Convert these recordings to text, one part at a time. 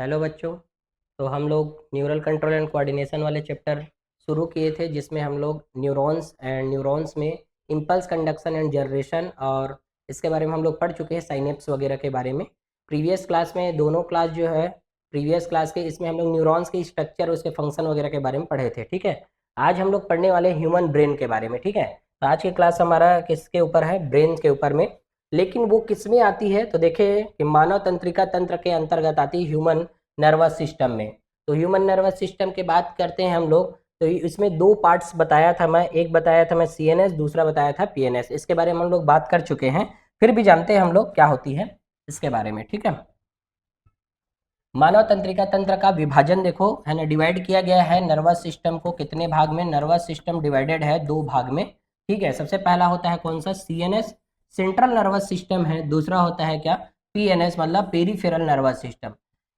Hello बच्चों। तो हम लोग न्यूरल कंट्रोल एंड कोऑर्डिनेशन वाले चैप्टर शुरू किए थे, जिसमें हम लोग न्यूरॉन्स में इम्पल्स कंडक्शन एंड जनरेशन और इसके बारे में हम लोग पढ़ चुके हैं, साइनेप्स वगैरह के बारे में। प्रीवियस क्लास में दोनों क्लास जो है प्रीवियस क्लास के इसमें हम लोग न्यूरॉन्स के स्ट्रक्चर, उसके फंक्शन वगैरह के बारे में पढ़े थे। ठीक है, आज हम लोग पढ़ने वाले ह्यूमन ब्रेन के बारे में। ठीक है, तो आज की क्लास हमारा किसके ऊपर है? ब्रेन के ऊपर में। लेकिन वो किस में आती है? तो देखिए कि मानव तंत्रिका तंत्र के अंतर्गत आती है ह्यूमन नर्वस सिस्टम में। तो ह्यूमन नर्वस सिस्टम की बात करते हैं हम लोग, तो इसमें दो पार्ट्स बताया था मैं, एक बताया था मैं सीएनएस, दूसरा बताया था पीएनएस। इसके बारे में हम लोग बात कर चुके हैं, फिर भी जानते हैं हम लोग क्या होती है इसके बारे में। ठीक है, मानव तंत्रिका तंत्र का विभाजन देखो है ना, डिवाइड किया गया है नर्वस सिस्टम को कितने भाग में? नर्वस सिस्टम डिवाइडेड है दो भाग में। ठीक है, सबसे पहला होता है कौन सा? सीएनएस, सेंट्रल नर्वस सिस्टम है। दूसरा होता है क्या? पीएनएस, मतलब पेरिफेरल नर्वस सिस्टम।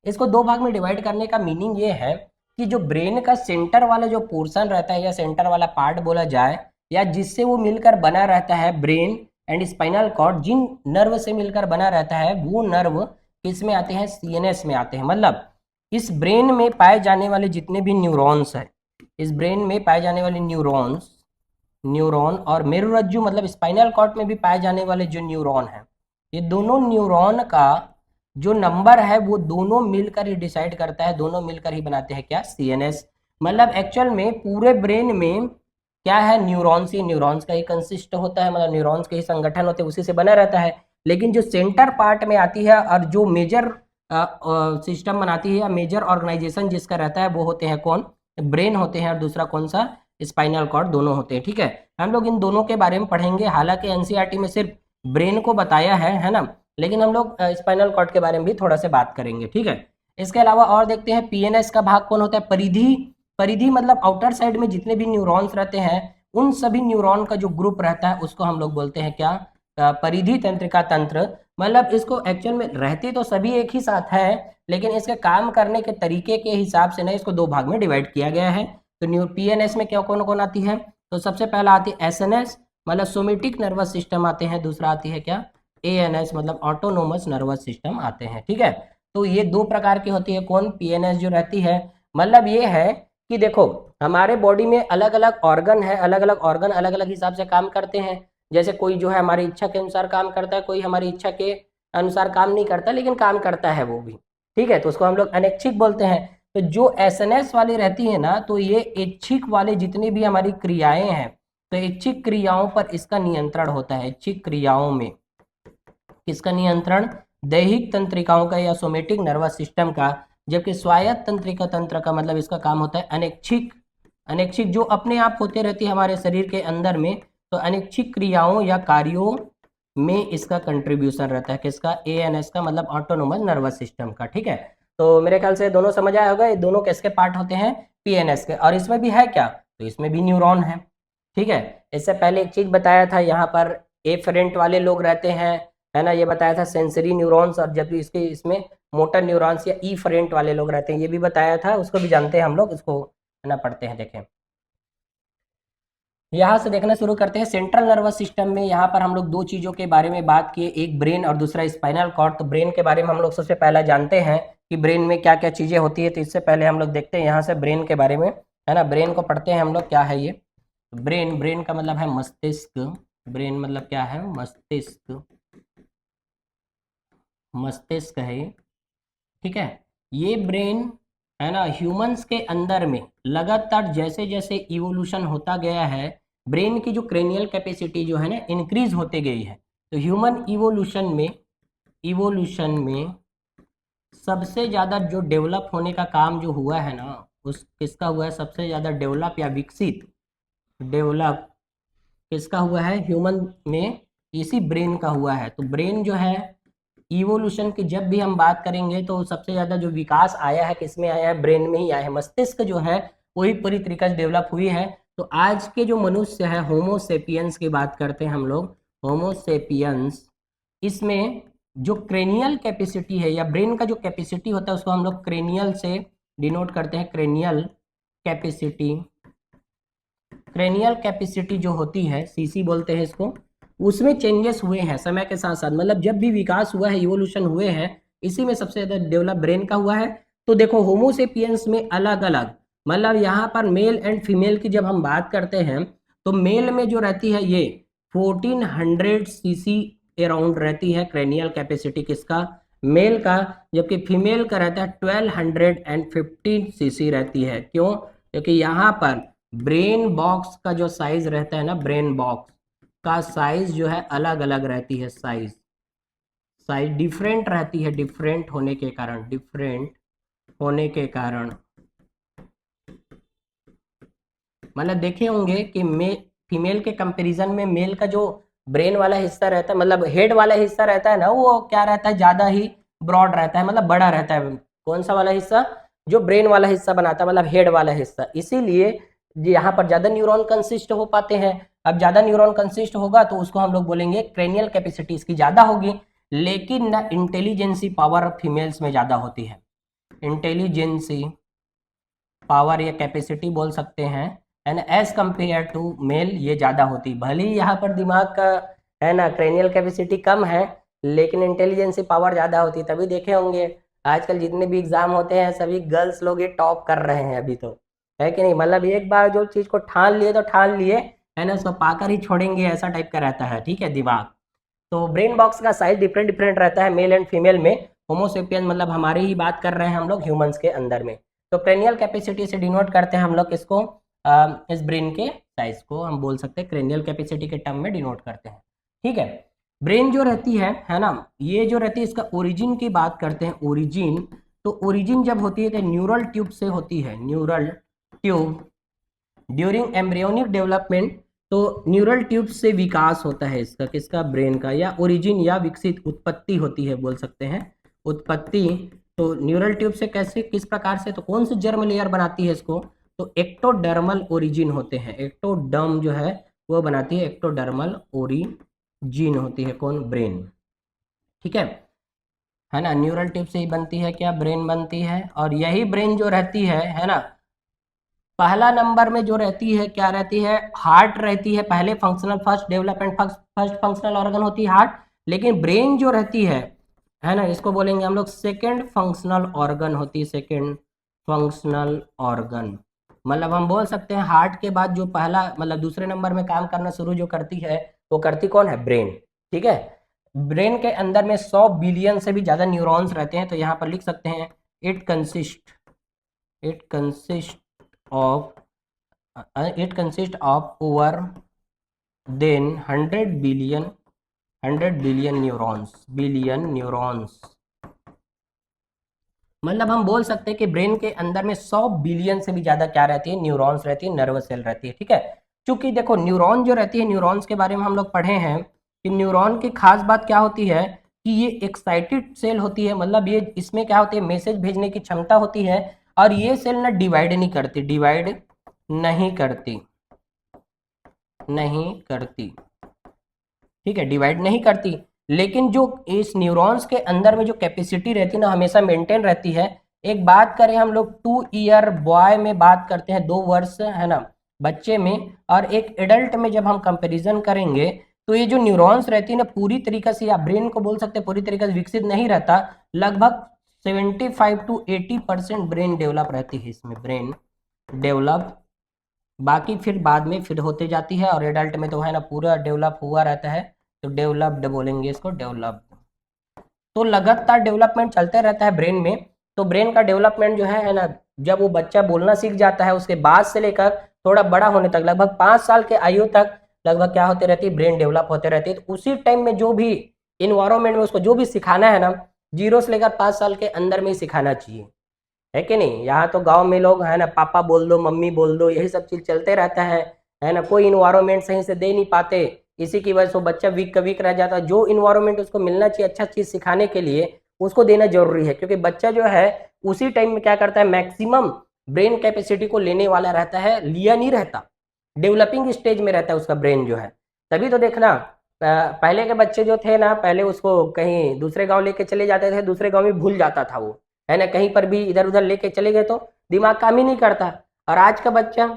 इसको दो भाग में डिवाइड करने का मीनिंग ये है कि जो ब्रेन का सेंटर वाला जो पोर्शन रहता है, या सेंटर वाला पार्ट बोला जाए, या जिससे वो मिलकर बना रहता है ब्रेन एंड स्पाइनल कॉर्ड, जिन नर्व से मिलकर बना रहता है, वो नर्व किस में आते हैं? सीएनएस में आते हैं। मतलब इस ब्रेन में पाए जाने वाले जितने भी न्यूरॉन्स हैं, इस ब्रेन में पाए जाने वाले न्यूरॉन और मेरुरज्जु मतलब स्पाइनल कॉर्ड में भी पाए जाने वाले जो न्यूरॉन हैं, ये दोनों न्यूरॉन का जो नंबर है वो दोनों मिलकर ही डिसाइड करता है, दोनों मिलकर ही बनाते हैं क्या? सीएनएस। मतलब एक्चुअल में पूरे ब्रेन में क्या है? न्यूरॉन्स ही न्यूरॉन्स का ही कंसिस्ट होता है, मतलब न्यूरॉन्स के ही संगठन होते हैं, उसी से बना रहता है। लेकिन जो सेंटर पार्ट में आती है और जो मेजर सिस्टम बनाती है या मेजर ऑर्गेनाइजेशन जिसका रहता है, वो होते हैं कौन? ब्रेन होते हैं, और दूसरा कौन सा? स्पाइनल कॉर्ड, दोनों होते हैं। ठीक है, हम लोग इन दोनों के बारे में पढ़ेंगे। हालांकि एनसीईआरटी में सिर्फ ब्रेन को बताया है ना, लेकिन हम लोग स्पाइनल कॉर्ड के बारे में भी थोड़ा सा बात करेंगे। ठीक है, इसके अलावा और देखते हैं पीएनएस का भाग कौन होता है? परिधि। परिधि मतलब आउटर साइड में जितने भी न्यूरॉन्स रहते हैं, उन सभी न्यूरॉन का जो ग्रुप रहता है उसको हम लोग बोलते हैं क्या? परिधि तंत्रिका तंत्र। मतलब इसको एक्चुअल में रहते तो सभी एक ही साथ है, लेकिन इसके काम करने के तरीके के हिसाब से ना इसको दो भाग में डिवाइड किया गया है। तो पीएनएस में क्या कौन कौन आती है? तो सबसे पहला आती है एसएनएस, मतलब सोमेटिक नर्वस सिस्टम आते हैं। दूसरा आती है क्या? एएनएस, मतलब ऑटोनोमस नर्वस सिस्टम आते हैं। ठीक है, तो ये दो प्रकार की होती है। कौन? पीएनएस जो रहती है, मतलब ये है कि देखो हमारे बॉडी में अलग अलग ऑर्गन है, अलग अलग ऑर्गन अलग अलग हिसाब से काम करते हैं। जैसे कोई जो है हमारी इच्छा के अनुसार काम करता है, कोई हमारी इच्छा के अनुसार काम नहीं करता, लेकिन काम करता है वो भी। ठीक है, तो उसको हम लोग अनैच्छिक बोलते हैं। तो जो एसएनएस वाली रहती है ना, तो ये ऐच्छिक वाले जितनी भी हमारी क्रियाएं हैं, तो ऐच्छिक क्रियाओं पर इसका नियंत्रण होता है। ऐच्छिक क्रियाओं में किसका नियंत्रण? दैहिक तंत्रिकाओं का या सोमेटिक नर्वस सिस्टम का। जबकि स्वायत्त तंत्रिका तंत्र का मतलब इसका काम होता है अनैच्छिक। अनैच्छिक जो अपने आप होते रहती है हमारे शरीर के अंदर में, तो अनैच्छिक क्रियाओं या कार्यों में इसका कंट्रीब्यूशन रहता है। किसका? एएनएस का, मतलब ऑटोनोमस नर्वस सिस्टम का। ठीक है, तो मेरे ख्याल से दोनों समझ आया होगा, ये दोनों किसके पार्ट होते हैं? पीएनएस के। और इसमें भी है क्या? तो इसमें भी न्यूरॉन है। ठीक है, इससे पहले एक चीज बताया था, यहाँ पर एफरेंट वाले लोग रहते हैं, है ना, ये बताया था सेंसरी न्यूरॉन्स, और जब इसके इसमें मोटर न्यूरॉन्स या ईफरेंट वाले लोग रहते हैं, ये भी बताया था, उसको भी जानते हैं हम लोग, इसको है ना पढ़ते हैं। देखें, यहाँ से देखना शुरू करते हैं। सेंट्रल नर्वस सिस्टम में यहाँ पर हम लोग दो चीज़ों के बारे में बात किए, एक ब्रेन और दूसरा स्पाइनल कॉर्ड। तो ब्रेन के बारे में हम लोग सबसे पहला जानते हैं कि ब्रेन में क्या क्या चीज़ें होती है। तो इससे पहले हम लोग देखते हैं यहाँ से ब्रेन के बारे में, है ना। ब्रेन को पढ़ते हैं हम लोग, क्या है ये ब्रेन? ब्रेन का मतलब है मस्तिष्क। ब्रेन मतलब क्या है? मस्तिष्क। मस्तिष्क है ये। ठीक है, ये ब्रेन है ना, ह्यूमंस के अंदर में लगातार जैसे जैसे इवोल्यूशन होता गया है, ब्रेन की जो क्रेनियल कैपेसिटी जो है ना इंक्रीज होते गई है। तो ह्यूमन इवोल्यूशन में सबसे ज़्यादा जो डेवलप होने का काम जो हुआ है ना, उस किसका हुआ है? सबसे ज़्यादा डेवलप या विकसित, डेवलप किसका हुआ है? ह्यूमन में इसी ब्रेन का हुआ है। तो ब्रेन जो है इवोल्यूशन की जब भी हम बात करेंगे, तो सबसे ज़्यादा जो विकास आया है किसमें आया है? ब्रेन में ही आया है। मस्तिष्क जो है वही पूरी तरीके से डेवलप हुई है। तो आज के जो मनुष्य है, होमोसेपियंस की बात करते हैं हम लोग, होमोसेपियंस, इसमें जो क्रेनियल कैपेसिटी है या ब्रेन का जो कैपेसिटी होता है, उसको हम लोग क्रेनियल से डिनोट करते हैं। क्रेनियल कैपेसिटी, क्रेनियल कैपेसिटी जो होती है, सीसी बोलते हैं इसको, उसमें चेंजेस हुए हैं समय के साथ साथ। मतलब जब भी विकास हुआ है, इवोल्यूशन हुए हैं, इसी में सबसे ज़्यादा डेवलप ब्रेन का हुआ है। तो देखो होमोसेपियंस में अलग अलग, मतलब यहाँ पर मेल एंड फीमेल की जब हम बात करते हैं तो मेल में जो रहती है ये 1400 सीसी अराउंड रहती है क्रेनियल कैपेसिटी किसका, मेल का, जबकि फीमेल का रहता है 1215 सीसी रहती है। क्यों? क्योंकि यहाँ पर ब्रेन बॉक्स का जो साइज रहता है ना, ब्रेन बॉक्स का साइज जो है अलग अलग रहती है, साइज साइज डिफरेंट रहती है, डिफरेंट होने के कारण, डिफरेंट होने के कारण मतलब देखे होंगे कि फीमेल के कंपैरिजन में मेल का जो ब्रेन वाला हिस्सा रहता है, मतलब हेड वाला हिस्सा रहता है ना, वो क्या रहता है, ज्यादा ही ब्रॉड रहता है, मतलब बड़ा रहता है। कौन सा वाला हिस्सा? जो ब्रेन वाला हिस्सा बनाता है, मतलब हेड वाला हिस्सा। इसीलिए यहाँ पर ज्यादा न्यूरॉन कंसिस्ट हो पाते हैं। अब ज्यादा न्यूरॉन कंसिस्ट होगा तो उसको हम लोग बोलेंगे क्रेनियल कैपेसिटी इसकी ज्यादा होगी, लेकिन ना इंटेलिजेंसी पावर फीमेल्स में ज्यादा होती है। इंटेलिजेंसी पावर या कैपेसिटी बोल सकते हैं, and as compare to male ये ज़्यादा होती। भले ही यहाँ पर दिमाग का है ना क्रेनियल कैपेसिटी कम है, लेकिन इंटेलिजेंसी पावर ज़्यादा होती। तभी देखे होंगे आजकल जितने भी एग्जाम होते हैं सभी गर्ल्स लोग ये टॉप कर रहे हैं अभी, तो है कि नहीं? मतलब एक बार जो चीज़ को ठान लिए तो ठान लिए, है ना, सो पाकर ही छोड़ेंगे, ऐसा टाइप का रहता है, ठीक है, दिमाग। तो ब्रेन बॉक्स का साइज डिफरेंट डिफरेंट रहता है मेल एंड फीमेल में। होमोसेपियन मतलब हमारे ही बात कर रहे हैं हम लोग ह्यूमंस के अंदर में। तो क्रेनियल कैपेसिटी से डिनोट करते हैं हम लोग इसको, इस ब्रेन के साइज को हम बोल सकते हैं क्रेनियल कैपेसिटी के टर्म में डिनोट करते हैं, ठीक है। ब्रेन जो रहती है ना, ये जो रहती है इसका ओरिजिन की बात करते हैं, ओरिजिन। तो ओरिजिन जब होती है तो न्यूरल ट्यूब से होती है, neural tube during embryonic development. तो न्यूरल ट्यूब से विकास होता है इसका, किसका, ब्रेन का, या ओरिजिन या विकसित उत्पत्ति होती है बोल सकते हैं, उत्पत्ति। तो न्यूरल ट्यूब से कैसे, किस प्रकार से, तो कौन सी जर्म लेयर बनाती है इसको, तो एक्टोडर्मल ओरिजिन होते हैं, एक्टोडर्म जो है वो बनाती है, एक्टोडर्मल ओरिजिन होती है कौन, ब्रेन, ठीक है ना। न्यूरल ट्यूब से ही बनती है क्या, ब्रेन बनती है। और यही ब्रेन जो रहती है ना, पहला नंबर में जो रहती है क्या रहती है, हार्ट रहती है पहले, functional first development first functional organ होती है हार्ट। लेकिन ब्रेन जो रहती है ना, इसको बोलेंगे हम लोग सेकंड फंक्शनल ऑर्गन होती है, सेकंड फंक्शनल ऑर्गन। मतलब हम बोल सकते हैं हार्ट के बाद जो पहला मतलब दूसरे नंबर में काम करना शुरू जो करती है, वो करती कौन है, ब्रेन, ठीक है। ब्रेन के अंदर में 100 बिलियन से भी ज्यादा न्यूरॉन्स रहते हैं। तो यहाँ पर लिख सकते हैं it consist of it consists of over than 100 billion neurons। मतलब हम बोल सकते हैं कि ब्रेन के अंदर में 100 बिलियन से भी ज्यादा क्या रहती है, न्यूरॉन्स रहती है, नर्वस सेल रहती है, ठीक है। क्योंकि देखो न्यूरॉन जो रहती है, न्यूरॉन्स के बारे में हम लोग पढ़े हैं कि न्यूरॉन की खास बात क्या होती है कि ये एक्साइटेड सेल होती है, मतलब ये इसमें क्या होती है, मैसेज भेजने की क्षमता होती है। और ये सेल ना डिवाइड नहीं करती, डिवाइड नहीं करती, नहीं करती, ठीक है, डिवाइड नहीं करती। लेकिन जो इस न्यूरॉन्स के अंदर में जो कैपेसिटी रहती है ना, हमेशा मेंटेन रहती है। एक बात करें हम लोग 2 ईयर बॉय में बात करते हैं, 2 वर्ष है ना बच्चे में, और एक एडल्ट में जब हम कंपैरिजन करेंगे तो ये जो न्यूरॉन्स रहती है ना पूरी तरीके से, या ब्रेन को बोल सकते हैं पूरी तरीके से विकसित नहीं रहता। लगभग 75 to 80% ब्रेन डेवलप रहती है इसमें, ब्रेन डेवलप। बाकी फिर बाद में फिर होते जाती है, और एडल्ट में तो है ना पूरा डेवलप हुआ रहता है। तो डेवलप्ड बोलेंगे इसको, डेवलप्ड। तो लगातार डेवलपमेंट चलते रहता है ब्रेन में। तो ब्रेन का डेवलपमेंट जो है ना, जब वो बच्चा बोलना सीख जाता है उसके बाद से लेकर थोड़ा बड़ा होने तक, लगभग 5 साल के आयु तक लगभग क्या होते रहती है, ब्रेन डेवलप होते रहती है। तो उसी टाइम में जो भी इन्वायरमेंट में उसको जो भी सिखाना है ना, 0 से लेकर 5 साल के अंदर में ही सिखाना चाहिए, है कि नहीं। यहाँ तो गांव में लोग है ना पापा बोल दो, मम्मी बोल दो, यही सब चीज चलते रहता है ना। कोई इन्वायरमेंट सही से दे नहीं पाते, इसी की वजह से बच्चा वीक का वीक रह जाता है। जो इन्वायरमेंट उसको मिलना चाहिए अच्छा चीज सिखाने के लिए, उसको देना जरूरी है। क्योंकि बच्चा जो है उसी टाइम में क्या करता है, मैक्सिमम ब्रेन कैपेसिटी को लेने वाला रहता है, लिया नहीं रहता, डेवलपिंग स्टेज में रहता है उसका ब्रेन जो है। तभी तो देखना पहले के बच्चे जो थे ना, पहले उसको कहीं दूसरे गांव लेके चले जाते थे, दूसरे गांव में भूल जाता था वो, है ना। कहीं पर भी इधर उधर लेके चले गए तो दिमाग काम ही नहीं करता। और आज का बच्चा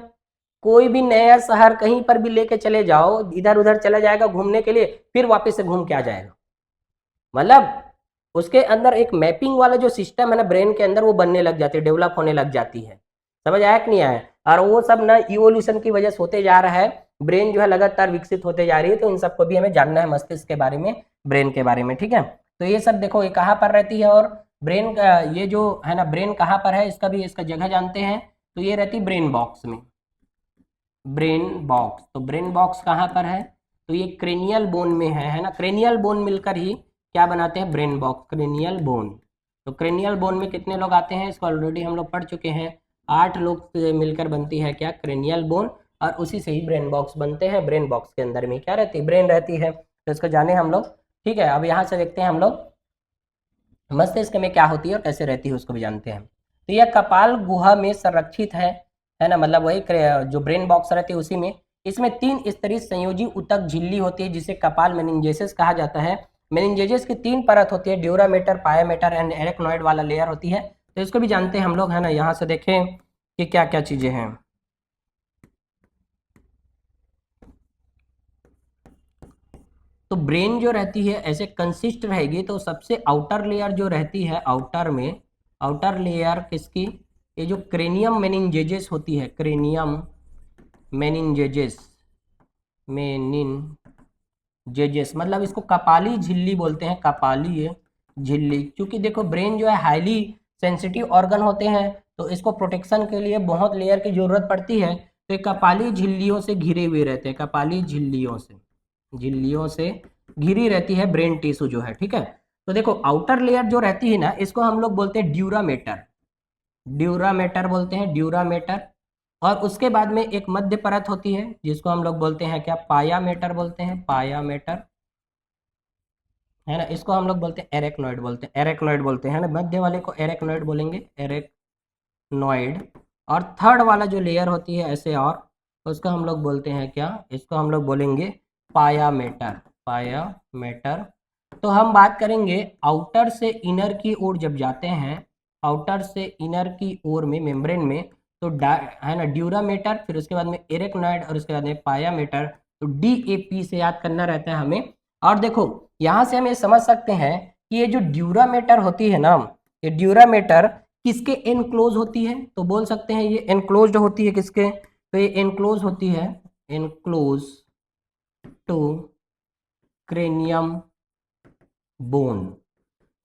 कोई भी नया शहर कहीं पर भी लेके चले जाओ, इधर उधर चला जाएगा घूमने के लिए, फिर वापस से घूम के आ जाएगा। मतलब उसके अंदर एक मैपिंग वाला जो सिस्टम है ना ब्रेन के अंदर, वो बनने लग जाती है, डेवलप होने लग जाती है। समझ आया कि नहीं आया? और वो सब ना इवोल्यूशन की वजह से होते जा रहा है, ब्रेन जो है लगातार विकसित होते जा रही है। तो इन सबको भी हमें जानना है, मस्तिष्क के बारे में, ब्रेन के बारे में, ठीक है। तो ये सब देखो, ये कहाँ पर रहती है, और ब्रेन का ये जो है ना, ब्रेन कहाँ पर है इसका भी, इसका जगह जानते हैं। तो ये रहती है ब्रेन बॉक्स में, ब्रेन बॉक्स। तो ब्रेन बॉक्स कहाँ पर है? तो ये क्रेनियल बोन में है ना। क्रेनियल बोन मिलकर ही क्या बनाते हैं? Brain box, cranial bone. तो क्रेनियल बोन में कितने लोग आते हैं? इसको ऑलरेडी हम लोग पढ़ चुके हैं। 8 लोग से मिलकर बनती है क्या? Cranial bone. और उसी से ही ब्रेन बॉक्स बनते हैं। ब्रेन बॉक्स के अंदर में क्या रहती है? ब्रेन रहती है। तो इसको जाने हम लोग, ठीक है। अब यहाँ से देखते हैं हम लोग मस्तिष्क में क्या होती है और कैसे रहती है, उसको भी जानते हैं। तो यह कपाल गुहा में संरक्षित है ना, मतलब वही जो ब्रेन बॉक्स रहती है उसी में। इसमें 3 स्तरीय संयोजी ऊतक झिल्ली होती है, जिसे कपाल मेनिंजेसिस कहा जाता है। मेनिंजेसिस की 3 परत होती है, ड्यूरामेटर, पायामेटर एंड एरेक्नॉइड वाला लेयर होती है। तो इसको भी जानते हैं हम लोग, है ना। यहाँ से देखें कि क्या क्या चीजें हैं। तो ब्रेन जो रहती है ऐसे कंसिस्ट रहेगी। तो सबसे आउटर लेयर जो रहती है, आउटर में, आउटर लेयर किसकी? ये जो क्रेनियम मेनिंजेजेस होती है, क्रेनियम मेनिंजेजेस, मेनिनजेजेस मतलब इसको कपाली झिल्ली बोलते हैं, कपाली झिल्ली। क्योंकि देखो ब्रेन जो है हाईली सेंसिटिव ऑर्गन होते हैं, तो इसको प्रोटेक्शन के लिए बहुत लेयर की जरूरत पड़ती है। तो ये कपाली झिल्लियों से घिरे हुए रहते हैं, कपाली झिल्लियों से घिरी रहती है ब्रेन टिश्यू जो है, ठीक है। तो देखो आउटर लेयर जो रहती है ना, इसको हम लोग बोलते हैं ड्यूरामेटर, ड्यूरामेटर बोलते हैं, ड्यूरामेटर। और उसके बाद में एक मध्य परत होती है, जिसको हम लोग बोलते हैं क्या? पायामेटर बोलते हैं, पायामेटर, है ना। इसको हम लोग बोलते हैं एरेक्नॉइड, बोलते हैं एरेक्नॉइड बोलते हैं ना। मध्य वाले को एरेक्नॉइड बोलेंगे, एरेक्नॉइड। और थर्ड वाला जो लेयर होती है ऐसे, और उसको हम लोग बोलते हैं क्या? इसको हम लोग बोलेंगे पायामेटर, पायामेटर। तो हम बात करेंगे आउटर से इनर की ओर जब जाते हैं, आउटर से इनर की ओर में मेम्ब्रेन में, तो है ना ड्यूरामेटर, फिर उसके बाद में एरेक्नॉइड और उसके बाद में पायामेटर। तो DAP से याद करना रहता है हमें। और देखो यहाँ से हम ये समझ सकते हैं कि ये जो ड्यूरामेटर होती है ना, ये ड्यूरामेटर किसके एनक्लोज होती है? तो बोल सकते हैं ये एनक्लोज्ड होती है किसके? तो ये एनक्लोज होती है, एनक्लोज टू क्रेनियम बोन।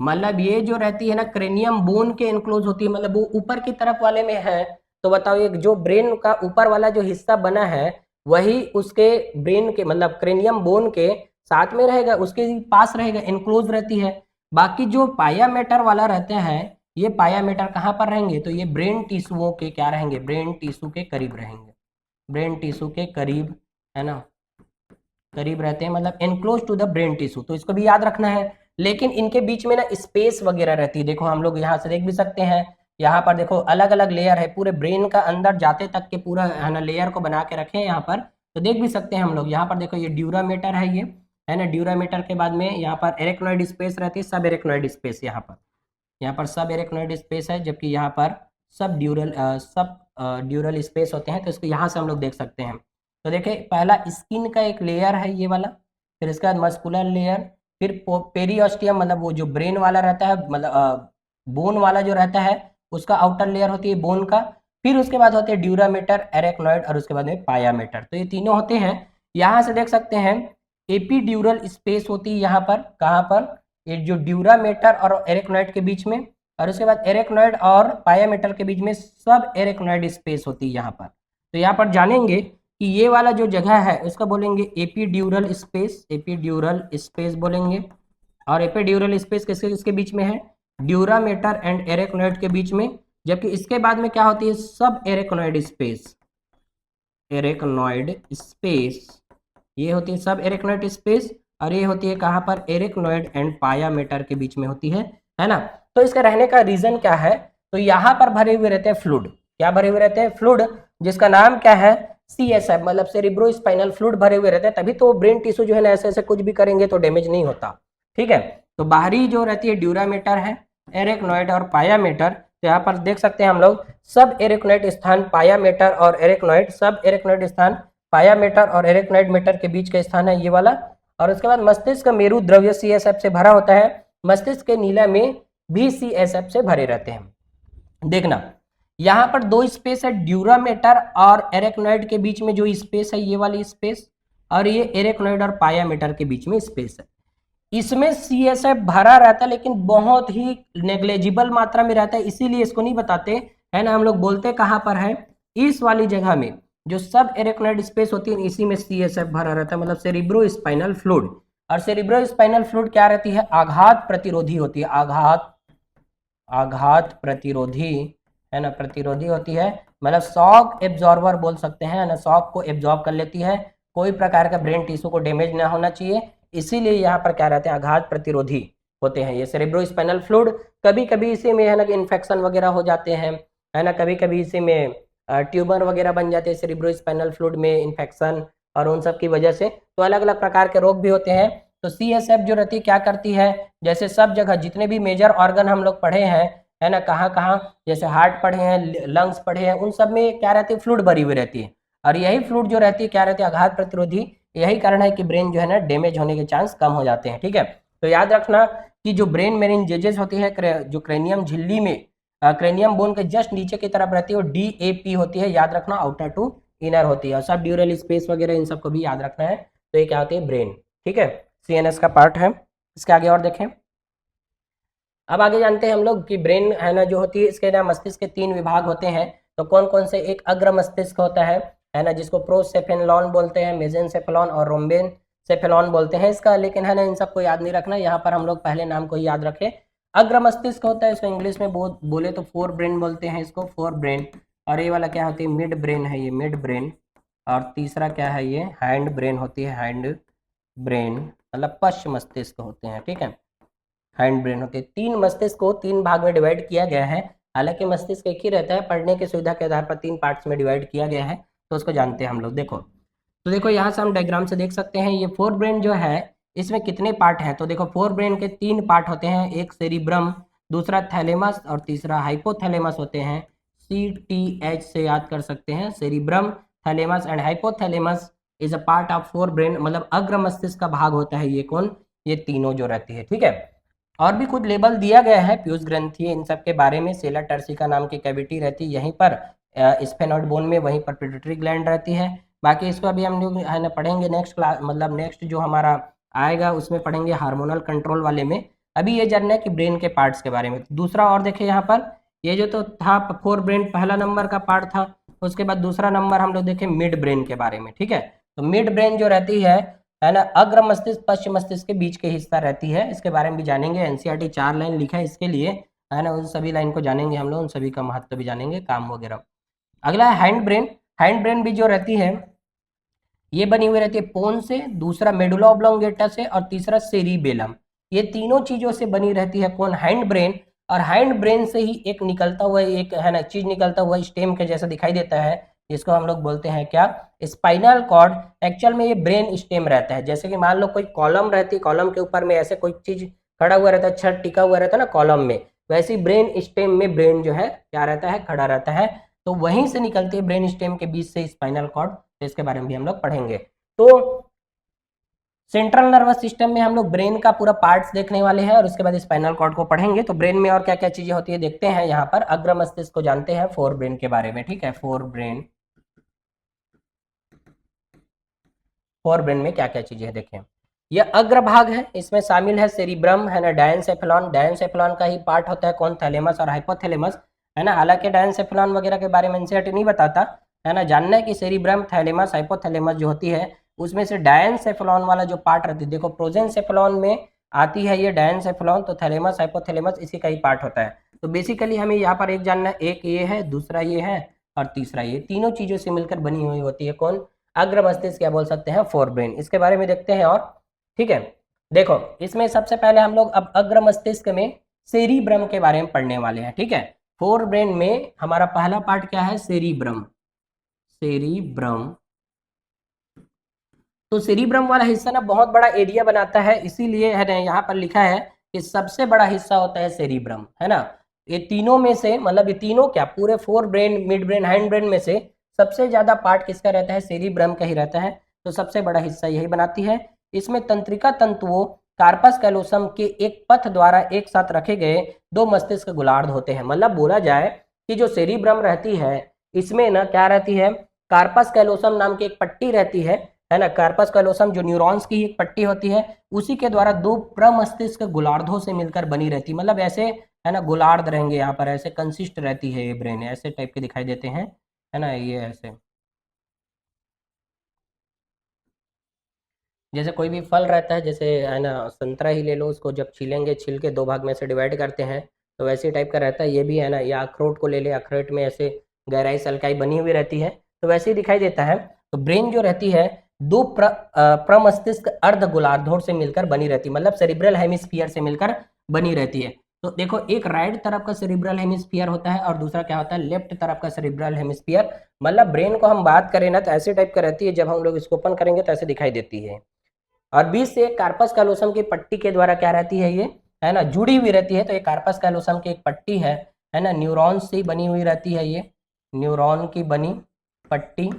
मतलब ये जो रहती है ना क्रेनियम बोन के एनक्लोज होती है, मतलब वो ऊपर की तरफ वाले में है। तो बताओ ये जो ब्रेन का ऊपर वाला जो हिस्सा बना है, वही उसके ब्रेन के मतलब क्रेनियम बोन के साथ में रहेगा, उसके पास रहेगा, एनक्लोज रहती है। बाकी जो पायामेटर वाला रहता है, ये पायामेटर कहाँ पर रहेंगे? तो ये ब्रेन टिश्यूओं के क्या रहेंगे? ब्रेन टिश्यू के करीब रहेंगे, ब्रेन टिश्यू के करीब, है ना, करीब रहते हैं, मतलब enclose to the brain tissue. तो इसको भी याद रखना है। लेकिन इनके बीच में ना स्पेस वगैरह रहती है। देखो हम लोग यहाँ से देख भी सकते हैं, यहाँ पर देखो अलग अलग लेयर है, पूरे ब्रेन का अंदर जाते तक के पूरा है ना लेयर को बना के रखे हैं यहाँ पर। तो देख भी सकते हैं हम लोग, यहाँ पर देखो ये ड्यूरामेटर है, ये है ना। ड्यूरामेटर के बाद में यहाँ पर एरेक्नॉइड स्पेस रहती है, सब एरेक्नॉइड स्पेस यहाँ पर सब एरेक्नॉइड स्पेस है, जबकि यहाँ पर सब ड्यूरल स्पेस होते हैं। तो इसको यहाँ से हम लोग देख सकते हैं। तो देखिए पहला स्किन का एक लेयर है ये वाला, फिर इसके बाद मस्कुलर लेयर, फिर पेरियोस्टियम मतलब वो जो ब्रेन वाला रहता है, मतलब बोन वाला जो रहता है, उसका आउटर लेयर होती है बोन का। फिर उसके बाद होते हैं ड्यूरामेटर, एरेक्नॉइड और उसके बाद में पायामेटर। तो ये तीनों होते हैं। यहाँ से देख सकते हैं एपीड्यूरल स्पेस होती है यहाँ पर, कहाँ पर? ये जो ड्यूरामेटर और एरेक्नॉइड के बीच में, और उसके बाद एरेक्नॉइड और पायामेटर के बीच में सब एरेक्नॉइड स्पेस होती है यहाँ पर। तो यहाँ पर जानेंगे कि ये वाला जो जगह है उसका बोलेंगे एपीड्यूरल स्पेस, एपीड्यूरल स्पेस बोलेंगे। और एपीड्यूरल स्पेस किसके किसके बीच में है? ड्यूरामेटर एंड एरेक्नॉइड के बीच में। जबकि इसके बाद में क्या होती है? सब एरेक्नॉइड स्पेस, एरेक्नॉइड स्पेस, ये होती है सब एरेक्नॉइड स्पेस। और ये होती है कहाँ पर? एरेक्नॉइड एंड पायामेटर के बीच में होती है ना। तो इसका रहने का रीजन क्या है? तो यहाँ पर भरे हुए रहते हैं फ्लूइड। क्या भरे हुए रहते हैं? फ्लूइड, जिसका नाम क्या है? CSF मतलब सेरिब्रो स्पाइनल फ्लूइड भरे हुए रहते हैं। तभी तो ब्रेन टिश्यू जो है ना ऐसे ऐसे कुछ भी करेंगे तो डैमेज नहीं होता, ठीक है। तो बाहरी जो रहती है ड्यूरामेटर है, एरेक्नॉइड और पायामेटर। तो यहाँ पर देख सकते हैं हम लोग सब एरेक्नॉइड स्थान पायामेटर और एरेक्नॉइड, सब एरेक्नॉइड स्थान पायामेटर और एरेक्नॉइड मेटर के बीच का स्थान है ये वाला। और उसके बाद मस्तिष्क का मेरु द्रव्य CSF से भरा होता है। मस्तिष्क के नीला में भी CSF से भरे रहते हैं। देखना यहाँ पर दो स्पेस है, ड्यूरामेटर और एरेक्नोइड के बीच में जो स्पेस है ये वाली स्पेस, और ये एरेक्नोइड और पायामेटर के बीच में स्पेस है। इसमें CSF भरा रहता है लेकिन बहुत ही नेग्लेजिबल मात्रा में रहता है, इसीलिए इसको नहीं बताते है ना। हम लोग बोलते कहाँ पर है, इस वाली जगह में जो सब एरेक्नोइड स्पेस होती है इसी में CSF भरा रहता है, मतलब सेरिब्रो स्पाइनल फ्लूइड। और सेरिब्रो स्पाइनल फ्लूइड क्या रहती है, आघात प्रतिरोधी होती है, आघात प्रतिरोधी है ना, प्रतिरोधी होती है, मतलब शॉक एब्जॉर्बर बोल सकते हैं ना, शॉक को एब्जॉर्ब कर लेती है, कोई प्रकार का ब्रेन टिश्यू को डैमेज ना होना चाहिए, इसीलिए यहाँ पर क्या रहते हैं, आघात प्रतिरोधी होते हैं ये सेरेब्रो स्पाइनल फ्लूइड। कभी कभी इसी में है ना इन्फेक्शन वगैरह हो जाते हैं है ना, कभी कभी इसी में ट्यूमर वगैरह बन जाते हैं सेरेब्रो स्पाइनल फ्लूइड में इन्फेक्शन, और उन सब की वजह से तो अलग अलग प्रकार के रोग भी होते हैं। तो CSF जो रहती है क्या करती है, जैसे सब जगह जितने भी मेजर ऑर्गन हम लोग पढ़े हैं है ना, कहाँ कहाँ, जैसे हार्ट पढ़े हैं, लंग्स पढ़े हैं, उन सब में क्या रहती है, फ्लूइड भरी हुई रहती है, और यही फ्लूइड जो रहती है क्या रहती है, आघात प्रतिरोधी। यही कारण है कि ब्रेन जो है ना डैमेज होने के चांस कम हो जाते हैं। ठीक है, तो याद रखना कि जो ब्रेन मेनिंजेजेस होती है, जो क्रेनियम झिल्ली में क्रेनियम बोन के जस्ट नीचे की तरफ रहती है, वो DAP होती है, याद रखना, आउटर टू इनर होती है, और सब ड्यूरल स्पेस वगैरह इन सबको भी याद रखना है। तो ये क्या होती है, ब्रेन। ठीक है, CNS का पार्ट है। इसके आगे और देखें, अब आगे जानते हैं हम लोग कि ब्रेन है ना जो होती है, इसके ना मस्तिष्क के 3 विभाग होते हैं। तो कौन कौन से, एक अग्र मस्तिष्क होता है ना, जिसको प्रोसेफेनलॉन बोलते हैं, मेसेनसेफेलॉन और रोम्बेनसेफेलॉन बोलते हैं इसका, लेकिन है ना इन सबको याद नहीं रखना, यहाँ पर हम लोग पहले नाम को ही याद रखें। अग्र मस्तिष्क होता है, इसको इंग्लिश में बोले तो फोर ब्रेन बोलते हैं इसको, फोर ब्रेन। और ये वाला क्या होती है, मिड ब्रेन है, ये मिड ब्रेन। और तीसरा क्या है, ये हैंड ब्रेन होती है, हैंड ब्रेन, मतलब पश्च मस्तिष्क होते हैं। ठीक है, हैंड ब्रेन होते हैं। 3 मस्तिष्क को 3 भाग में डिवाइड किया गया है, हालांकि मस्तिष्क एक ही रहता है, पढ़ने की सुविधा के आधार पर 3 पार्ट्स में डिवाइड किया गया है, तो उसको जानते हैं हम लोग। देखो, तो देखो यहाँ से हम डायग्राम से देख सकते हैं, ये फोर ब्रेन जो है इसमें कितने पार्ट हैं, तो देखो फोर ब्रेन के 3 पार्ट होते हैं, एक सेरिब्रम, दूसरा थैलेमस और तीसरा हाइपोथैलेमस होते हैं। CTH से याद कर सकते हैं, cerebrum, thalamus and hypothalamus is a part of fore brain, मतलब अग्र मस्तिष्क का भाग होता है ये कौन, ये तीनों जो रहती है। ठीक है, और भी कुछ लेबल दिया गया है, पीयूष ग्रंथि, इन सब के बारे में। सेला टर्सिका नाम की कैविटी रहती है यहीं पर स्फेनॉइड बोन में, वहीं पर पिट्यूटरी ग्लैंड रहती है। बाकी इसको अभी हम लोग है ना पढ़ेंगे नेक्स्ट क्लास, मतलब नेक्स्ट जो हमारा आएगा उसमें पढ़ेंगे हार्मोनल कंट्रोल वाले में। अभी ये जानना है कि ब्रेन के पार्ट्स के बारे में। दूसरा और देखिए यहाँ पर, ये जो तो था फोर ब्रेन पहला नंबर का पार्ट था, उसके बाद दूसरा नंबर हम लोग देखें मिड ब्रेन के बारे में। ठीक है, तो मिड ब्रेन जो रहती है ना, अग्र मस्तिष्क पश्चिम मस्तिष्क के बीच के हिस्सा रहती है, इसके बारे में भी जानेंगे। NCERT 4 लाइन लिखा है इसके लिए है ना, उन सभी लाइन को जानेंगे हम लोग, उन सभी का महत्व भी जानेंगे, काम वगैरह। अगला है हैंड ब्रेन। हैंड ब्रेन भी जो रहती है ये बनी हुई रहती है पोन से, दूसरा मेडुला ऑब्लोंगेटा से, और तीसरा सेरिबेलम, ये तीनों चीजों से बनी रहती है कौन, हैंड ब्रेन। और हैंड ब्रेन से ही एक निकलता हुआ, एक है ना चीज निकलता हुआ स्टेम के जैसा दिखाई देता है, जिसको हम लोग बोलते हैं क्या, स्पाइनल कॉर्ड। एक्चुअल में ये ब्रेन स्टेम रहता है, जैसे कि मान लो कोई कॉलम रहती है, कॉलम के ऊपर में ऐसे कोई चीज खड़ा हुआ रहता है, छत टिका हुआ रहता है ना कॉलम में, वैसे ही ब्रेन स्टेम में ब्रेन जो है क्या रहता है, खड़ा रहता है। तो वहीं से निकलती है ब्रेन स्टेम के बीच से स्पाइनल कॉर्ड, तो इसके बारे में भी हम लोग पढ़ेंगे। तो सेंट्रल नर्वस सिस्टम में हम लोग ब्रेन का पूरा पार्ट्स देखने वाले हैं, और उसके बाद स्पाइनल कॉर्ड को पढ़ेंगे। तो ब्रेन में और क्या क्या चीजें होती है देखते हैं। यहाँ पर अग्र मस्तिष्क को जानते हैं, फोर ब्रेन के बारे में। ठीक है, फोर ब्रेन में क्या क्या चीजें हैं देखें। यह अग्रभाग है, इसमें शामिल है सेरिब्रम है ना, डायनसेफेलॉन, डायनसेफेलॉन का ही पार्ट होता है कौन, थैलेमस और हाइपोथैलेमस है ना। हालांकि डायनसेफेलॉन वगैरह के बारे में NCERT नहीं बताता है ना, जानना है कि सेरिब्रम, थैलेमस, हाइपोथैलेमस जो होती है उसमें से डायनसेफेलॉन वाला जो पार्ट रहती है, देखो प्रोजेनसेफेलॉन में आती है ये डायनसेफेलॉन, तो थैलेमस हाइपोथैलेमस इसी का ही पार्ट होता है। तो बेसिकली हमें यहाँ पर एक जानना है, एक ये है, दूसरा ये है, और तीसरा ये, तीनों चीजों से मिलकर बनी हुई होती है कौन, अग्र मस्तिष्क, क्या बोल सकते हैं, फोर ब्रेन। इसके बारे में देखते हैं और। ठीक है, देखो इसमें सबसे पहले हम लोग अब अग्र मस्तिष्क में सेरिब्रम के बारे में पढ़ने वाले हैं। ठीक है, फोर ब्रेन में हमारा पहला पार्ट क्या है, सेरिब्रम। सेरिब्रम, तो सेरिब्रम वाला हिस्सा ना बहुत बड़ा एरिया बनाता है, इसीलिए है ना यहाँ पर लिखा है कि सबसे बड़ा हिस्सा होता है सेरिब्रम है ना। ये तीनों में से, मतलब ये तीनों क्या, पूरे fore brain, mid brain, hind brain में से सबसे ज्यादा पार्ट किसका रहता है, सेरिब्रम का ही रहता है, तो सबसे बड़ा हिस्सा यही बनाती है। इसमें तंत्रिका तंतुओं कार्पस कैलोसम के एक पथ द्वारा एक साथ रखे गए दो मस्तिष्क गोलार्ध होते हैं। मतलब बोला जाए कि जो सेरिब्रम रहती है इसमें ना क्या रहती है, कार्पस कैलोसम नाम की एक पट्टी रहती है ना। कार्पस कैलोसम जो न्यूरॉन्स की एक पट्टी होती है उसी के द्वारा दो प्रमस्तिष्क गोलार्धों से मिलकर बनी रहती है। मतलब ऐसे है ना गोलार्ध रहेंगे यहाँ पर, ऐसे कंसिस्ट रहती है ये ब्रेन, ऐसे टाइप के दिखाई देते हैं, है ना, ये ऐसे। जैसे कोई भी फल रहता है, जैसे है ना संतरा ही ले लो, उसको जब छीलेंगे, छील के दो भाग में से डिवाइड करते हैं तो वैसे टाइप का रहता है ये भी, है ना। या अखरोट को ले ले, अखरोट में ऐसे गहराई सल्काई बनी हुई रहती है, तो वैसे ही दिखाई देता है। तो ब्रेन जो रहती है दो प्रमस्तिष्क अर्ध गोलार्धों से मिलकर बनी रहती है, मतलब सेरिब्रल हेमिस्फीयर से मिलकर बनी रहती है। तो देखो एक राइट तरफ का सेरिब्रल हेमिस्फीयर होता है और दूसरा क्या होता है, लेफ्ट तरफ का सेरिब्रल हेमिस्फीयर। मतलब ब्रेन को हम बात करें ना तो ऐसे टाइप का रहती है, जब हम लोग इसको ओपन करेंगे तो ऐसे दिखाई देती है। और बीच से कार्पस कैलोसम की पट्टी के द्वारा क्या रहती है ये, है ना, जुड़ी हुई रहती है। तो ये कार्पस कैलोसम की एक पट्टी है ना, न्यूरॉन से बनी हुई रहती है ये, न्यूरॉन की बनी पट्टी,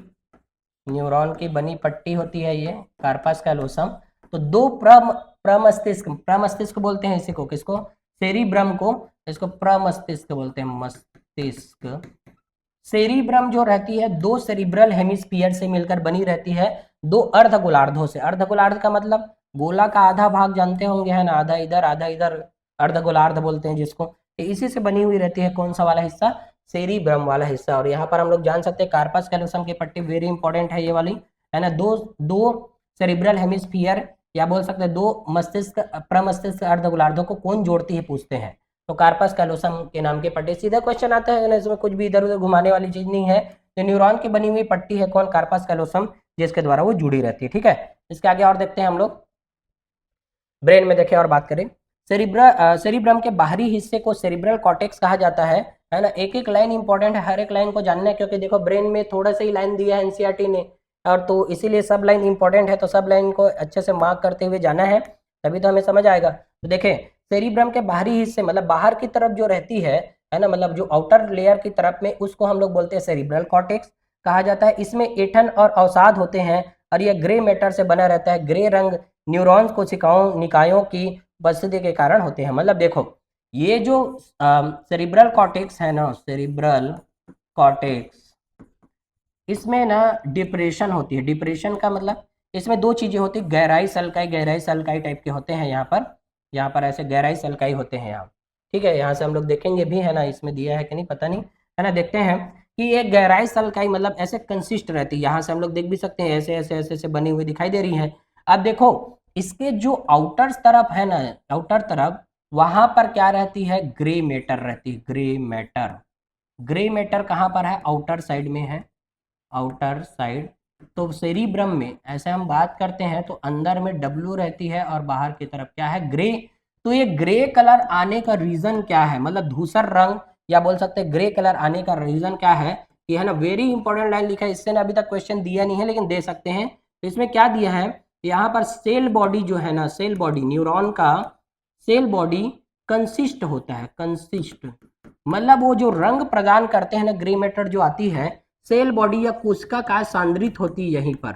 न्यूरॉन की बनी पट्टी होती है ये कार्पस कैलोसम। तो दो प्रमस्तिष्क, प्रमस्तिष्क बोलते हैं इसी को, किसको, सेरिब्रम को, इसको प्रमस्तिष्क बोलते हैं, मस्तिष्क। सेरिब्रम जो रहती है दो सेरिब्रल हेमिस्फीयर से मिलकर बनी रहती है दो अर्ध गोलार्धों से। अर्ध गोलार्ध का मतलब गोला का आधा भाग जानते होंगे, है ना, आधा इधर आधा इधर, अर्ध गोलार्ध बोलते हैं जिसको। तो इसी से बनी हुई रहती है कौन सा वाला हिस्सा, सेरिब्रम वाला हिस्सा। और यहाँ पर हम लोग जान सकते हैं कार्पस कैलोसम की पट्टी वेरी इंपॉर्टेंट है ये वाली, है ना। दो दो सेरिब्रल हेमिस्फीयर या बोल सकते हैं दो मस्तिष्क प्रमस्तिष्क अर्ध गोलार्धों को कौन जोड़ती है पूछते हैं, तो कार्पस कैलोसम के नाम की पट्टी। सीधा क्वेश्चन आता है ना, इसमें कुछ भी इधर उधर घुमाने वाली चीज नहीं है। तो न्यूरॉन की बनी हुई पट्टी है कौन, कार्पस कैलोसम, जिसके द्वारा वो जुड़ी रहती है। ठीक है, इसके आगे और देखते हैं हम लोग, ब्रेन में देखें और बात करें। सेरिब्रम के बाहरी हिस्से को सेरिब्रल कॉर्टेक्स कहा जाता है ना। एक एक लाइन इंपॉर्टेंट है, हर एक लाइन को जानना है, क्योंकि देखो ब्रेन में थोड़ा सा ही लाइन दिया है एनसीईआरटी ने, और तो इसीलिए सब लाइन इंपॉर्टेंट है, तो सब लाइन को अच्छे से मार्क करते हुए जाना है, तभी तो हमें समझ आएगा। तो देखें सेरिब्रम के बाहरी हिस्से मतलब बाहर की तरफ जो रहती है ना, मतलब जो आउटर लेयर की तरफ में, उसको हम लोग बोलते हैं सेरिब्रल कॉर्टेक्स कहा जाता है। इसमें एठन और अवसाद होते हैं और यह ग्रे मैटर से बना रहता है। ग्रे रंग न्यूरॉन्स कोशिकाओं निकायों की उपस्थिति के कारण होते हैं। मतलब देखो ये जो सेरिब्रल कॉर्टेक्स है ना, सेरिब्रल कॉर्टेक्स, इसमें ना डिप्रेशन होती है। डिप्रेशन का मतलब इसमें दो चीजें होती है, गहराई सल्काई टाइप के होते हैं यहाँ पर ऐसे गहराई सल्काई होते हैं यहाँ। ठीक है, यहाँ से हम लोग देखेंगे भी, है ना, इसमें दिया है कि नहीं पता नहीं, है ना। देखते हैं कि ये गहराई सल्काई मतलब ऐसे कंसिस्ट रहती है, यहाँ से हम लोग देख भी सकते हैं, ऐसे ऐसे ऐसे ऐसे बनी हुई दिखाई दे रही है। अब देखो इसके जो आउटर तरफ है ना, आउटर तरफ, वहां पर क्या रहती है, ग्रे मैटर रहती है, ग्रे मैटर। ग्रे मैटर कहाँ पर है, आउटर साइड में है, आउटर साइड। तो सेरिब्रम में ऐसे हम बात करते हैं तो अंदर में डब्लू रहती है और बाहर की तरफ क्या है, ग्रे। तो ये ग्रे कलर आने का रीजन क्या है, मतलब धूसर रंग या बोल सकते हैं ग्रे कलर आने का रीजन क्या है, ये है ना वेरी इंपॉर्टेंट लाइन लिखा है। इससे ना अभी तक क्वेश्चन दिया नहीं है लेकिन दे सकते हैं। तो इसमें क्या दिया है, यहाँ पर सेल बॉडी जो है ना, सेल बॉडी, न्यूरॉन का सेल बॉडी कंसिस्ट होता है, कंसिस्ट मतलब वो जो रंग प्रदान करते हैं ना, ग्रे मैटर जो आती है, सेल बॉडी या कोशिका काय सांद्रित होती है यहीं पर,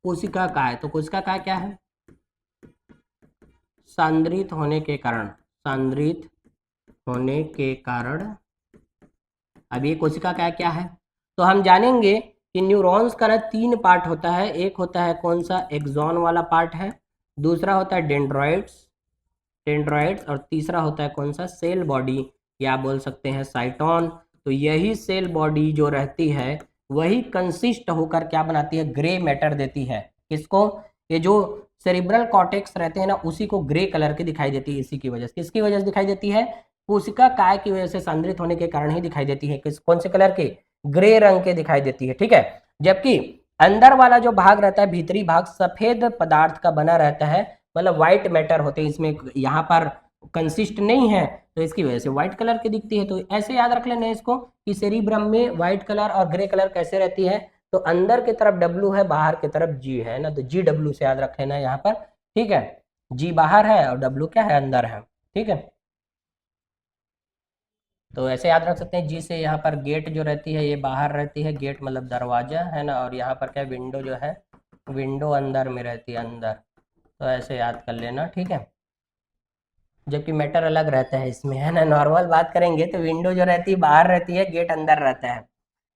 कोशिका काय। तो कोशिका काय क्या है, सांद्रित होने के कारण, सांद्रित होने के कारण। अब ये कोशिका काय क्या है, तो हम जानेंगे कि न्यूरॉन्स का ना तीन पार्ट होता है। एक होता है कौन सा, एक्सॉन वाला पार्ट है, दूसरा होता है डेंड्रॉइड्स, डेंड्रॉइड्स, और तीसरा होता है कौन सा, सेल बॉडी या बोल सकते हैं साइटोन। तो यही सेल बॉडी जो रहती है वही कंसिस्ट होकर क्या बनाती है, ग्रे मैटर देती है। किसको, ये जो सेरिब्रल कॉर्टेक्स रहते हैं ना, उसी को ग्रे कलर की दिखाई देती है। इसी की वजह से, किसकी वजह से दिखाई देती है, कोशिका काय की वजह से सांद्रित होने के कारण ही दिखाई देती है। किस कौन से कलर के, ग्रे रंग के दिखाई देती है। ठीक है, जबकि अंदर वाला जो भाग रहता है, भीतरी भाग, सफेद पदार्थ का बना रहता है, मतलब व्हाइट मैटर होते हैं इसमें, यहाँ पर कंसिस्ट नहीं है, तो इसकी वजह से व्हाइट कलर की दिखती है। तो ऐसे याद रख लेना इसको कि सेरिब्रम में व्हाइट कलर और ग्रे कलर कैसे रहती है, तो अंदर की तरफ डब्लू है, बाहर की तरफ जी है ना, तो जी डब्लू से याद रख लेना यहाँ पर। ठीक है, जी बाहर है और डब्लू क्या है, अंदर है। ठीक है, तो ऐसे याद रख सकते हैं, जी से यहाँ पर गेट जो रहती है ये बाहर रहती है, गेट मतलब दरवाजा, है ना, और यहाँ पर क्या, विंडो जो है, विंडो अंदर में रहती है, अंदर। तो ऐसे याद कर लेना। ठीक है, जबकि मेटल अलग रहता है इसमें, है ना। नॉर्मल बात करेंगे तो विंडो जो रहती है बाहर रहती है, गेट अंदर रहता है,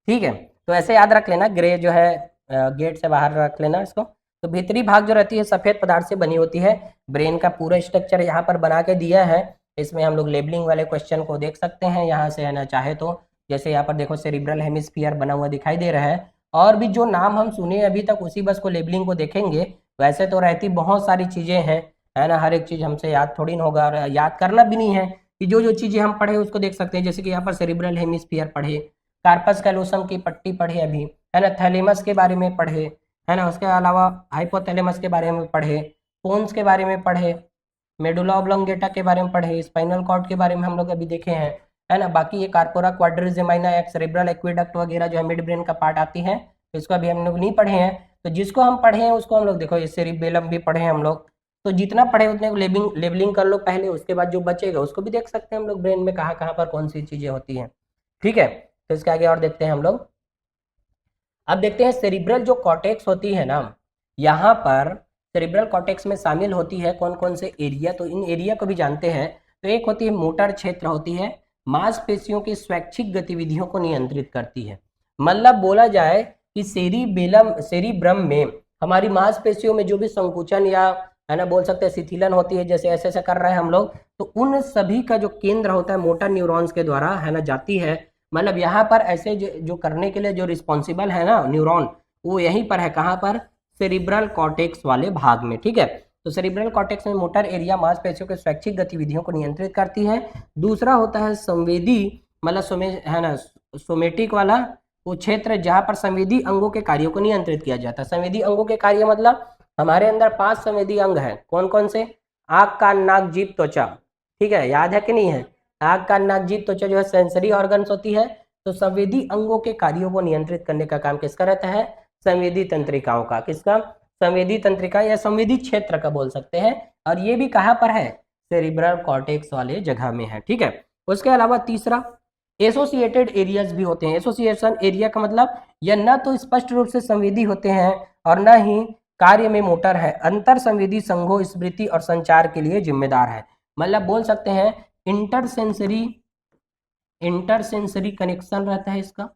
ठीक है। तो ऐसे याद रख लेना, ग्रे जो है गेट से बाहर रख लेना इसको। तो भीतरी भाग जो रहती है सफ़ेद पदार्थ से बनी होती है। ब्रेन का पूरा स्ट्रक्चर यहाँ पर बना के दिया है। इसमें हम लोग लेबलिंग वाले क्वेश्चन को देख सकते हैं यहाँ से, है ना, चाहे तो। जैसे यहाँ पर देखो सेरिब्रल हेमिस्फीयर बना हुआ दिखाई दे रहा है। और भी जो नाम हम सुने अभी तक उसी बस को लेबलिंग को देखेंगे। वैसे तो रहती बहुत सारी चीज़ें हैं, है ना। हर एक चीज़ हमसे याद थोड़ी ना होगा, और याद करना भी नहीं है। कि जो जो चीज़ें हम पढ़े उसको देख सकते हैं। जैसे कि यहाँ पर सेरिब्रल हेमिस्फीयर पढ़े, कार्पस कैलोसम की पट्टी पढ़े अभी, है ना, थैलेमस के बारे में पढ़े, है ना। उसके अलावा हाइपोथैलेमस के बारे में पढ़े, पोन्स के बारे में पढ़े, मेडुला ऑब्लोंगेटा के बारे में पढ़े, स्पाइनल कॉर्ड के बारे में हम लोग अभी देखे हैं, है ना। बाकी ये कार्पोरा क्वाड्रिजेमाइना एक सेरेब्रल एक्वेडक्ट वगैरह जो है मिड ब्रेन का पार्ट आती है, तो इसको अभी हम लोग नहीं पढ़े हैं। तो जिसको हम पढ़े हैं उसको हम लोग देखो, ये सेरिबेलम भी पढ़े हैं हम लोग। तो जितना पढ़े उतने को लेबलिंग कर लो पहले, उसके बाद जो बचेगा उसको भी देख सकते हैं हम लोग, ब्रेन में कहाँ कहाँ पर कौन सी चीज़ें होती हैं, ठीक है। तो इसके आगे और देखते हैं हम लोग। अब देखते हैं सेरिब्रल जो कॉर्टेक्स होती है ना, यहाँ पर सेरिब्रल कॉर्टेक्स में शामिल होती है कौन कौन से एरिया, तो इन एरिया को भी जानते हैं। तो एक होती है मोटर क्षेत्र होती है, मांसपेशियों की स्वैच्छिक गतिविधियों को नियंत्रित करती है। मतलब बोला जाए कि सेरिब्रम में हमारी मांसपेशियों में जो भी संकुचन या, है ना, बोल सकते हैं शिथिलन होती है, जैसे ऐसे ऐसे कर रहे हैं हम लोग, तो उन सभी का जो केंद्र होता है मोटर न्यूरॉन्स के द्वारा, है ना, जाती है। मतलब यहाँ पर ऐसे जो करने के लिए जो रिस्पॉन्सिबल है ना न्यूरॉन, वो यहीं पर है, कहाँ पर, सेरिब्रल कॉर्टेक्स वाले भाग में, ठीक है। तो सेरिब्रल कॉर्टेक्स में मोटर एरिया मांसपेशियों के स्वैच्छिक गतिविधियों को नियंत्रित करती है। दूसरा होता है संवेदी, मतलब है ना, सोमेटिक वाला वो क्षेत्र जहाँ पर संवेदी अंगों के कार्यों को नियंत्रित किया जाता है। संवेदी अंगों के कार्य मतलब हमारे अंदर 5 संवेदी अंग है, कौन कौन से, आँख कान नाक जीभ त्वचा, ठीक है, याद है कि नहीं है। आँख कान नाक जीभ त्वचा जो है सेंसरी ऑर्गन्स होती है। तो संवेदी अंगों के कार्यों को नियंत्रित करने का काम किसका रहता है, संवेदी तंत्रिकाओं का। किसका, संवेदी तंत्रिका या संवेदी क्षेत्र का बोल सकते हैं। और ये भी कहाँ पर है, सेरिब्रल कॉर्टेक्स वाले जगह में है, ठीक है। उसके अलावा तीसरा एसोसिएटेड एरियाज भी होते हैं। एसोसिएशन एरिया का मतलब यह न तो स्पष्ट रूप से संवेदी होते हैं और न ही कार्य में मोटर है, अंतर संवेदी संघों स्मृति और संचार के लिए जिम्मेदार है। मतलब बोल सकते हैं इंटरसेंसरी कनेक्शन रहता है इसका,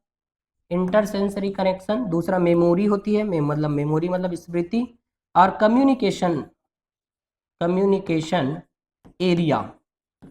इंटरसेंसरी कनेक्शन। दूसरा मेमोरी होती है, मतलब मेमोरी मतलब स्मृति। और कम्युनिकेशन एरिया,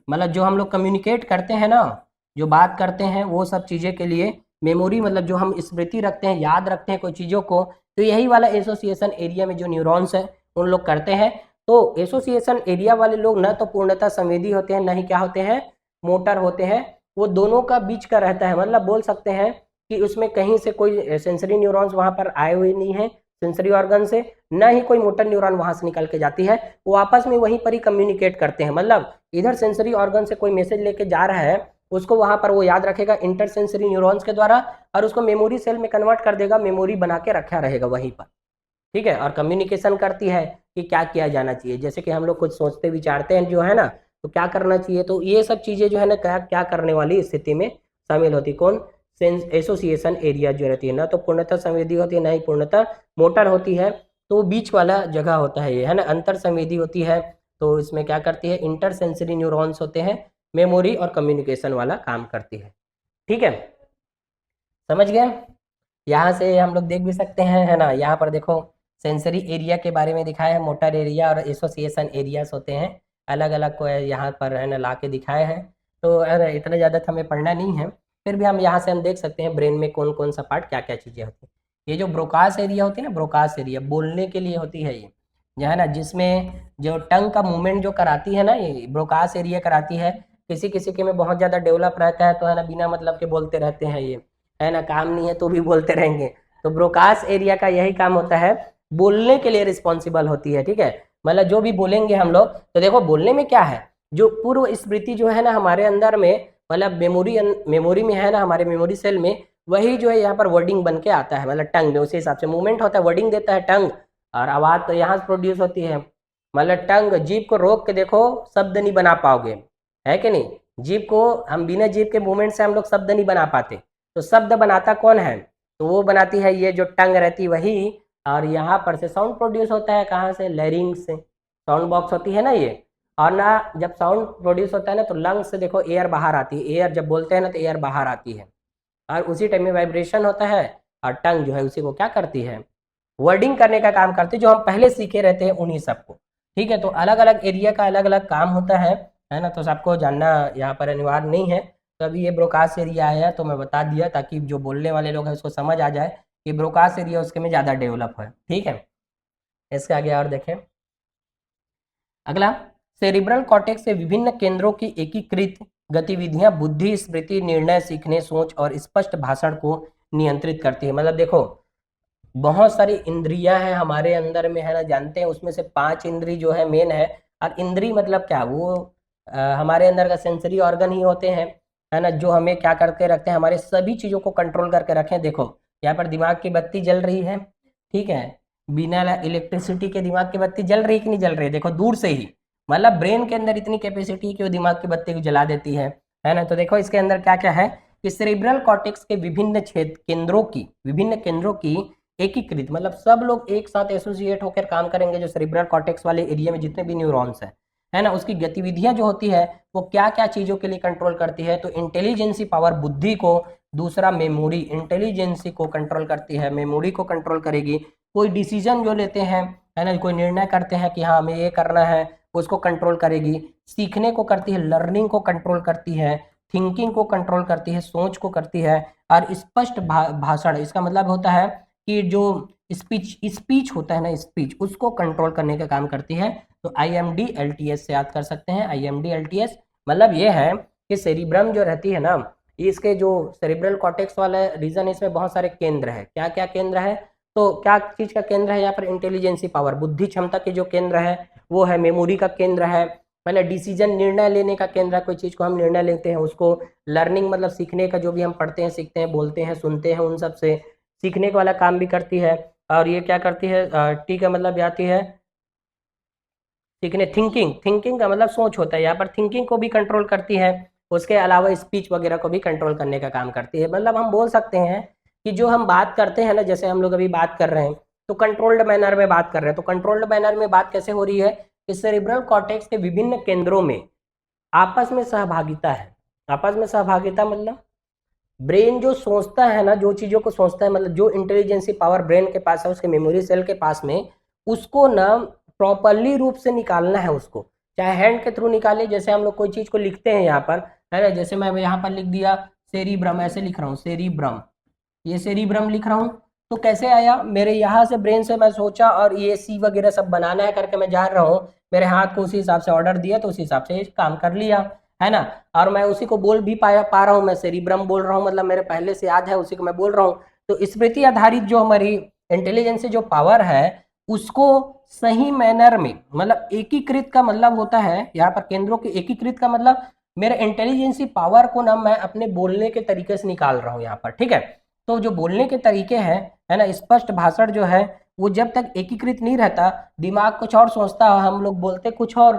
मतलब जो हम लोग कम्युनिकेट करते हैं ना, जो बात करते हैं, वो सब चीज़ें के लिए मेमोरी, मतलब जो हम स्मृति रखते हैं, याद रखते हैं कोई चीज़ों को, तो यही वाला एसोसिएशन एरिया में जो न्यूरॉन्स है उन लोग करते हैं। तो एसोसिएशन एरिया वाले लोग न तो पूर्णतः संवेदी होते हैं, न ही क्या होते हैं, मोटर होते हैं। वो दोनों का बीच का रहता है। मतलब बोल सकते हैं कि उसमें कहीं से कोई सेंसरी न्यूरॉन्स वहाँ पर आए हुए नहीं है सेंसरी ऑर्गन से, न ही कोई मोटर न्यूरॉन वहाँ से निकल के जाती है। वो आपस में वहीं पर ही कम्युनिकेट करते हैं। मतलब इधर सेंसरी ऑर्गन से कोई मैसेज लेके जा रहा है, उसको वहाँ पर वो याद रखेगा इंटरसेंसरी न्यूरॉन्स के द्वारा, और उसको मेमोरी सेल में कन्वर्ट कर देगा, मेमोरी बना के रखा रहेगा वहीं पर, ठीक है। और कम्युनिकेशन करती है कि क्या किया जाना चाहिए। जैसे कि हम लोग कुछ सोचते विचारते हैं जो है ना, तो क्या करना चाहिए, तो ये सब चीज़ें जो है ना क्या क्या करने वाली स्थिति में शामिल होती। कौन, एसोसिएशन एरिया जो रहती है, ना तो पूर्णतः संवेदी होती है, ना ही पूर्णतः मोटर होती है। तो वो बीच वाला जगह होता है ये, है ना, अंतर संवेदी होती है। तो इसमें क्या करती है, इंटरसेंसरी न्यूरॉन्स होते हैं, मेमोरी और कम्युनिकेशन वाला काम करती है, ठीक है। समझ गए। यहाँ से हम लोग देख भी सकते हैं, है ना, यहाँ पर देखो सेंसरी एरिया के बारे में दिखाया है, मोटर एरिया और एसोसिएशन एरियाज होते हैं, अलग अलग को यहाँ पर, है ना, ला के दिखाए हैं। तो अरे इतना ज़्यादा तो हमें पढ़ना नहीं है, फिर भी हम यहाँ से हम देख सकते हैं ब्रेन में कौन कौन सा पार्ट क्या क्या चीज़ें होती हैं। ये जो ब्रोकास एरिया होती है ना, ब्रोकास एरिया बोलने के लिए होती है ये, जो है ना, जिसमें जो टंग का मूवमेंट जो कराती है ना, ये ब्रोकास एरिया कराती है। किसी किसी के में बहुत ज़्यादा डेवलप रहता है, तो है ना, बिना मतलब के बोलते रहते हैं ये, है ना, काम नहीं है तो भी बोलते रहेंगे। तो ब्रोकास एरिया का यही काम होता है, बोलने के लिए रिस्पॉन्सिबल होती है, ठीक है। मतलब जो भी बोलेंगे हम लोग, तो देखो बोलने में क्या है, जो पूर्व स्मृति जो है ना हमारे अंदर में, मतलब मेमोरी में है ना, हमारे मेमोरी सेल में, वही जो है यहाँ पर वर्डिंग बन के आता है। मतलब टंग में उसी हिसाब से मूवमेंट होता है, वर्डिंग देता है टंग, और आवाज़ तो यहाँ से प्रोड्यूस होती है। मतलब टंग, जीभ को रोक के देखो शब्द नहीं बना पाओगे, है कि नहीं। जीभ को हम बिना जीभ के मूवमेंट से हम लोग शब्द नहीं बना पाते। तो शब्द बनाता कौन है, तो वो बनाती है ये जो टंग रहती वही। और यहाँ पर से साउंड प्रोड्यूस होता है, कहाँ से, लैरिंग्स से, साउंड बॉक्स होती है ना ये, और ना जब साउंड प्रोड्यूस होता है ना तो लंग्स से देखो एयर बाहर आती है, एयर जब बोलते हैं ना तो एयर बाहर आती है, और उसी टाइम में वाइब्रेशन होता है, और टंग जो है उसी को क्या करती है, वर्डिंग करने का काम करती है, जो हम पहले सीखे रहते हैं उन्हीं सबको। ठीक है, तो अलग अलग एरिया का अलग अलग काम होता है ना, तो सबको जानना यहाँ पर अनिवार्य नहीं है। तो अभी ये ब्रोकास्ट एरिया आया तो मैं बता दिया ताकि जो बोलने वाले लोग हैं उसको समझ आ जाए कि ब्रोकास्ट एरिया उसके में ज़्यादा डेवलप है। ठीक है, इसके आगे और देखें। अगला, सेरिब्रल कॉर्टेक्स से विभिन्न केंद्रों की एकीकृत गतिविधियां बुद्धि, स्मृति, निर्णय, सीखने, सोच और स्पष्ट भाषण को नियंत्रित करती है। मतलब देखो, बहुत सारी इंद्रियां हैं हमारे अंदर में, है ना, जानते हैं, उसमें से 5 इंद्री जो है मेन है। और इंद्री मतलब क्या, वो हमारे अंदर का सेंसरी ऑर्गन ही होते हैं, है ना, जो हमें क्या करके रखते हैं, हमारे सभी चीज़ों को कंट्रोल करके रखें। देखो यहाँ पर दिमाग की बत्ती जल रही है, ठीक है, बिना इलेक्ट्रिसिटी के दिमाग की बत्ती जल रही है कि नहीं जल रही है, देखो दूर से ही, मतलब ब्रेन के अंदर इतनी कैपेसिटी है कि वो दिमाग की बत्ती को जला देती है ना। तो देखो इसके अंदर क्या क्या है कि सेरिब्रल कॉर्टेक्स के विभिन्न क्षेत्र विभिन्न केंद्रों की एकीकृत, मतलब सब लोग एक साथ एसोसिएट होकर काम करेंगे, जो सेरिब्रल कॉर्टेक्स वाले एरिया में जितने भी न्यूरॉन्स हैं, है ना, उसकी गतिविधियां जो होती है वो क्या क्या चीजों के लिए कंट्रोल करती है। तो इंटेलिजेंसी पावर बुद्धि को, दूसरा मेमोरी, इंटेलिजेंसी को कंट्रोल करती है, मेमोरी को कंट्रोल करेगी। कोई डिसीजन जो लेते हैं, है ना, कोई निर्णय करते हैं कि हाँ हमें ये करना है, उसको कंट्रोल करेगी। सीखने को करती है, लर्निंग को कंट्रोल करती है, थिंकिंग को कंट्रोल करती है, सोच को करती है। और स्पष्ट भाषण, इसका मतलब होता है कि जो स्पीच स्पीच होता है ना, स्पीच, उसको कंट्रोल करने का काम करती है। तो IMD-LTS से याद कर सकते हैं। IMD-LTS मतलब ये है कि सेरिब्रम जो रहती है ना, इसके जो सेरिब्रल कॉर्टेक्स वाला रीजन, इसमें बहुत सारे केंद्र है। क्या क्या केंद्र है, तो क्या चीज का केंद्र है यहाँ पर, इंटेलिजेंसी पावर, बुद्धि क्षमता के जो केंद्र है वो है, मेमोरी का केंद्र है, पहले डिसीजन, निर्णय लेने का केंद्र है, कोई चीज को हम निर्णय लेते हैं उसको, लर्निंग मतलब सीखने का, जो भी हम पढ़ते हैं, सीखते हैं, बोलते हैं, सुनते हैं, उन सब से सीखने वाला काम भी करती है। और ये क्या करती है, टी का मतलब आती है सीखने, थिंकिंग, थिंकिंग का मतलब सोच होता है, यहाँ पर थिंकिंग को भी कंट्रोल करती है। उसके अलावा स्पीच वगैरह को भी कंट्रोल करने का काम करती है। मतलब हम बोल सकते हैं कि जो हम बात करते हैं ना, जैसे हम लोग अभी बात कर रहे हैं तो कंट्रोल्ड मैनर में बात कर रहे हैं। तो कंट्रोल्ड मैनर में बात कैसे हो रही है कि सेरिब्रल कॉर्टेक्स के विभिन्न केंद्रों में आपस में सहभागिता है। आपस में सहभागिता मतलब ब्रेन जो सोचता है ना, जो चीज़ों को सोचता है, मतलब जो इंटेलिजेंसी पावर ब्रेन के पास है, उसके मेमोरी सेल के पास में, उसको ना प्रॉपरली रूप से निकालना है उसको, चाहे हैंड के थ्रू निकाले, जैसे हम लोग कोई चीज़ को लिखते हैं यहाँ पर, है ना, जैसे मैं यहाँ पर लिख दिया सेरिब्रम, ऐसे लिख रहा हूँ सेरिब्रम, ये सेरिब्रम लिख रहा हूँ। तो कैसे आया, मेरे यहाँ से ब्रेन से मैं सोचा और ये सी वगैरह सब बनाना है करके मैं जा रहा हूँ, मेरे हाथ को उसी हिसाब से ऑर्डर दिया तो उसी हिसाब से काम कर लिया, है ना। और मैं उसी को बोल भी पा रहा हूँ, मैं सेरिब्रम बोल रहा हूँ, मतलब मेरे पहले से याद है, उसी को मैं बोल रहा हूँ। तो स्मृति आधारित जो हमारी इंटेलिजेंस जो पावर है, उसको सही मैनर में, मतलब एकीकृत का मतलब होता है यहाँ पर केंद्रों के एकीकृत का मतलब मेरे इंटेलिजेंसी पावर को ना मैं अपने बोलने के तरीके से निकाल रहा हूँ यहाँ पर। ठीक है, तो जो बोलने के तरीके हैं, है ना, स्पष्ट भाषण जो है, वो जब तक एकीकृत नहीं रहता, दिमाग कुछ और सोचता है, हम लोग बोलते कुछ और,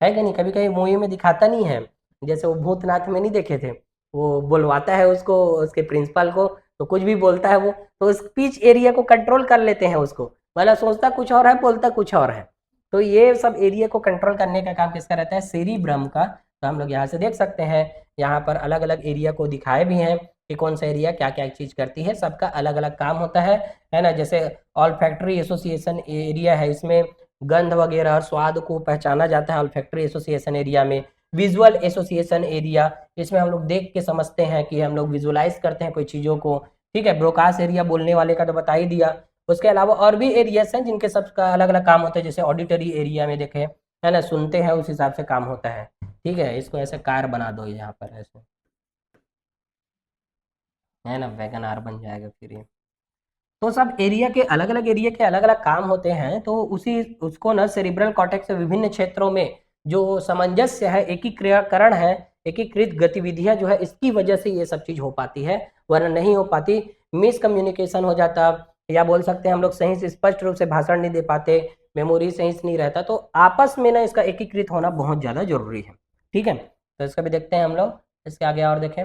है कि नहीं। कभी कभी मूवी में दिखाता नहीं है, जैसे वो भूतनाथ में नहीं देखे थे, वो बुलवाता है उसको, उसके प्रिंसिपल को, तो कुछ भी बोलता है वो, तो स्पीच एरिया को कंट्रोल कर लेते हैं उसको, मतलब सोचता कुछ और है, बोलता कुछ और है। तो ये सब एरिया को कंट्रोल करने का काम किसका रहता है, सेरिब्रम का। तो हम लोग यहाँ से देख सकते हैं, यहाँ पर अलग अलग एरिया को दिखाए भी हैं कि कौन सा एरिया क्या क्या चीज करती है, सबका अलग अलग काम होता है ना। जैसे ऑल फैक्ट्री एसोसिएशन एरिया है, इसमें गंध वगैरह और स्वाद को पहचाना जाता है ऑल फैक्ट्री एसोसिएशन एरिया में। विजुअल एसोसिएशन एरिया, इसमें हम लोग देख के समझते हैं कि हम लोग विजुअलाइज करते हैं कोई चीज़ों को। ठीक है, ब्रोकास एरिया बोलने वाले का तो बता ही दिया। उसके अलावा और भी एरियाज हैं जिनके सबका अलग अलग काम होता है, जैसे ऑडिटरी एरिया में देखें, है ना, सुनते हैं, उस हिसाब से काम होता है। ठीक है, इसको ऐसे कार बना दो यहाँ पर ऐसे, है ना, वैगन आर बन जाएगा फिर ये। तो सब एरिया के अलग अलग एरिया के अलग अलग काम होते हैं, तो उसी उसको ना सेरिब्रल कॉर्टेक्स से विभिन्न क्षेत्रों में जो सामंजस्य है, एकीकरण है, एकीकृत गतिविधियां जो है, इसकी वजह से ये सब चीज हो पाती है, वरना नहीं हो पाती। मिसकम्युनिकेशन हो जाता, या बोल सकते हैं हम लोग सही से स्पष्ट रूप से भाषण नहीं दे पाते, मेमोरी सही से नहीं रहता। तो आपस में ना इसका एकीकृत होना बहुत ज्यादा जरूरी है। ठीक है, तो इसका भी देखते हैं हम लोग, इसके आगे और देखें।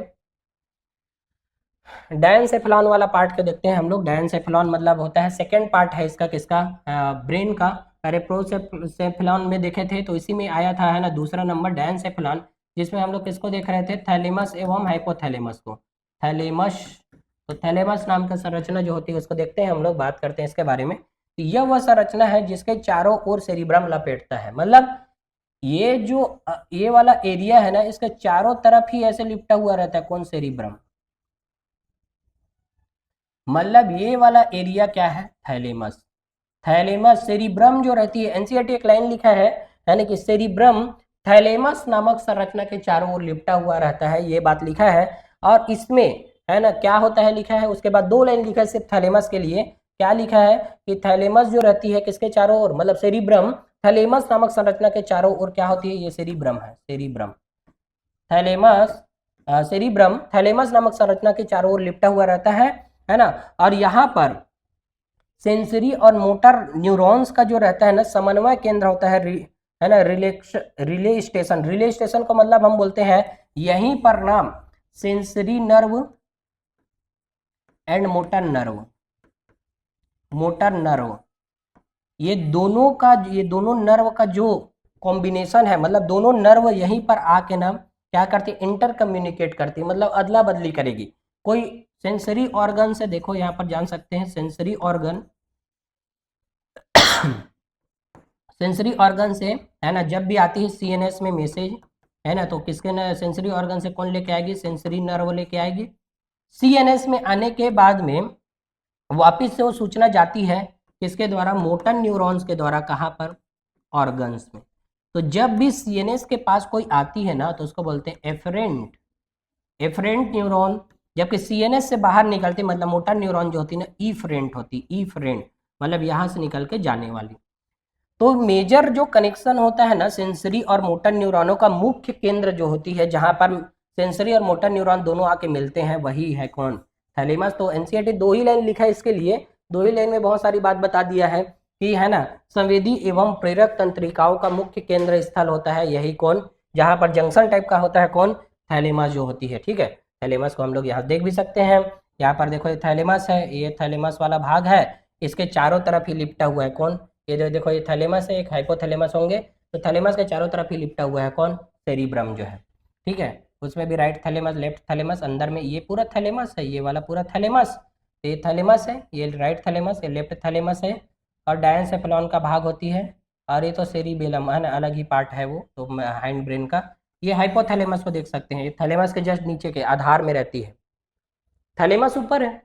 डायनसेफेलॉन वाला पार्ट को देखते हैं हम लोग। डायनसेफेलॉन मतलब होता है सेकेंड पार्ट है इसका, किसका, ब्रेन का। पैरेप्रोसेफेलॉन में देखे थे, तो इसी में आया था, है ना, दूसरा नंबर डायनसेफेलॉन, जिसमें हम लोग किसको देख रहे थे, थैलेमस एवं हाइपोथैलेमस को। थैलेमस, तो थैलेमस नाम का संरचना जो होती है उसको देखते हैं हम लोग, बात करते हैं इसके बारे में। यह वह संरचना है जिसके चारों ओर सेरिब्रम लपेटता है, मतलब ये जो ये वाला एरिया है ना, इसके चारों तरफ ही ऐसे लिपटा हुआ रहता है, कौन, सेरिब्रम। मतलब ये वाला एरिया क्या है, थैलेमस। थैलेमस सेरिब्रम जो रहती है, एनसीईआरटी एक लाइन लिखा है, यानी कि सेरिब्रम थैलेमस नामक संरचना के चारों ओर लिपटा हुआ रहता है, ये बात लिखा है। और इसमें, है ना, क्या होता है लिखा है, उसके बाद 2 लाइन लिखा है सिर्फ थैलेमस के लिए। क्या लिखा है कि थैलेमस जो रहती है किसके चारों ओर, मतलब सेरिब्रम, थैलेमस नामक संरचना के चारों ओर क्या होती है, ये सेरिब्रम है, सेरिब्रम, थैलेमस, सेरिब्रम थैलेमस नामक संरचना के चारों ओर लिपटा हुआ रहता है ना। और यहाँ पर सेंसरी और मोटर न्यूरॉन्स का जो रहता है ना, समन्वय केंद्र होता है ना, रिले स्टेशन। रिले स्टेशन को मतलब हम बोलते हैं यहीं पर नाम sensory nerve and motor nerve, motor nerve, ये दोनों नर्व का जो कॉम्बिनेशन है, मतलब दोनों नर्व यहीं पर आके ना क्या करती है, इंटर कम्युनिकेट करती है, मतलब अदला बदली करेगी। कोई सेंसरी ऑर्गन से, देखो यहाँ पर जान सकते हैं सेंसरी ऑर्गन, सेंसरी ऑर्गन से, है ना, जब भी आती है सीएनएस में मैसेज, है ना, तो किसके ना सेंसरी ऑर्गन से कौन लेके आएगी, सेंसरी नर्व लेके आएगी। सीएनएस में आने के बाद में वापिस से वो सूचना जाती है किसके द्वारा, मोटर न्यूरॉन्स के द्वारा, कहाँ पर, ऑर्गन्स में। तो जब भी सीएनएस के पास कोई आती है ना, तो उसको बोलते हैं एफरेंट, एफरेंट न्यूरॉन। जबकि सीएनएस से बाहर निकलती, मतलब मोटर न्यूरॉन जो होती है ना, ईफरेंट होती, ईफरेंट मतलब यहाँ से निकल के जाने वाली। तो मेजर जो कनेक्शन होता है ना सेंसरी और मोटर न्यूरॉनों का, मुख्य केंद्र जो होती है जहां पर सेंसरी और मोटर न्यूरॉन दोनों आके मिलते हैं, वही है कौन, थैलेमस। तो एनसीईआरटी 2 ही लाइन लिखा है इसके लिए, 2 ही लाइन में बहुत सारी बात बता दिया है कि, है ना, संवेदी एवं प्रेरक तंत्रिकाओं का मुख्य केंद्र स्थल होता है यही कौन, जहां पर जंक्शन टाइप का होता है कौन, थैलेमस जो होती है, ठीक है। थैलेमस को हम लोग यहाँ देख भी सकते हैं, यहाँ पर देखो ये थैलेमस है, ये थैलेमस वाला भाग है, इसके चारों तरफ ही लिपटा हुआ है कौन, ये जो देखो ये थैलेमस है, एक हाइपोथैलेमस होंगे, तो थैलेमस के चारों तरफ ही लिपटा हुआ है कौन, सेरिब्रम जो है, ठीक है। उसमें भी राइट थैलेमस, लेफ्ट थैलेमस, अंदर में ये पूरा थैलेमस है, ये वाला पूरा थैलेमस, ये थैलेमस है, ये राइट थैलेमस, ये लेफ्ट थैलेमस है। और डायनसेफेलॉन का भाग होती है, और ये तो सेरिबेलम है ना, अलग ही पार्ट है वो तो, हाइंड ब्रेन का। ये हाइपोथैलेमस को देख सकते हैं, ये थैलेमस के जस्ट नीचे के आधार में रहती है, थैलेमस ऊपर है,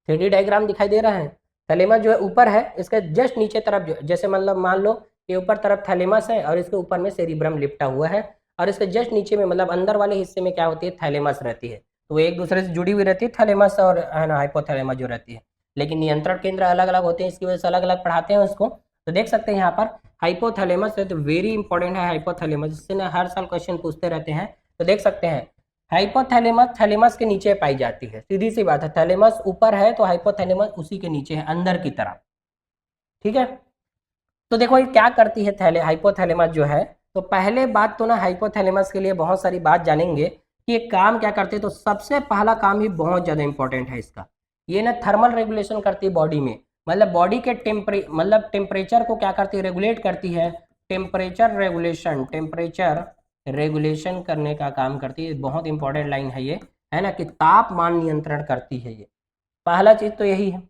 3D डायग्राम दिखाई दे रहा है, थैलेमस जो है ऊपर है, इसके जस्ट नीचे तरफ जो, जैसे मतलब मान लो कि ऊपर तरफ थैलेमस है और इसके ऊपर में सेरिब्रम लिपटा हुआ है, और इसके जस्ट नीचे में मतलब अंदर वाले हिस्से में क्या होती है, थैलेमस रहती है। तो एक दूसरे से जुड़ी हुई रहती है थैलेमस और, है ना, हाइपोथैलेमस जो रहती है, लेकिन नियंत्रण केंद्र अलग अलग होते हैं, इसकी वजह से अलग अलग पढ़ाते हैं उसको। तो देख सकते हैं यहाँ पर हाइपोथैलेमस है, तो वेरी इंपॉर्टेंट है हाइपोथैलेमस, इससे ना हर साल क्वेश्चन पूछते रहते हैं। तो देख सकते हैं हाइपोथैलेमस थैलेमस के नीचे पाई जाती है, सीधी सी बात है, थैलेमस ऊपर है तो हाइपोथैलेमस उसी के नीचे है, अंदर की तरफ, ठीक है। तो देखो ये क्या करती है हाइपोथैलेमस जो है, तो पहले बात तो ना हाइपोथैलेमस के लिए बहुत सारी बात जानेंगे कि ये काम क्या करते हैं। तो सबसे पहला काम ही बहुत ज़्यादा इंपॉर्टेंट है इसका, ये ना थर्मल रेगुलेशन करती है बॉडी में, मतलब बॉडी के टेम्परेचर को क्या करती है, रेगुलेट करती है, टेम्परेचर रेगुलेशन, टेम्परेचर रेगुलेशन करने का काम करती है। बहुत इंपॉर्टेंट लाइन है ये, है ना, कि तापमान नियंत्रण करती है ये, पहला चीज तो यही है।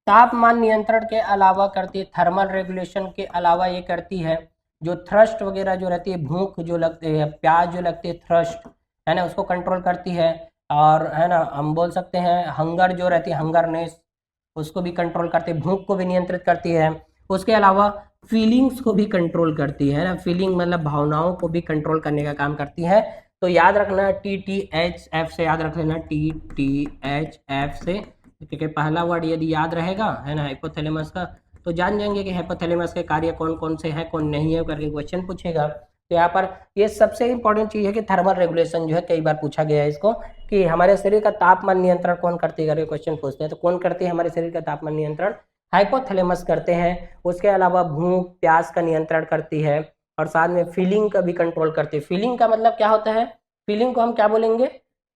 तापमान नियंत्रण के अलावा करती है, थर्मल रेगुलेशन के अलावा ये करती है जो थ्रस्ट वगैरह जो रहती है, भूख जो लगती है, प्यास जो लगती है, थ्रस्ट, है ना, उसको कंट्रोल करती है। और है ना, हम बोल सकते हैं हंगर जो रहती है, हंगरनेस, उसको भी कंट्रोल करती है, भूख को भी नियंत्रित करती है। उसके अलावा फीलिंग्स को भी कंट्रोल करती है ना, फीलिंग मतलब भावनाओं को भी कंट्रोल करने का काम करती है। तो याद रखना TTHF से, याद रख लेना TTHF से, क्योंकि पहला वर्ड यदि याद रहेगा, है ना, हाइपोथैलेमस का, तो जान जाएंगे कि हाइपोथैलेमस के कार्य कौन कौन से हैं, कौन नहीं है करके क्वेश्चन पूछेगा। तो यहाँ पर ये सबसे इंपॉर्टेंट चीज़ है कि थर्मल रेगुलेशन जो है, कई बार पूछा गया है इसको कि हमारे शरीर का तापमान नियंत्रण कौन करती है करके क्वेश्चन पूछते हैं। तो कौन करती है हमारे शरीर का तापमान नियंत्रण, हाइपोथैलेमस करते हैं। उसके अलावा भूख प्यास का नियंत्रण करती है, और साथ में फीलिंग का भी कंट्रोल करती है। फीलिंग का मतलब क्या होता है, फीलिंग को हम क्या बोलेंगे,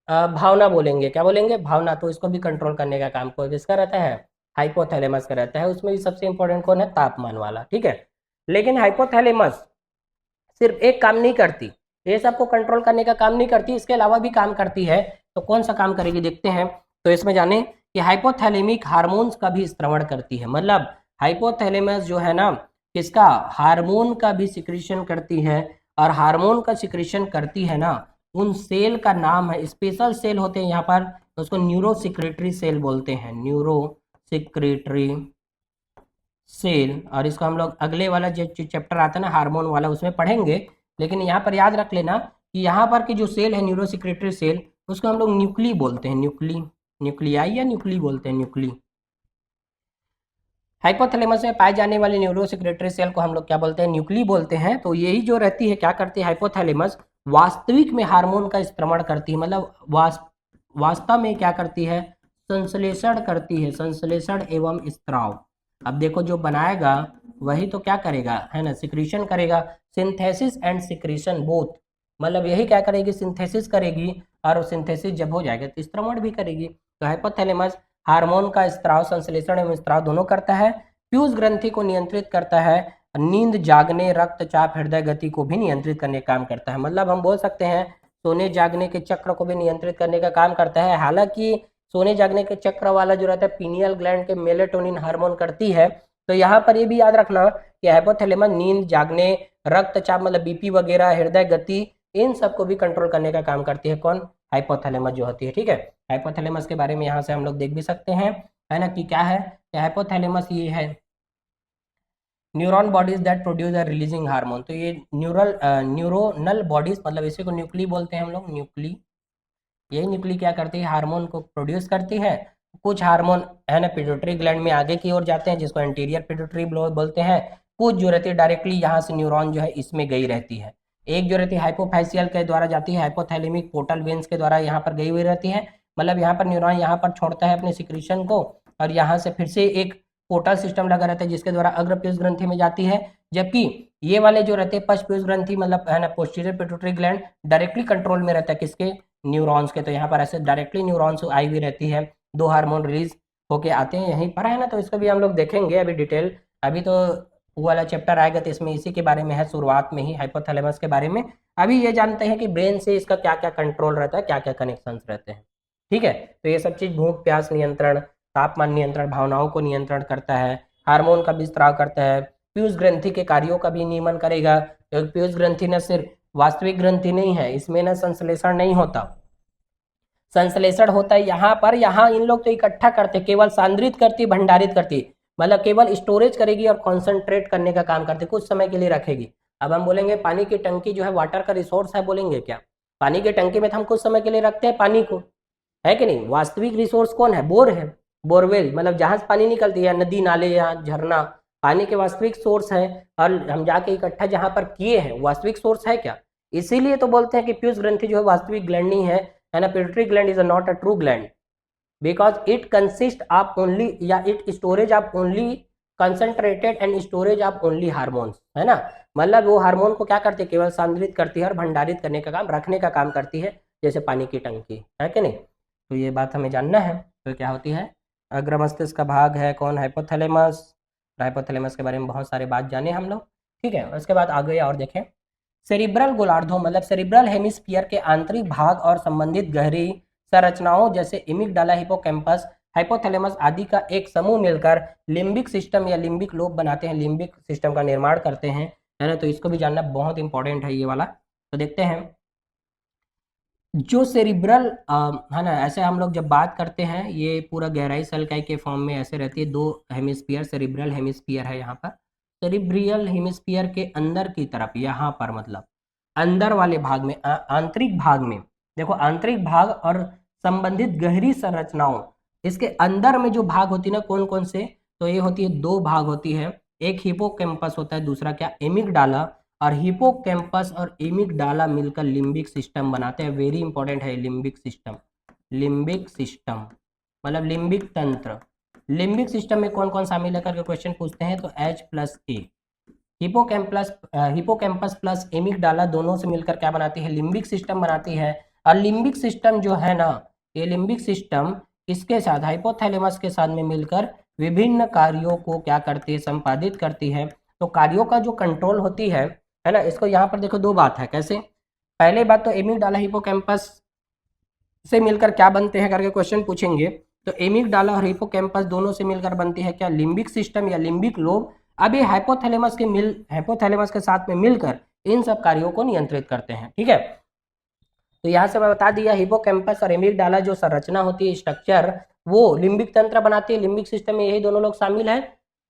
भावना बोलेंगे, क्या बोलेंगे, भावना। तो इसको भी कंट्रोल करने का काम कोई किसका रहता है, हाइपोथैलेमस का रहता है। उसमें भी सबसे इंपॉर्टेंट कौन है? तापमान वाला, ठीक है। लेकिन हाइपोथैलेमस सिर्फ एक काम नहीं करती, ये सबको कंट्रोल करने का काम नहीं करती, इसके अलावा भी काम करती है। तो कौन सा काम करेगी देखते हैं। तो इसमें जाने कि हाइपोथैलेमिक हार्मोन्स का भी स्त्रवण करती है। मतलब हाइपोथैलेमस जो है ना, किसका? हार्मोन का भी सिक्रीशन करती है। और हार्मोन का सिक्रीशन करती है ना, उन सेल का नाम है, स्पेशल सेल होते हैं यहाँ पर, उसको न्यूरो सिक्रेटरी सेल बोलते हैं, न्यूरो सिक्रेटरी सेल। और इसको हम लोग अगले वाला जो चैप्टर आता है ना हार्मोन वाला, उसमें पढ़ेंगे। लेकिन यहाँ पर याद रख लेना कि यहाँ पर की जो सेल है न्यूरो सिक्रेटरी सेल, उसको हम लोग न्यूक्ली बोलते हैं, न्यूक्ली, न्यूक्लियाई या न्यूक्ली बोलते हैं, न्यूक्ली। हाइपोथैलेमस में पाए जाने वाले न्यूरो सिक्रेटरी सेल को हम लोग क्या बोलते हैं? न्यूक्ली बोलते हैं। तो यही जो रहती है, क्या करती है हाइपोथैलेमस? वास्तविक में हार्मोन का स्त्रवण करती है। मतलब वास्तव में क्या करती है? संश्लेषण करती है, संश्लेषण एवं स्त्राव। अब देखो जो बनाएगा वही तो क्या करेगा, है ना, सिक्रीशन करेगा। सिंथेसिस एंड सिक्रीशन बोथ, मतलब यही क्या करेगी? सिंथेसिस करेगी, और सिंथेसिस जब हो जाएगा तो स्त्रवण भी करेगी। तो हाइपोथैलेमस हार्मोन का स्त्राव, संश्लेषण एवं स्त्राव दोनों करता है। फ्यूज ग्रंथि को नियंत्रित करता है। नींद, जागने, रक्तचाप, हृदय गति को भी नियंत्रित करने का काम करता है। मतलब हम बोल सकते हैं सोने जागने के चक्र को भी नियंत्रित करने का काम करता है। हालांकि सोने जागने के चक्र वाला जो रहता है पीनियल ग्लैंड के मेलेटोनिन हार्मोन करती है। तो यहाँ पर ये भी याद रखना कि हाइपोथैलेमस नींद, जागने, रक्तचाप मतलब बीपी वगैरह, हृदय गति, इन सबको भी कंट्रोल करने का काम करती है। कौन? हाइपोथैलेमस जो होती है, ठीक है। हाइपोथैलेमस के बारे में यहाँ से हम लोग देख भी सकते हैं, है ना, कि क्या है। हाइपोथैलेमस ये है neuron bodies that produce a releasing hormone. तो ये न्यूरोनल बॉडीज, मतलब इसी को न्यूक्ली बोलते हैं हम लोग, न्यूक्ली। यही न्यूक्ली क्या करती है? हार्मोन को प्रोड्यूस करती है। कुछ हार्मोन, है ना, पिट्यूटरी ग्लैंड में आगे की ओर जाते हैं, जिसको एंटीरियर पिट्यूटरी बोलते हैं। कुछ जो रहती है डायरेक्टली यहाँ से न्यूरॉन जो है इसमें गई रहती है। एक जो रहती है हाइपोफाइसियल के द्वारा जाती है, हाइपोथैलेमिक पोर्टल वेन्स के द्वारा यहाँ पर गई हुई रहती है। मतलब यहाँ पर न्यूरॉन यहाँ पर छोड़ता है अपने सिक्रीशन को, और यहाँ से फिर से एक पोर्टल सिस्टम लगा रहता है जिसके द्वारा अग्रपीयूष ग्रंथि में जाती है। जबकि ये वाले जो रहते हैं पश्चपीयूष ग्रंथि, मतलब है ना posterior pituitary gland, directly control में रहता है किसके? न्यूरॉन्स के। तो यहाँ पर ऐसे डायरेक्टली न्यूरॉन्स आई हुई रहती है, दो हार्मोन रिलीज होके आते हैं यहीं पर, है ना। तो इसको भी हम लोग देखेंगे अभी डिटेल। अभी तो वो वाला चैप्टर आएगा तो इसमें इसी के बारे में है, शुरुआत में ही हाइपोथैलेमस के बारे में। अभी ये जानते हैं कि ब्रेन से इसका क्या क्या कंट्रोल रहता है, क्या क्या कनेक्शंस रहते हैं, ठीक है। तो ये सब चीज़ भूख प्यास नियंत्रण, तापमान नियंत्रण, भावनाओं को नियंत्रण करता है, हार्मोन का भी स्त्राव करता है, पीयूष ग्रंथि के कार्यों का भी नियमन करेगा। पीयूष ग्रंथि न सिर्फ वास्तविक ग्रंथि नहीं है, इसमें ना संश्लेषण नहीं होता, संश्लेषण होता है यहाँ पर। यहाँ इन लोग तो इकट्ठा करते, केवल सांद्रित करती, भंडारित करती, मतलब केवल स्टोरेज करेगी और कॉन्सेंट्रेट करने का काम करती, कुछ समय के लिए रखेगी। अब हम बोलेंगे पानी की टंकी जो है वाटर का रिसोर्स है, बोलेंगे क्या? पानी की टंकी में तो हम कुछ समय के लिए रखते हैं पानी को, है कि नहीं। वास्तविक रिसोर्स कौन है? बोर है, बोरवेल, मतलब जहां से पानी निकलती है, नदी नाले या झरना, पानी के वास्तविक सोर्स है। और हम जाके इकट्ठा जहां पर किए हैं, वास्तविक सोर्स है क्या? इसीलिए तो बोलते हैं कि पीयूष ग्रंथि जो है वास्तविक ग्लैंड नहीं है, and a pituitary gland is not a true gland because it consists of only या it storage of only concentrated and storage of only hormones, है ना। मतलब वो हार्मोन को क्या करती है? केवल सांद्रित करती है और भंडारित करने का काम, रखने का काम करती है, जैसे पानी की टंकी, है कि नहीं। तो ये बात हमें जानना है। तो क्या होती है? अग्र मस्तिष्क का भाग है कौन? हाइपोथैलेमस। हाइपोथैलेमस के बारे में बहुत सारे बात जाने हम लोग, ठीक है। उसके बाद आगे और देखें, सेरिब्रल गोलार्धों मतलब सेरिब्रल हेमिस्फीयर के आंतरिक भाग और संबंधित गहरी संरचनाओं जैसे इमिगडाला, हिपोकैम्पस, हाइपोथैलेमस आदि का एक समूह मिलकर लिम्बिक सिस्टम या लिम्बिक लोब बनाते हैं, लिम्बिक सिस्टम का निर्माण करते हैं, है ना। तो इसको भी जानना बहुत इंपॉर्टेंट है ये वाला। तो देखते हैं जो सेरिब्रल, है ना, ऐसे हम लोग जब बात करते हैं, ये पूरा गहराई सल्काई के फॉर्म में ऐसे रहती है, दो हेमिस्फीयर, सेरिब्रल हेमिस्फीयर है यहाँ पर। सेरिब्रियल हेमिस्फीयर के अंदर की तरफ, यहाँ पर मतलब अंदर वाले भाग में, आंतरिक भाग में, देखो आंतरिक भाग और संबंधित गहरी संरचनाओं, इसके अंदर में जो भाग होती है ना, कौन कौन से? तो ये होती है, दो भाग होती है, एक हिपोकैम्पस होता है, दूसरा क्या? एमिगडाला। और हिपोकैम्पस और एमिगडाला मिलकर लिम्बिक सिस्टम बनाते हैं। वेरी इंपॉर्टेंट है लिम्बिक सिस्टम, लिम्बिक सिस्टम मतलब लिम्बिक तंत्र। लिम्बिक सिस्टम में कौन कौन शामिल है करके क्वेश्चन पूछते हैं, तो H+A, हिपोकैम्पस प्लस एमिगडाला दोनों से मिलकर क्या बनाती है? लिम्बिक सिस्टम बनाती है। और लिम्बिक सिस्टम जो है ना, ये लिम्बिक सिस्टम इसके साथ, हाइपोथैलेमस के साथ में मिलकर विभिन्न कार्यों को क्या करती है, संपादित करती है। तो कार्यों का जो कंट्रोल होती है ना, इसको यहाँ पर देखो दो बात है। कैसे? पहले बात तो एमिगडाला हिपोकैम्पस से मिलकर क्या बनते हैं करके क्वेश्चन पूछेंगे, तो एमिगडाला और हिपोकैम्पस दोनों से मिलकर बनती है क्या, लिम्बिक सिस्टम या लिम्बिक लोब। अब ये हाइपोथैलेमस के साथ में मिलकर इन सब कार्यों को नियंत्रित करते हैं। ठीक है, तो यहाँ से मैं बता दिया हिपोकैम्पस और एमिगडाला जो संरचना होती है, स्ट्रक्चर, वो लिम्बिक तंत्र बनाती है। लिम्बिक सिस्टम में यही दोनों लोग शामिल है।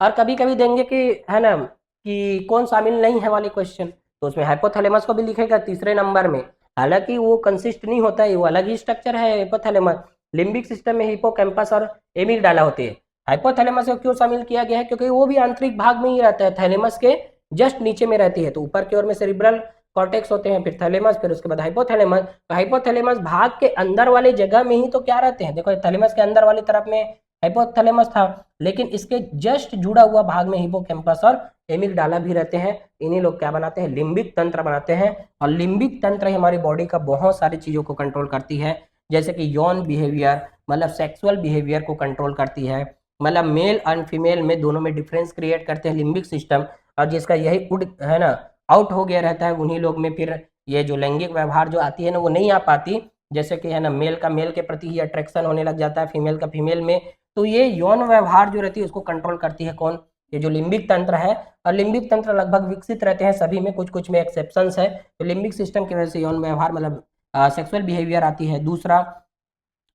और कभी कभी देंगे कि है ना कि कौन शामिल नहीं है वाले क्वेश्चन, तो उसमें हाइपोथैलेमस को भी लिखेगा तीसरे नंबर में। हालांकि वो कंसिस्ट नहीं होता है, वो अलग ही स्ट्रक्चर है हाइपोथैलेमस। लिम्बिक सिस्टम में हिपोकैम्पस और एमिगडाला होते हैं। हाइपोथैलेमस को क्यों शामिल किया गया है, क्योंकि वो भी आंतरिक भाग में ही रहता है, थैलेमस के जस्ट नीचे में रहती है। तो ऊपर की ओर में सेरिब्रल कॉर्टेक्स होते हैं, फिर थैलेमस, फिर उसके बाद हाइपोथैलेमस। तो हाइपोथैलेमस भाग के अंदर वाले जगह में ही तो क्या रहते हैं, देखो थैलेमस के अंदर वाली तरफ में हाइपोथैलेमस था, लेकिन इसके जस्ट जुड़ा हुआ भाग में हिपोकैम्पस और एमिगडाला भी रहते हैं। इन्हीं लोग क्या बनाते हैं, लिम्बिक तंत्र बनाते हैं। और लिम्बिक तंत्र हमारी बॉडी का बहुत सारी चीजों को कंट्रोल करती है, जैसे कि यौन बिहेवियर, मतलब सेक्सुअल बिहेवियर को कंट्रोल करती है। मतलब मेल एंड फीमेल में दोनों में डिफरेंस क्रिएट करते हैं लिम्बिक सिस्टम। और जिसका यही उड है ना आउट हो गया रहता है, उन्हीं लोग में फिर ये जो लैंगिक व्यवहार जो आती है ना, वो नहीं आ पाती। जैसे कि है ना मेल का मेल के प्रति ही अट्रैक्शन होने लग जाता है, फीमेल का फीमेल में। तो ये यौन व्यवहार जो रहती है उसको कंट्रोल करती है कौन, ये जो लिम्बिक तंत्र है। और लिम्बिक तंत्र लगभग विकसित रहते हैं सभी में, कुछ कुछ में एक्सेप्शंस है। तो लिम्बिक सिस्टम की वजह से यौन व्यवहार मतलब सेक्सुअल बिहेवियर आती है। दूसरा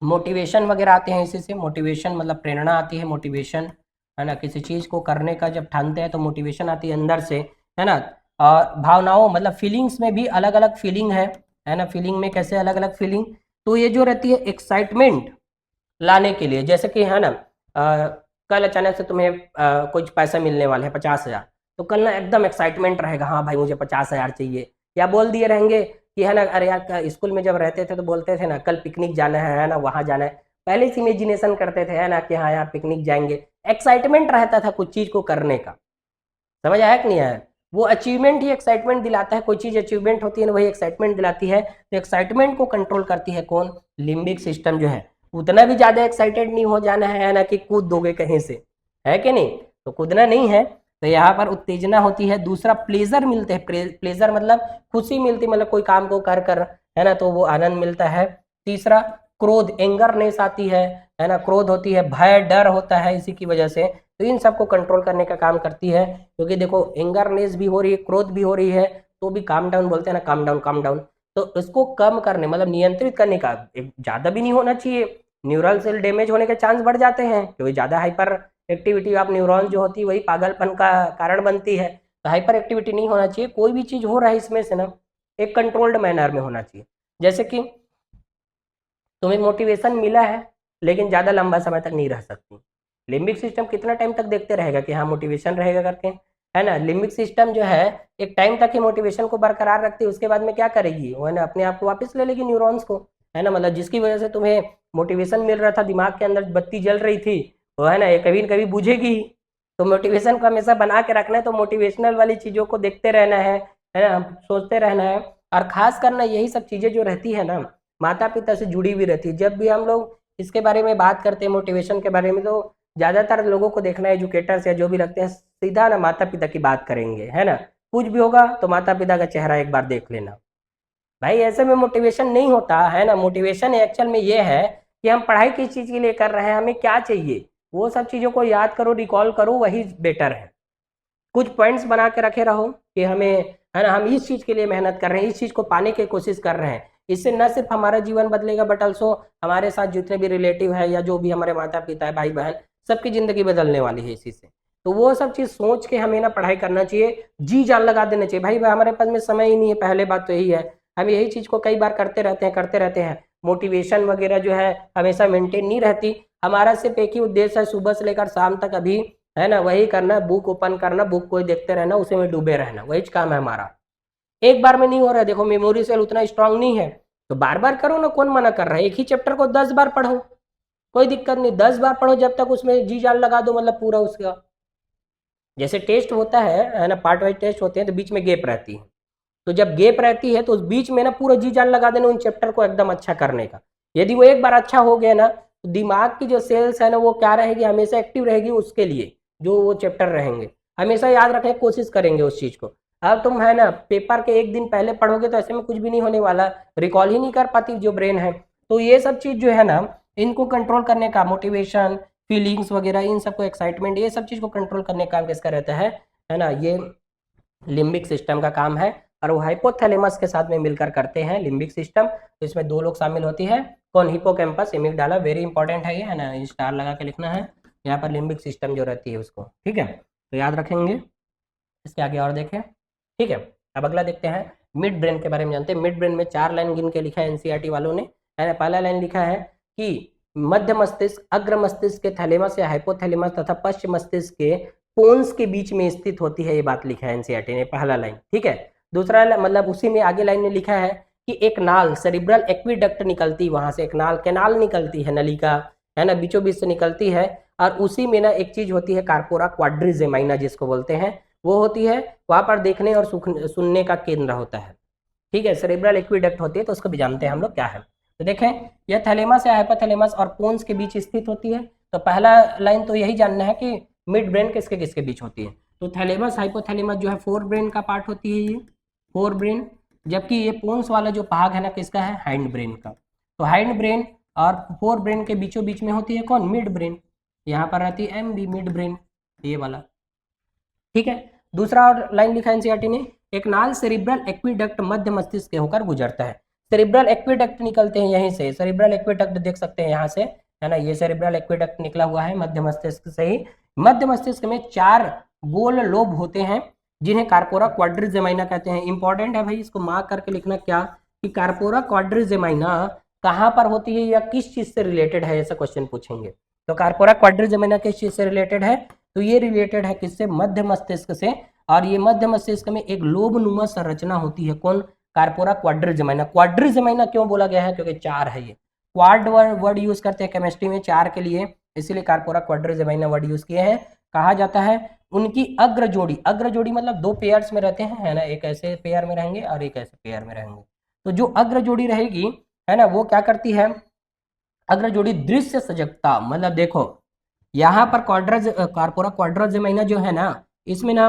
मोटिवेशन वगैरह आते हैं इसी से। मोटिवेशन मतलब प्रेरणा आती है, मोटिवेशन है ना, किसी चीज को करने का जब ठानते हैं तो मोटिवेशन आती है अंदर से, है ना। और भावनाओं मतलब फीलिंग्स में भी अलग अलग फीलिंग है ना। फीलिंग में कैसे अलग अलग फीलिंग, तो ये जो रहती है एक्साइटमेंट लाने के लिए, जैसे कि है ना कल अचानक से तुम्हें कुछ पैसा मिलने वाला है 50,000, तो कल ना एकदम एक्साइटमेंट रहेगा, हाँ भाई मुझे 50,000 चाहिए। या बोल दिए रहेंगे कि है ना, अरे यार स्कूल में जब रहते थे तो बोलते थे ना कल पिकनिक जाना है ना, वहां जाना है। पहले से इमेजिनेशन करते थे है ना कि हाँ यार पिकनिक जाएंगे। एक्साइटमेंट रहता था कुछ चीज को करने का। समझ आया कि नहीं आया? वो अचीवमेंट ही एक्साइटमेंट दिलाता है, कोई चीज अचीवमेंट होती है ना वही एक्साइटमेंट दिलाती है। तो एक्साइटमेंट को कंट्रोल करती है कौन, लिम्बिक सिस्टम जो है। उतना भी ज्यादा एक्साइटेड नहीं हो जाना है ना कि कूद दोगे कहीं से, है कि नहीं, तो कूदना नहीं है। तो यहाँ पर उत्तेजना होती है। दूसरा प्लेजर मिलते हैं, प्लेजर मतलब खुशी मिलती, मतलब कोई काम को कर कर है ना तो वो आनंद मिलता है। तीसरा क्रोध, एंगरनेस आती है ना, क्रोध होती है, भय डर होता है इसी की वजह से। तो इन सबको कंट्रोल करने का काम करती है। क्योंकि देखो एंगरनेस भी हो रही है, क्रोध भी हो रही है, तो भी काम डाउन बोलते हैं ना, काम डाउन काम डाउन। तो इसको कम करने मतलब नियंत्रित करने का, ज्यादा भी नहीं होना चाहिए, न्यूरल सेल डैमेज होने के चांस बढ़ जाते हैं। क्योंकि ज्यादा हाइपर एक्टिविटी ऑफ न्यूरॉन जो होती है वही पागलपन का कारण बनती है। तो हाइपर एक्टिविटी नहीं होना चाहिए। कोई भी चीज हो रहा है इसमें से ना एक कंट्रोल्ड मैनर में होना चाहिए। जैसे कि तुम्हें मोटिवेशन मिला है लेकिन ज्यादा लंबा समय तक नहीं रह सकती। लिम्बिक सिस्टम कितना टाइम तक देखते रहेगा कि हाँ मोटिवेशन रहेगा करके, है ना। लिम्बिक सिस्टम जो है एक टाइम तक ही मोटिवेशन को बरकरार रखती है, उसके बाद में क्या करेगी वो, है ना, अपने आप को वापस ले लेगी न्यूरॉन्स को, है ना। मतलब जिसकी वजह से तुम्हें मोटिवेशन मिल रहा था, दिमाग के अंदर बत्ती जल रही थी, वो है ना ये कभी न कभी बुझेगी ही। तो मोटिवेशन को हमेशा बना के रखना है, तो मोटिवेशनल वाली चीजों को देखते रहना है ना, सोचते रहना है। और खास करना यही सब चीजें जो रहती है ना माता पिता से जुड़ी हुई रहती है। जब भी हम लोग इसके बारे में बात करते हैं मोटिवेशन के बारे में, तो ज्यादातर लोगों को देखना एजुकेटर्स या जो भी लगते हैं सीधा ना माता पिता की बात करेंगे, है ना। कुछ भी होगा तो माता पिता का चेहरा एक बार देख लेना। भाई ऐसे में मोटिवेशन नहीं होता है ना। मोटिवेशन एक्चुअल में ये है कि हम पढ़ाई किस चीज के लिए कर रहे हैं, हमें क्या चाहिए, वो सब चीजों को याद करो, रिकॉल करो, वही बेटर है। कुछ पॉइंट्स बना के रखे रहो कि हमें, है ना, हम इस चीज के लिए मेहनत कर रहे हैं, इस चीज को पाने की कोशिश कर रहे हैं। इससे न सिर्फ हमारा जीवन बदलेगा बट ऑल्सो हमारे साथ जितने भी रिलेटिव है या जो भी हमारे माता पिता है, भाई बहन, सबकी जिंदगी बदलने वाली है इसी से। तो वो सब चीज सोच के हमें ना पढ़ाई करना चाहिए, जी जान लगा देना चाहिए। भाई हमारे पास में समय ही नहीं है, पहले बात तो यही है। हम यही चीज को कई बार करते रहते हैं। मोटिवेशन वगैरह जो है हमेशा मेंटेन नहीं रहती। हमारा सिर्फ एक ही उद्देश्य है, सुबह से लेकर शाम तक अभी, है ना, वही करना, बुक ओपन करना, बुक को देखते रहना, उसी में डूबे रहना, वही काम है हमारा। एक बार में नहीं हो रहा है, देखो मेमोरी सेल उतना स्ट्रांग नहीं है, तो बार बार करो ना, कौन मना कर रहा है। एक ही चैप्टर को 10 बार पढ़ो, कोई दिक्कत नहीं, 10 बार पढ़ो, जब तक उसमें जी जान लगा दो, मतलब पूरा उसका। जैसे टेस्ट होता है ना, पार्ट वाइज टेस्ट होते हैं, तो बीच में गैप रहती है। तो जब गैप रहती है तो उस बीच में ना पूरा जी जान लगा देना उन चैप्टर को एकदम अच्छा करने का। यदि वो एक बार अच्छा हो गया ना, तो दिमाग की जो सेल्स है ना वो क्या रहेगी, हमेशा एक्टिव रहेगी उसके लिए जो वो चैप्टर रहेंगे, हमेशा याद रखने की कोशिश करेंगे उस चीज़ को। अब तुम है ना पेपर के एक दिन पहले पढ़ोगे तो ऐसे में कुछ भी नहीं होने वाला, रिकॉल ही नहीं कर पाती जो ब्रेन है। तो ये सब चीज़ जो है ना इनको कंट्रोल करने का, मोटिवेशन, फीलिंग्स वगैरह, इन सबको, एक्साइटमेंट, ये सब चीज़ को कंट्रोल करने का काम किसका रहता है ना, ये लिम्बिक सिस्टम का काम है। और वो हाइपोथैलेमस के साथ में मिलकर करते हैं लिम्बिक सिस्टम। तो इसमें दो लोग शामिल होती है, कौन, हिपोकैम्पस, एमिगडाला, वेरी इंपॉर्टेंट है ये, है ना, स्टार लगा के लिखना है यहाँ पर, लिम्बिक सिस्टम जो रहती है उसको, ठीक है, तो याद रखेंगे। इसके आगे और देखें, ठीक है। अब अगला देखते हैं, मिड ब्रेन के बारे में जानते हैं। मिड ब्रेन में 4 लाइन गिन के लिखा है एनसीईआरटी वालों ने, है ना। पहला लाइन लिखा है कि मध्य मस्तिष्क, अग्र मस्तिष्क के थैलेमस या हाइपोथैलेमस तथा पश्च मस्तिष्क के पोन्स के बीच में स्थित होती है, ये बात लिखा है एनसीईआरटी ने, पहला लाइन, ठीक है। दूसरा मतलब उसी में आगे लाइन में लिखा है कि एक नाल, सेरिब्रल एक्विडक्ट निकलती, वहां से एक नाल, कैनाल निकलती है, नलिका, है ना, बीचों बीच से निकलती है। और उसी में ना एक चीज होती है कार्पोरा क्वाड्रिजेमाइना जिसको बोलते हैं, वो होती है, वहां पर देखने और सुनने का केंद्र होता है, ठीक है। सेरेब्रल एक्विडक्ट होती है, तो उसको भी जानते हैं हम लोग क्या है। तो देखें, यह थैलेमस या हाइपोथैलेमस और पोन्स के बीच स्थित होती है। तो पहला लाइन तो यही जानना है कि मिड ब्रेन किसके किसके बीच होती है। तो थैलेमस हाइपोथैलेमस जो है फोर ब्रेन का पार्ट होती है, ये फोर ब्रेन, जबकि ये पोन्स वाला जो भाग है ना किसका है, हाइंड ब्रेन का। तो हाइंड ब्रेन और फोर ब्रेन के बीचों बीच में होती है कौन, मिड ब्रेन, यहाँ पर रहती है एम बी, मिड ब्रेन, ये वाला, ठीक है। दूसरा और लाइन लिखा है एनसीईआरटी ने, एक नाल सेरिब्रल एक्विडक्ट मध्य मस्तिष्क के होकर गुजरता है। सेरिब्रल एक्विडक्ट निकलते हैं यहीं से, सेरिब्रल एक्विडक्ट देख सकते हैं यहाँ से, है ना, ये सेरिब्रल एक्विडक्ट निकला हुआ है मध्य मस्तिष्क से ही। मध्य मस्तिष्क में 4 गोल लोब होते हैं जिन्हें कार्पोरा क्वाड्रिजेमाइना कहते हैं। इंपॉर्टेंट है भाई, इसको मार्क करके लिखना क्या, कि कार्पोरा क्वाड्रिजेमाइना कहाँ पर होती है या किस चीज से रिलेटेड है, ऐसा क्वेश्चन पूछेंगे। तो कार्पोरा क्वाड्रिजेमाइना किस चीज से रिलेटेड है, तो ये रिलेटेड है किससे, मध्य मस्तिष्क से। और ये मध्य मस्तिष्क में एक लोब नुमा संरचना होती है, कौन, कार्पोरा क्वाड्रिजेमाइना। क्वाड्रिजेमाइना क्यों बोला गया है, क्योंकि 4 है ये, क्वाड वर्ड यूज करते हैं केमिस्ट्री में 4 के लिए, इसीलिए कार्पोरा क्वाड्रिजेमाइना वर्ड यूज किए हैं। कहा जाता है उनकी अग्र जोड़ी, अग्र जोड़ी मतलब 2 पेयर्स में रहते हैं, है ना, एक ऐसे पेयर में रहेंगे और एक ऐसे पेयर में रहेंगे। तो जो अग्र जोड़ी रहेगी, है ना, वो क्या करती है, अग्र जोड़ी दृश्य सजगता, मतलब देखो यहाँ पर कार्पोरा क्वाड्रिजेमाइना जो है ना, इसमें ना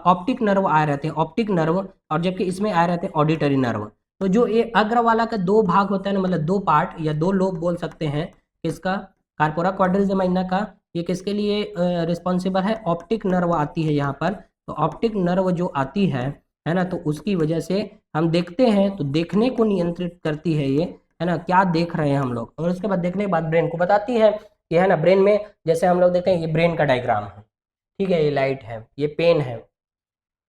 ऑप्टिक नर्व आए रहते हैं, ऑप्टिक नर्व, और जबकि इसमें आए रहते हैं ऑडिटरी नर्व। तो जो ये अग्र वाला का 2 भाग होता है ना, मतलब 2 पार्ट या 2 लोब बोल सकते हैं, किसका, कार्पोरा क्वाड्रिजेमाइना का, ये किसके लिए रिस्पॉन्सिबल है, ऑप्टिक नर्व आती है यहाँ पर। तो ऑप्टिक नर्व जो आती है ना, तो उसकी वजह से हम देखते हैं, तो देखने को नियंत्रित करती है ये, है ना, क्या देख रहे हैं हम लोग, और उसके बाद देखने के बाद ब्रेन को बताती है, ये है ना, ब्रेन में जैसे हम लोग देखते हैं, ये ब्रेन का डायग्राम है, ठीक है, ये लाइट है, ये पेन है।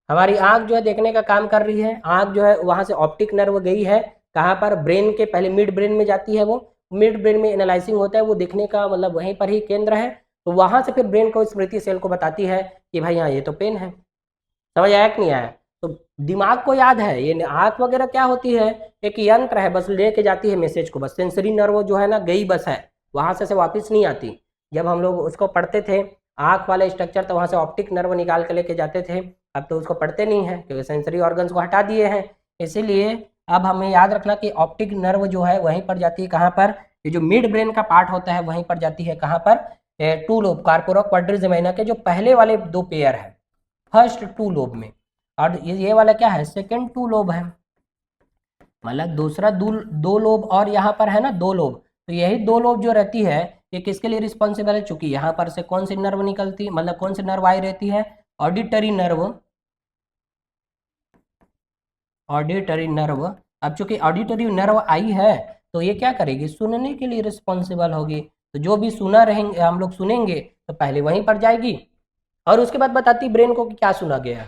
हमारी आंख जो है देखने का काम कर रही है, आंख जो है वहां से ऑप्टिक नर्व गई है कहाँ पर, ब्रेन के पहले मिड ब्रेन में जाती है, वो मिड ब्रेन में एनालाइजिंग होता है, वो देखने का मतलब वहीं पर ही केंद्र है। तो वहां से फिर ब्रेन को, स्मृति सेल को बताती है कि भाई हाँ ये तो पेन है। समझ आया कि नहीं आया। तो दिमाग को याद है, ये आंख वगैरह क्या होती है, एक यंत्र है, बस लेके जाती है मैसेज को, बस सेंसरी नर्व जो है ना गई बस है, वहां से वापस नहीं आती। जब हम लोग उसको पढ़ते थे आंख वाला स्ट्रक्चर, तो वहां से ऑप्टिक नर्व निकाल के लेके जाते थे, अब तो उसको पढ़ते नहीं है क्योंकि सेंसरी ऑर्गन्स को हटा दिए हैं। इसीलिए अब हमें याद रखना कि ऑप्टिक नर्व जो है वहीं पर जाती है, कहाँ पर, ये जो मिड ब्रेन का पार्ट होता है वहीं पर जाती है, कहाँ पर, 2 लोब, कार्पोरा क्वाड्रिजेमाइना के जो पहले वाले 2 पेयर है, फर्स्ट 2 लोब में। और ये वाला क्या है, सेकंड 2 लोब है, मतलब दूसरा 2 लोब, और यहाँ पर है ना 2 लोब। तो यही 2 लोब जो रहती है ये किसके लिए रिस्पॉन्सिबल है, चूंकि यहाँ पर से कौन सी नर्व निकलती, मतलब कौन सी नर्व आई रहती है, ऑडिटरी नर्व, ऑडिटरी नर्व। अब चूंकि ऑडिटरी नर्व आई है, तो ये क्या करेगी, सुनने के लिए रिस्पॉन्सिबल होगी। तो जो भी सुना रहेंगे हम लोग सुनेंगे, तो पहले वहीं पर जाएगी, और उसके बाद बताती ब्रेन को कि क्या सुना गया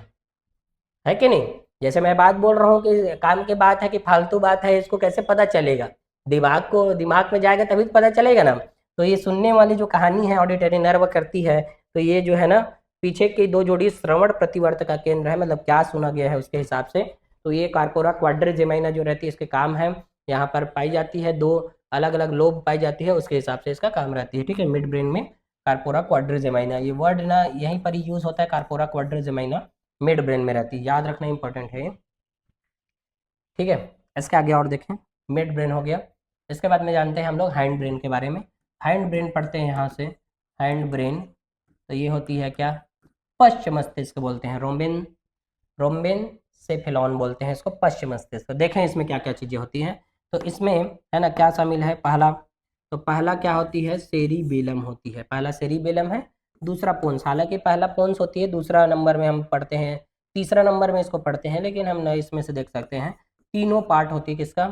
है कि नहीं। जैसे मैं बात बोल रहा हूँ कि काम की बात है कि फालतू बात है, इसको कैसे पता चलेगा, दिमाग में जाएगा तभी तो पता चलेगा ना। तो ये सुनने वाली जो कहानी है ऑडिटरी नर्व करती है, तो ये जो है ना पीछे की 2 जोड़ी श्रवण प्रतिवर्त का केंद्र है, मतलब क्या सुना गया है उसके हिसाब से। तो ये कार्पोरा क्वाड्रिजेमाइना जो रहती है इसके काम है, यहाँ पर पाई जाती है, 2 अलग अलग लोब पाई जाती है, उसके हिसाब से इसका काम रहती है, ठीक है। मिड ब्रेन में कार्पोरा क्वाड्रिजेमाइना, ये वर्ड ना यहीं पर ही यूज होता है, कार्पोरा क्वाड्रिजेमाइना मिड ब्रेन में रहती है, याद रखना इंपॉर्टेंट है ये, ठीक है। इसके आगे और देखें, मिड ब्रेन हो गया। इसके बाद में जानते हैं हम लोग हाइंड ब्रेन के बारे में। हाइंड ब्रेन पढ़ते हैं यहाँ से, हाइंड ब्रेन, तो ये होती है क्या, पश्च मस्तिष्क बोलते हैं, रोम्बिन रोम्बिन सेफेलॉन बोलते हैं इसको, पश्च मस्तिष्क। तो देखें इसमें क्या क्या चीज़ें होती हैं। तो इसमें है ना क्या शामिल है, पहला, तो पहला क्या होती है, सेरिबेलम होती है, पहला सेरिबेलम है। दूसरा पोन्स, हालांकि पहला पोन्स होती है, दूसरा नंबर में हम पढ़ते हैं, तीसरा नंबर में इसको पढ़ते हैं, लेकिन हम न इसमें से देख सकते हैं तीनों पार्ट होती है किसका,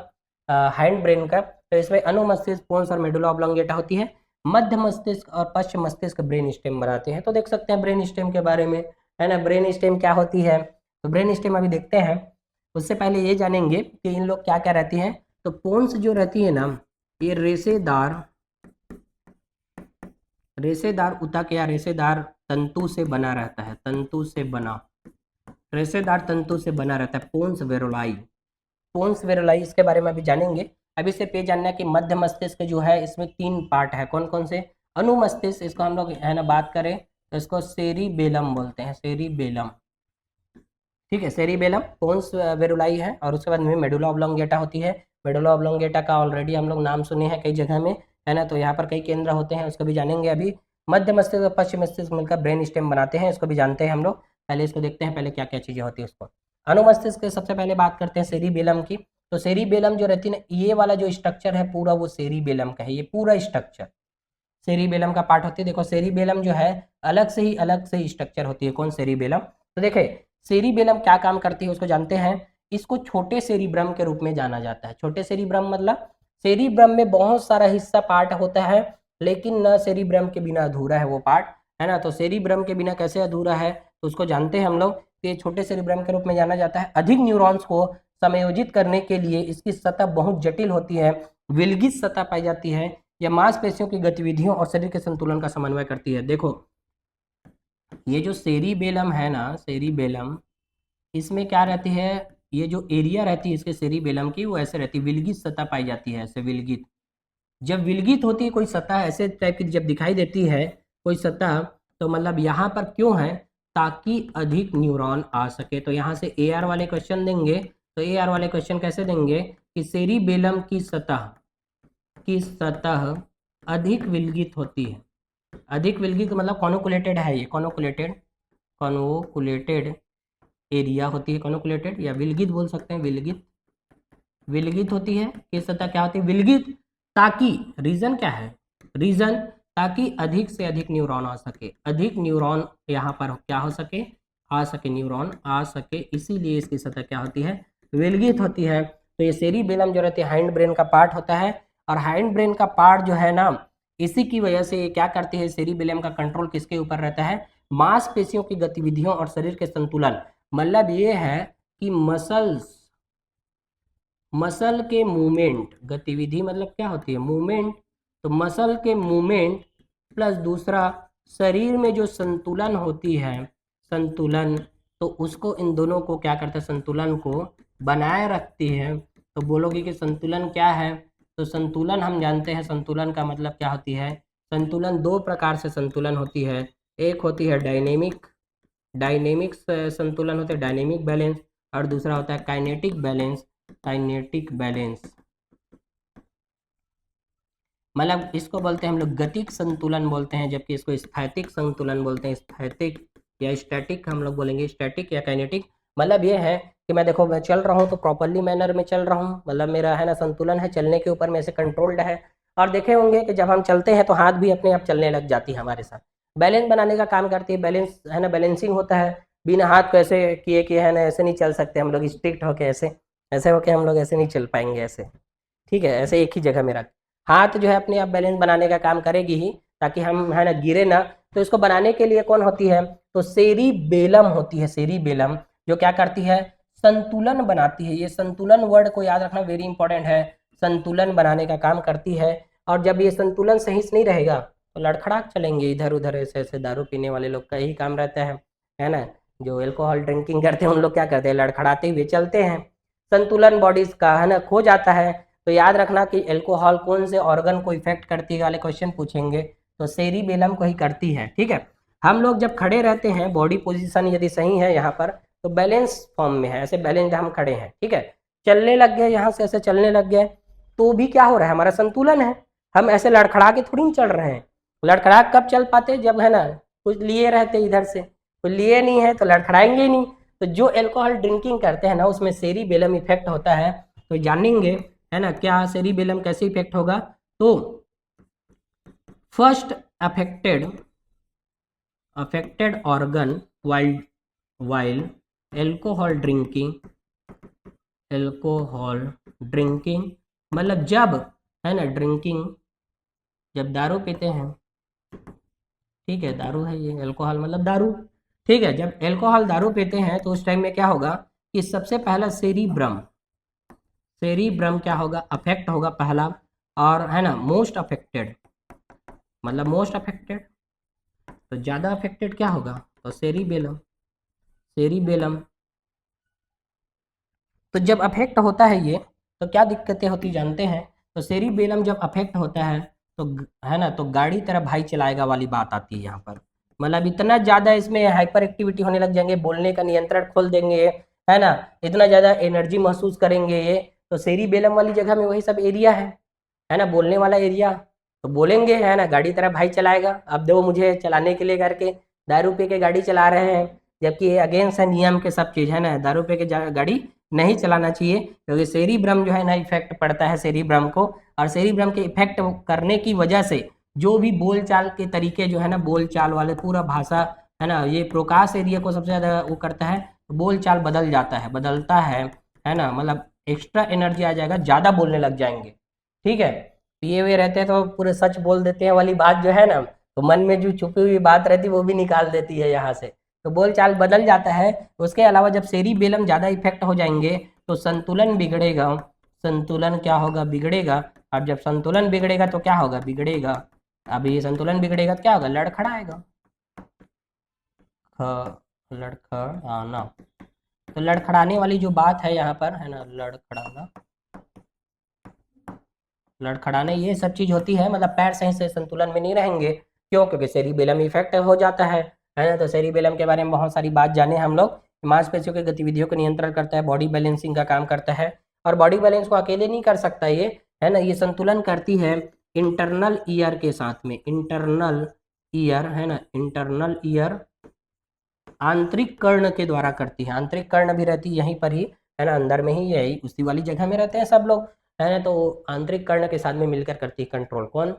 हाइंड ब्रेन का। तो इसमें अनुमस्तिष्क, पोन्स और मेडुला ऑब्लोंगेटा होती है। मध्य मस्तिष्क और पश्च मस्तिष्क ब्रेन स्टेम बनाते हैं। तो देख सकते हैं ब्रेन स्टेम के बारे में, है ना, ब्रेन स्टेम क्या होती है, तो ब्रेन स्टेम अभी देखते हैं। उससे पहले ये जानेंगे कि इन लोग क्या क्या रहती हैं। तो पोन्स जो रहती है ना, ये रेशेदार ऊतक या रेशेदार तंतु से बना रहता है, तंतु से बना, रेशेदार तंतु से बना रहता है पोन्स वेरोलाई। पोन्स वेरोलाई इसके बारे में अभी जानेंगे। अभी सिर्फ ये जानना है कि मध्य मस्तिष्क जो है इसमें 3 पार्ट है, कौन कौन से, अनुमस्तिष्क, इसको हम लोग है ना बात करें तो इसको सेरिबेलम बोलते हैं, सेरिबेलम, ठीक है, सेरिबेलम, पोन्स वेरुलाई है। और उसके बाद में मेडुला ऑब्लोंगेटा होती है। मेडुला ऑब्लोंगेटा का ऑलरेडी हम लोग नाम सुने हैं कई जगह में, है ना, तो यहाँ पर कई केंद्र होते हैं, उसको भी जानेंगे अभी। मध्य मस्तिष्क और पश्चिम मस्तिष्क मिलकर ब्रेन स्टेम बनाते हैं, इसको भी जानते हैं हम लोग। पहले इसको देखते हैं, पहले क्या क्या चीज़ें होती है उसको। अनुमस्तिष्क सबसे पहले बात करते हैं सेरिबेलम की। तो सेरिबेलम जो रहती है ना, ये वाला जो स्ट्रक्चर है पूरा वो सेरिबेलम का है, ये पूरा स्ट्रक्चर सेरिबेलम का पार्ट होती है। देखो सेरिबेलम जो है अलग से ही स्ट्रक्चर होती है, कौन, सेरिबेलम। तो देखे सेरिबेलम क्या काम करती है उसको जानते हैं। इसको छोटे सेरिब्रम के रूप में जाना जाता है। छोटे सेरिब्रम मतलब सेरिब्रम में बहुत सारा हिस्सा पार्ट होता है, लेकिन न सेरिब्रम के बिना अधूरा है वो पार्ट, है ना। तो सेरिब्रम के बिना कैसे अधूरा है, तो उसको जानते हैं हम लोग कि ये छोटे सेरिब्रम के रूप में जाना जाता है। अधिक न्यूरॉन्स को समायोजित करने के लिए इसकी सतह बहुत जटिल होती है, विलगित सतह पाई जाती है। यह मांसपेशियों की गतिविधियों और शरीर के संतुलन का समन्वय करती है। देखो ये जो सेरिबेलम है ना, सेरिबेलम, इसमें क्या रहती है, ये जो एरिया रहती है इसके सेरिबेलम की वो ऐसे रहती है, विलगित सतह पाई जाती है, ऐसे विलगित। जब विलगित होती है कोई सतह ऐसे टाइप की जब दिखाई देती है कोई सतह, तो मतलब यहाँ पर क्यों है, ताकि अधिक न्यूरॉन आ सके। तो यहाँ से ए आर वाले क्वेश्चन देंगे। तो ए आर वाले क्वेश्चन कैसे देंगे कि सेरिबेलम की सतह अधिक विलगित होती है। अधिक विलगित मतलब कॉन्वोकुलेटेड है, ये कॉन्वोकुलेटेड एरिया होती है, कॉन्वोकुलेटेड या विलगित बोल सकते हैं, विलगित होती है। किस सतह क्या होती है, विलगित, ताकि, रीजन क्या है, रीजन ताकि अधिक से अधिक न्यूरॉन आ सके, अधिक न्यूरॉन यहाँ पर क्या हो सके, आ सके, न्यूरॉन आ सके, इसीलिए इसकी सतह क्या होती है, विलगित होती है। तो ये सेरिबेलम जो रहती है हाइंड ब्रेन का पार्ट होता है। और हाइंड ब्रेन का पार्ट जो है ना, इसी की वजह से ये क्या करती है, सेरिबेलम का कंट्रोल किसके ऊपर रहता है, मांसपेशियों की गतिविधियों और शरीर के संतुलन। मतलब ये है कि मसल के मूवमेंट, गतिविधि मतलब क्या होती है, मूवमेंट। तो मसल के मूवमेंट प्लस दूसरा शरीर में जो संतुलन होती है, संतुलन, तो उसको, इन दोनों को क्या करता है, संतुलन को बनाए रखती है। तो बोलोगे कि संतुलन क्या है, तो संतुलन हम जानते हैं, संतुलन का मतलब क्या होती है, संतुलन 2 प्रकार से संतुलन होती है। एक होती है डायनेमिक संतुलन होता है, डायनेमिक बैलेंस, और दूसरा होता है काइनेटिक बैलेंस, मतलब इसको बोलते हैं हम लोग गतिक संतुलन बोलते हैं, जबकि इसको स्थैतिक संतुलन बोलते हैं। स्थैतिक या स्टैटिक हम लोग बोलेंगे, स्टैटिक या काइनेटिक। मतलब ये है कि मैं देखो मैं चल रहा हूँ तो प्रॉपरली मैनर में चल रहा हूँ, मतलब मेरा है ना संतुलन है, चलने के ऊपर मेरे से कंट्रोल्ड है। और देखे होंगे कि जब हम चलते हैं तो हाथ भी अपने आप चलने लग जाती है हमारे साथ, बैलेंस बनाने का काम करती है, बैलेंस है ना, बैलेंसिंग होता है। बिना हाथ को ऐसे किए कि है ना ऐसे नहीं चल सकते हम लोग, स्ट्रिक्ट होके ऐसे ऐसे होके हम लोग ऐसे नहीं चल पाएंगे ऐसे, ठीक है, ऐसे एक ही जगह में रख, हाथ जो है अपने आप बैलेंस बनाने का काम करेगी ही, ताकि हम है ना गिरे ना। तो इसको बनाने के लिए कौन होती है, तो सेरिबेलम होती है, सेरिबेलम जो क्या करती है, संतुलन बनाती है। ये संतुलन वर्ड को याद रखना वेरी इंपॉर्टेंट है, संतुलन बनाने का काम करती है। और जब ये संतुलन सही से नहीं रहेगा तो लड़खड़ाक चलेंगे इधर उधर, ऐसे ऐसे दारू पीने वाले लोग का यही काम रहता है ना, जो एल्कोहल ड्रिंकिंग करते हैं उन लोग क्या करते हैं, लड़खड़ाते हुए चलते हैं, संतुलन बॉडीज का है ना खो जाता है। तो याद रखना कि एल्कोहल कौन से ऑर्गन को इफेक्ट करती है वाले क्वेश्चन पूछेंगे, तो सेरिबेलम को ही करती है, ठीक है। हम लोग जब खड़े रहते हैं, बॉडी पोजीशन यदि सही है यहाँ पर, तो बैलेंस फॉर्म में है, ऐसे बैलेंस हम खड़े हैं, ठीक है, चलने लग गए, यहाँ से ऐसे चलने लग गए, तो भी क्या हो रहा है, हमारा संतुलन है। हम ऐसे लड़खड़ा के थोड़ी चल रहे हैं। लड़खड़ा कब चल पाते, जब है ना कुछ लिए रहते इधर से, कुछ लिए नहीं है तो लड़खड़ाएंगे ही नहीं। तो जो एल्कोहल ड्रिंकिंग करते हैं ना उसमें सेरिबेलम इफेक्ट होता है। तो जानेंगे है ना क्या सेरिबेलम कैसे इफेक्ट होगा। तो first affected organ while alcohol drinking मतलब जब है ना ड्रिंकिंग, जब दारू पीते हैं, ठीक है, दारू है ये, अल्कोहल मतलब दारू, ठीक है, जब अल्कोहल दारू पीते हैं तो उस टाइम में क्या होगा कि सबसे पहला सेरिब्रम क्या होगा, अफेक्ट होगा पहला, और है ना मोस्ट अफेक्टेड मतलब मोस्ट अफेक्टेड, तो ज़्यादा अफेक्टेड क्या होगा, तो सेरिबेलम। तो जब अफेक्ट होता है ये तो क्या दिक्कतें होती जानते हैं। तो सेरिबेलम जब अफेक्ट होता है तो है ना तो गाड़ी तरह भाई चलाएगा वाली बात आती है यहाँ पर। मतलब इतना ज़्यादा इसमें हाइपर एक्टिविटी होने लग जाएंगे, बोलने का नियंत्रण खोल देंगे, है ना, इतना ज़्यादा एनर्जी महसूस करेंगे ये। तो सेरिबेलम वाली जगह में वही सब एरिया है ना, बोलने वाला एरिया। तो बोलेंगे है ना गाड़ी तरह भाई चलाएगा, अब दो मुझे चलाने के लिए करके, दारू पी के गाड़ी चला रहे हैं, जबकि ये अगेंस्ट है नियम के सब चीज़ है ना, दारू पी के गाड़ी नहीं चलाना चाहिए, क्योंकि सेरिब्रम जो है ना इफेक्ट पड़ता है सेरिब्रम को, और सेरिब्रम के इफेक्ट करने की वजह से जो भी बोलचाल के तरीके जो है ना, बोलचाल वाले पूरा भाषा है ना, ये प्रोकास एरिया को सबसे ज़्यादा वो करता है, बोलचाल बदलता है ना, मतलब एक्स्ट्रा एनर्जी आ जाएगा, ज़्यादा बोलने लग जाएंगे, ठीक है। पिए हुए रहते हैं तो पूरे सच बोल देते हैं वाली बात जो है ना, तो मन में जो छुपी हुई बात रहती है वो भी निकाल देती है यहाँ से, तो बोलचाल बदल जाता है। उसके अलावा जब सेरिबेलम ज़्यादा इफेक्ट हो जाएंगे तो संतुलन बिगड़ेगा, संतुलन क्या होगा, बिगड़ेगा, और जब संतुलन बिगड़ेगा तो क्या होगा, बिगड़ेगा, अब ये संतुलन बिगड़ेगा तो क्या होगा, लड़खड़ाएगा, लड़खड़ाना। तो लड़खड़ाने वाली जो बात है यहाँ पर है ना, लड़खड़ाने ये सब चीज़ होती है, मतलब पैर सही से संतुलन में नहीं रहेंगे, क्यों, क्योंकि सेरिबेलम इफेक्ट हो जाता है ना। तो सेरिबेलम के बारे में बहुत सारी बात जाने हम लोग, मांसपेशियों की गतिविधियों को नियंत्रण करता है, बॉडी बैलेंसिंग का काम करता है, और बॉडी बैलेंस को अकेले नहीं कर सकता ये, है ना, ये संतुलन करती है इंटरनल ईयर के साथ में, इंटरनल ईयर है ना, इंटरनल ईयर आंतरिक कर्ण के द्वारा करती है, आंतरिक कर्ण भी रहती है यहीं पर ही, है ना, अंदर में ही यही उसी वाली जगह में रहते हैं सब लोग, है ना। तो आंतरिक कर्ण के साथ में मिलकर करती है कंट्रोल, कौन,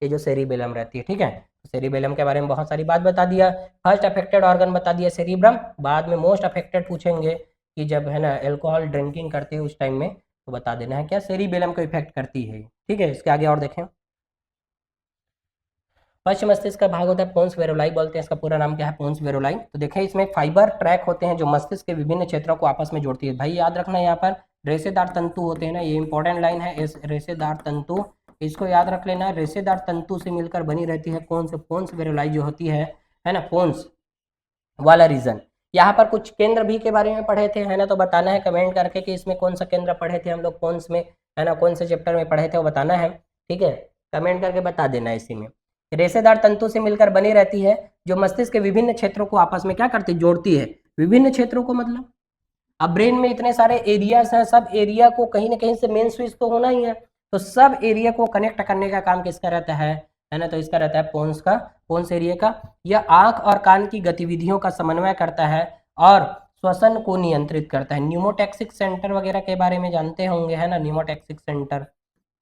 ये जो सेरिबेलम रहती है, ठीक है। सेरिबेलम के बारे में बहुत सारी बात बता दिया, फर्स्ट अफेक्टेड ऑर्गन बता दिया सेरिब्रम, बाद में मोस्ट अफेक्टेड पूछेंगे कि जब है ना एल्कोहल ड्रिंकिंग करते हैं उस टाइम में, तो बता देना है क्या सेरिबेलम को इफेक्ट करती है, ठीक है। इसके आगे और देखें, पश्च मस्तिष्क का भाग होता है पोन्स वेरोलाई बोलते हैं, इसका पूरा नाम क्या है, पोन्स वेरोलाई। तो देखें इसमें फाइबर ट्रैक होते हैं जो मस्तिष्क के विभिन्न क्षेत्रों को आपस में जोड़ती है, भाई याद रखना यहाँ पर रेशेदार तंतु होते हैं ना, ये इंपॉर्टेंट लाइन है, इस रेशेदार तंतु, इसको याद रख लेना, रेशेदार तंतु से मिलकर बनी रहती है कौन से, पोन्स वेरोलाई जो होती है ना, पोन्स वाला रीजन। यहाँ पर कुछ केंद्र भी के बारे में पढ़े थे, है ना, तो बताना है कमेंट करके कि इसमें कौन सा केंद्र पढ़े थे हम लोग, पोन्स में, है ना, कौन से चैप्टर में पढ़े थे वो बताना है, ठीक है, कमेंट करके बता देना। इसी में रेशेदार तंतु से मिलकर बनी रहती है जो मस्तिष्क के विभिन्न क्षेत्रों को आपस में क्या करती, जोड़ती है, विभिन्न क्षेत्रों को मतलब अब ब्रेन में इतने सारे एरियाज हैं, सब एरिया को कहीं ना कहीं से मेन स्विच तो होना ही है, तो सब एरिया को कनेक्ट करने का काम किसका रहता है ना, तो इसका रहता है पोन्स का, पोन्स एरिया का। यह आंख और कान की गतिविधियों का समन्वय करता है और श्वसन को नियंत्रित करता है। न्यूमोटैक्सिक सेंटर वगैरह के बारे में जानते होंगे, है ना, न्यूमोटैक्सिक सेंटर,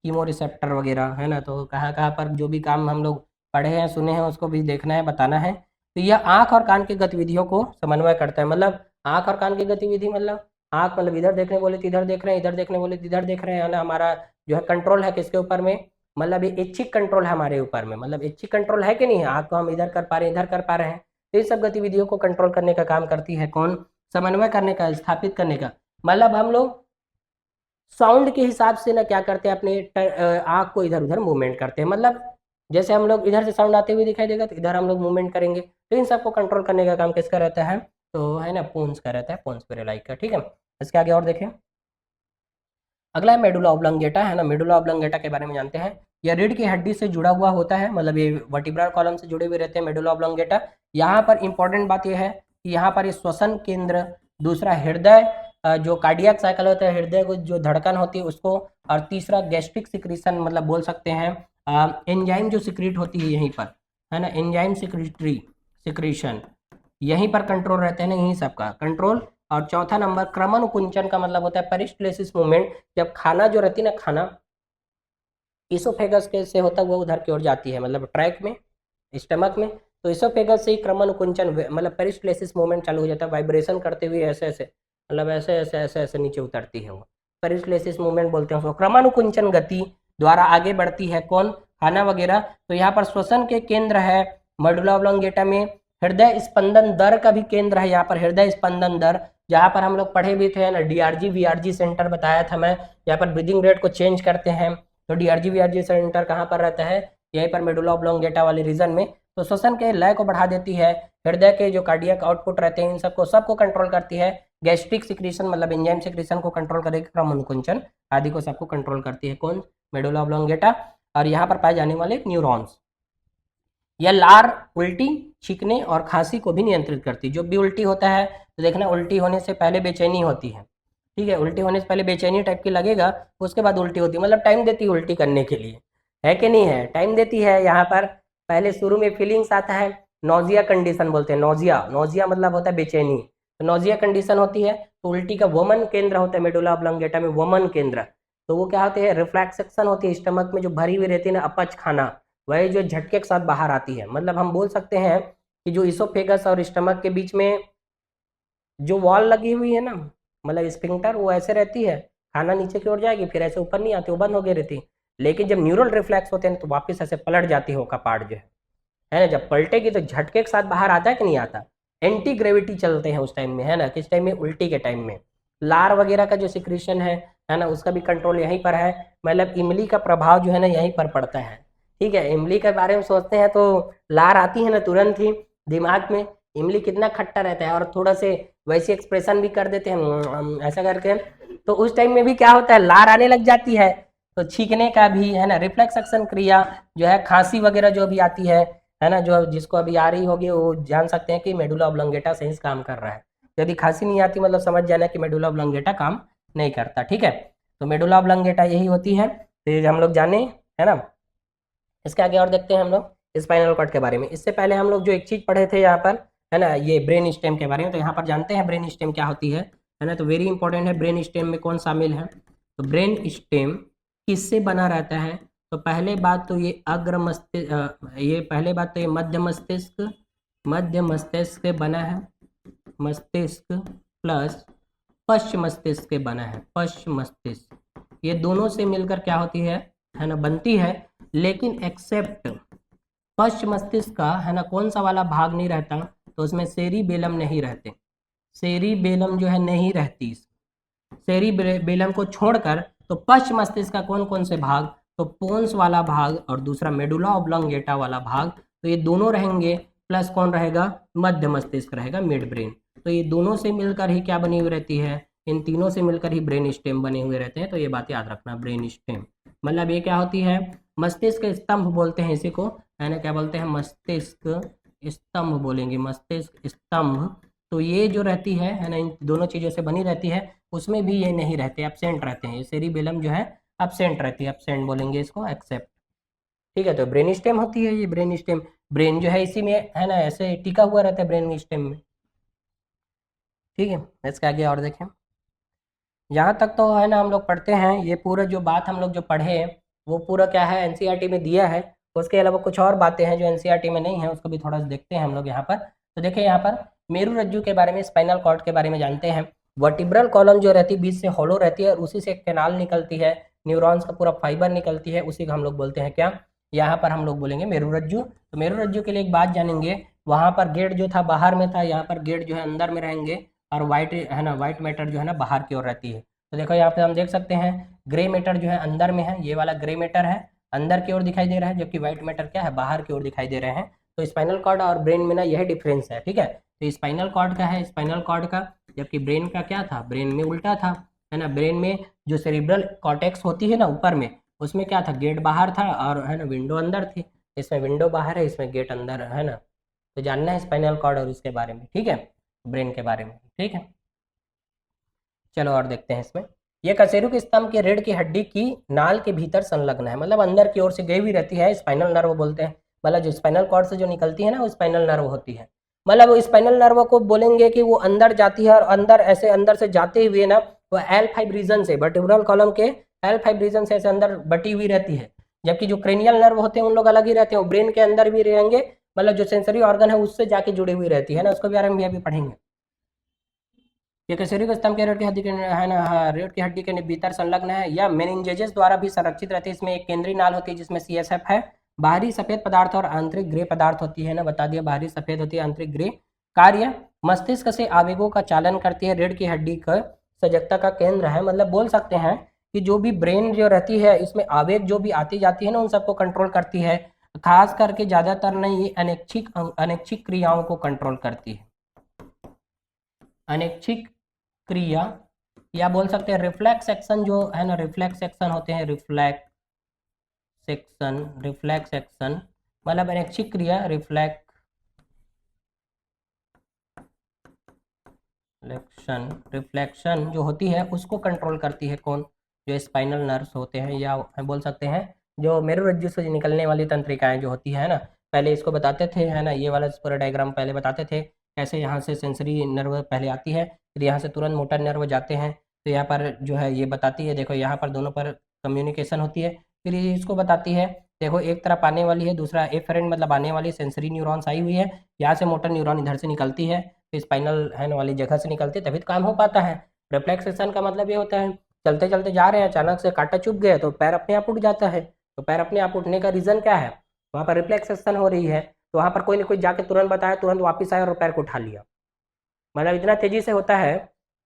कीमो रिसेप्टर वगैरह, है ना, तो कहाँ कहाँ पर जो भी काम हम लोग पढ़े हैं सुने हैं उसको भी देखना है, बताना है। तो यह आंख और कान की गतिविधियों को समन्वय करता है, मतलब आंख और कान की गतिविधि मतलब आंख मतलब इधर देखने बोले तो इधर देख रहे हैं, इधर देखने बोले तो इधर देख रहे हैं, ना, हमारा जो है कंट्रोल है किसके ऊपर में, मतलब ये इच्छिक कंट्रोल है हमारे ऊपर में, मतलब इच्छिक कंट्रोल है कि नहीं है, आंख को हम इधर कर पा रहे हैं, इधर कर पा रहे हैं, तो ये सब गतिविधियों को कंट्रोल करने का काम करती है कौन, समन्वय करने का, स्थापित करने का। मतलब हम लोग साउंड के हिसाब से ना क्या करते हैं, अपने आँख को इधर उधर मूवमेंट करते हैं, मतलब जैसे हम लोग इधर से साउंड आते हुए दिखाई देगा तो इधर हम लोग मूवमेंट करेंगे, तो इन सबको कंट्रोल करने का काम किसका रहता है, तो है ना पोन्स का रहता है, पोन्स वेरेलाई का, ठीक है। इसके आगे और देखें, अगला है मेडुला ऑब्लंगेटा, है ना, मेडुला ऑब्लंगेटा के बारे में जानते हैं। यह रीढ़ की हड्डी से जुड़ा हुआ होता है, मतलब ये वर्टिब्रल कॉलम से जुड़े हुए रहते हैं मेडुला ऑब्लंगेटा। यहाँ पर इंपॉर्टेंट बात यह है कि यहाँ पर ये श्वसन केंद्र, दूसरा हृदय, जो कार्डियक साइकिल होता है, हृदय को जो धड़कन होती है उसको, और तीसरा गैस्ट्रिक सिक्रीशन मतलब बोल सकते हैं, एंजाइम जो सिक्रीट होती है यहीं पर, है ना, एंजाइम सिक्रीशन यहीं पर कंट्रोल रहते हैं ना, यहीं सबका कंट्रोल। और चौथा नंबर क्रमानुकुंचन का मतलब होता है पेरिस्टलिसिस मूवमेंट, जब खाना जो रहती है ना, खाना इसोफेगस के से होता हुआ उधर की ओर जाती है, मतलब ट्रैक में, स्टमक में, तो इसोफेगस से ही क्रमानुकुंचन मतलब पेरिस्टलिसिस मूवमेंट चालू हो जाता है, वाइब्रेशन करते हुए ऐसे ऐसे, मतलब ऐसे ऐसे ऐसे ऐसे नीचे उतरती है वो, पेरिस्टलिसिस मूवमेंट बोलते हैं उसको। क्रमानुकुंचन गति द्वारा आगे बढ़ती है कौन, खाना वगैरह। तो यहाँ पर श्वसन के केंद्र है मेडुला ऑब्लोंगेटा में, हृदय स्पंदन दर का भी केंद्र है यहाँ पर, हृदय स्पंदन दर, जहाँ पर हम लोग पढ़े भी थे ना, डीआरजी वीआरजी सेंटर बताया था मैं, यहाँ पर ब्रीदिंग रेट को चेंज करते हैं। तो डीआरजी वीआरजी सेंटर कहाँ पर रहता है, यहीं पर मेडुला ऑब्लोंगेटा वाले रीजन में। तो श्वसन के लय को बढ़ा देती है, हृदय के जो कार्डियक आउटपुट रहते हैं इन सबको कंट्रोल करती है, गैस्ट्रिक सिक्रीशन मतलब एंजाइम सिक्रीशन को कंट्रोल करेगी, क्रमानुकुंचन आदि को सबको कंट्रोल करती है कौन, मेडुला ऑब्लोंगेटा। और यहाँ पर पाए जाने वाले न्यूरॉन्स, यह लार, उल्टी, छींकने और खांसी को भी नियंत्रित करती है। जो भी उल्टी होता है तो देखना, उल्टी होने से पहले बेचैनी होती है, ठीक है, उल्टी होने से पहले बेचैनी टाइप की लगेगा, उसके बाद उल्टी होती है, मतलब टाइम देती है उल्टी करने के लिए, है कि नहीं है, टाइम देती है। यहाँ पर पहले शुरू में फीलिंग्स आता है, नोजिया कंडीशन बोलते हैं, नोजिया, नोजिया मतलब होता है बेचैनी, तो नोजिया कंडीशन होती है। तो उल्टी का वमन केंद्र होता है मेडुला ऑब्लोंगेटा में, वमन केंद्र, तो वो क्या होते हैं, रिफ्लेक्सेशन होती है स्टमक में जो भरी हुई रहती है ना अपच खाना, वही जो झटके के साथ बाहर आती है। मतलब हम बोल सकते हैं कि जो इसोफेगस और स्टमक के बीच में जो वॉल लगी हुई है ना, मतलब स्फिंक्टर, वो ऐसे रहती है, खाना नीचे की ओर जाएगी फिर ऐसे ऊपर नहीं आती, वो बंद हो गई रहती। लेकिन जब न्यूरल रिफ्लेक्स होते हैं तो वापस ऐसे पलट जाती है वो कपाट जो है ना, जब पलटेगी तो झटके के साथ बाहर आता है कि नहीं आता, एंटी ग्रेविटी चलते हैं उस टाइम में, है ना, किस टाइम में, उल्टी के टाइम में। लार वगैरह का जो सिक्रीशन है ना, उसका भी कंट्रोल यहीं पर है, मतलब इमली का प्रभाव जो है ना यहीं पर पड़ता है, ठीक है। इमली के बारे में सोचते हैं तो लार आती है ना तुरंत ही दिमाग में, इमली कितना खट्टा रहता है, और थोड़ा से वैसे एक्सप्रेशन भी कर देते हैं ऐसा करके, तो उस टाइम में भी क्या होता है, लार आने लग जाती है। तो छींकने का भी है ना, रिफ्लेक्स एक्शन क्रिया जो है, खांसी वगैरह जो भी आती है ना, जो जिसको अभी आ रही होगी वो जान सकते हैं कि मेडुला ऑब्लोंगेटा सही से काम कर रहा है। यदि खांसी नहीं आती मतलब समझ जाना कि मेडुला ऑब्लोंगेटा काम नहीं करता, ठीक है। तो मेडुला ऑब्लोंगेटा यही होती है, तो ये हम लोग जाने, है ना। इसके आगे और देखते हैं हम लोग स्पाइनल कॉर्ड के बारे में। इससे पहले हम लोग जो एक चीज पढ़े थे यहाँ पर, है ना, ये ब्रेन स्टेम के बारे में, तो यहाँ पर जानते हैं ब्रेन स्टेम क्या होती है ना, तो वेरी इंपॉर्टेंट है, ब्रेन स्टेम में कौन शामिल है। तो ब्रेन स्टेम किससे बना रहता है, तो पहले बात तो ये अग्र मस्तिष्क, ये पहले बात तो ये मध्य मस्तिष्क से बना है, मस्तिष्क प्लस पश्च मस्तिष्क से बना है, पश्च मस्तिष्क, ये दोनों से मिलकर क्या होती है ना, बनती है। लेकिन एक्सेप्ट पश्च मस्तिष्क का, है ना, कौन सा वाला भाग नहीं रहता, तो उसमें सेरिबेलम नहीं रहते, सेरिबेलम जो है नहीं रहती, सेरिबेलम को छोड़कर तो पश्च मस्तिष्क का कौन कौन से भाग, तो पोन्स वाला भाग और दूसरा मेडुला ऑब्लोंगेटा वाला भाग, तो ये दोनों रहेंगे, प्लस कौन रहेगा, मध्य मस्तिष्क रहेगा, मिड ब्रेन। तो ये दोनों से मिलकर ही क्या बनी हुई रहती है, इन तीनों से मिलकर ही ब्रेन स्टेम बने हुए रहते हैं। तो ये बात याद रखना, ब्रेन स्टेम मतलब ये क्या होती है, मस्तिष्क स्तंभ बोलते हैं इसी को, है ना, क्या बोलते हैं, मस्तिष्क स्तंभ बोलेंगे, मस्तिष्क स्तंभ। तो ये जो रहती है ना, इन दोनों चीज़ों से बनी रहती है, उसमें भी ये नहीं रहते, एब्सेंट रहते हैं, ये सेरिबेलम जो है एब्सेंट रहती है, एब्सेंट बोलेंगे इसको, एक्सेप्ट, ठीक है। तो ब्रेन स्टेम होती है ये, ब्रेन स्टेम, ब्रेन जो है इसी में, है ना, ऐसे टिका हुआ रहता है ब्रेन स्टेम में, ठीक है। इसके आगे और देखें, यहाँ तक तो है ना हम लोग पढ़ते हैं, ये पूरा जो बात हम लोग जो पढ़े वो पूरा क्या है एनसीईआरटी में दिया है, उसके अलावा कुछ और बातें हैं जो एनसीईआरटी में नहीं है, उसको भी थोड़ा सा देखते हैं हम लोग यहाँ पर। तो देखिए यहाँ पर मेरु रज्जु के बारे में, स्पाइनल कॉर्ड के बारे में जानते हैं। वर्टिब्रल कॉलम जो रहती है बीच से हॉलो रहती है और उसी से एक कैनाल निकलती है, न्यूरॉन्स का पूरा फाइबर निकलती है, उसी को हम लोग बोलते हैं क्या, यहाँ पर हम लोग बोलेंगे मेरु रज्जु। तो मेरु रज्जु के लिए एक बात जानेंगे, वहाँ पर गेट जो था बाहर में था, यहाँ पर गेट जो है अंदर में रहेंगे, और व्हाइट है ना, व्हाइट मैटर जो है ना बाहर की ओर रहती है। तो देखो यहाँ पे हम देख सकते हैं ग्रे मैटर जो है अंदर में है, ये वाला ग्रे मैटर है अंदर की ओर दिखाई दे रहा है, जबकि व्हाइट मैटर क्या है, बाहर की ओर दिखाई दे रहे हैं। तो स्पाइनल कॉर्ड और ब्रेन में ना यह डिफरेंस है, ठीक है। तो स्पाइनल कॉर्ड का है, स्पाइनल कॉर्ड का, जबकि ब्रेन का क्या था, ब्रेन में उल्टा था, है ना। ब्रेन में जो सेरिब्रल कॉर्टेक्स होती है ना ऊपर में, उसमें क्या था, गेट बाहर था और है ना विंडो अंदर थी, इसमें विंडो बाहर है, इसमें गेट अंदर है ना। तो जानना है स्पाइनल कॉर्ड और इसके बारे में, ठीक है, ब्रेन के बारे में, ठीक है। चलो और देखते हैं इसमें, ये कशेरुक स्तंभ के रीढ़ की हड्डी की नाल के भीतर संलग्न है, मतलब अंदर की ओर से गई हुई रहती है, स्पाइनल नर्व बोलते हैं। मतलब जो स्पाइनल कॉर्ड से जो निकलती है ना, वो स्पाइनल नर्व होती है। मतलब वो स्पाइनल नर्व को बोलेंगे कि वो अंदर जाती है, और अंदर ऐसे अंदर से जाते हुए ना वो एल फाइव रीजन से, वर्टिब्रल कॉलम के एल फाइव रीजन से ऐसे अंदर बटी हुई रहती है। जबकि जो क्रेनियल नर्व होते हैं उन लोग अलग ही रहते हैं, वो ब्रेन के अंदर भी रहेंगे, मतलब जो सेंसरी ऑर्गन है उससे जाके जुड़ी हुई रहती है ना, उसको बारे में भी अभी पढ़ेंगे। ये कशेरुक स्तंभ के रीढ़ की हड्डी के है ना, हाँ, रीढ़ की हड्डी के भीतर संलग्न है, या मेनिंजेजेस द्वारा भी संरक्षित रहती है। इसमें एक केंद्रीय नाल होती है जिसमें सीएसएफ है, बाहरी सफेद पदार्थ और आंतरिक ग्रे पदार्थ होती है ना, बता दिया, बाहरी सफेद होती है, आंतरिक ग्रे। कार्य मस्तिष्क से आवेगों का चालन करती है, रीढ़ की हड्डी का सजगता का केंद्र है। मतलब बोल सकते हैं कि जो भी ब्रेन जो रहती है इसमें आवेग जो भी आती जाती है ना, उन सबको कंट्रोल करती है। खास करके ज्यादातर नहीं, ये अनैच्छिक अनैच्छिक क्रियाओं को कंट्रोल करती है। अनैच्छिक क्रिया, या बोल सकते हैं रिफ्लेक्स एक्शन जो है ना, रिफ्लेक्स एक्शन होते हैं, रिफ्लेक्स सेक्शन, रिफ्लेक्स एक्शन मतलब अनैच्छिक क्रिया, रिफ्लेक्शन जो होती है उसको कंट्रोल करती है कौन? जो स्पाइनल नर्व्स होते हैं, या बोल सकते हैं जो मेरुरज्जु से निकलने वाली तंत्रिकाएं जो होती है ना। पहले इसको बताते थे है ना, ये वाला पूरा डायग्राम पहले बताते थे कैसे यहाँ से सेंसरी नर्व पहले आती है, फिर यहाँ से तुरंत मोटर नर्व जाते हैं। तो यहाँ पर जो है ये बताती है, देखो यहाँ पर दोनों पर कम्युनिकेशन होती है। फिर ये इसको बताती है, देखो एक तरफ आने वाली है, दूसरा एफरेंट मतलब आने वाली सेंसरी न्यूरॉन्स आई हुई है, यहाँ से मोटर न्यूरॉन इधर से निकलती है, फिर स्पाइनल हैंड वाली जगह से निकलती है, तभी तो काम हो पाता है। रिफ्लेक्सेशन का मतलब ये होता है, चलते चलते जा रहे हैं, अचानक से कांटा चुभ गया तो पैर अपने आप उठ जाता है। तो पैर अपने आप उठने का रीजन क्या है? वहाँ पर रिफ्लेक्सेशन हो रही है, तो वहाँ पर कोई ना कोई जाके तुरंत बताया, तुरंत वापस आया और पैर को उठा लिया। मतलब इतना तेजी से होता है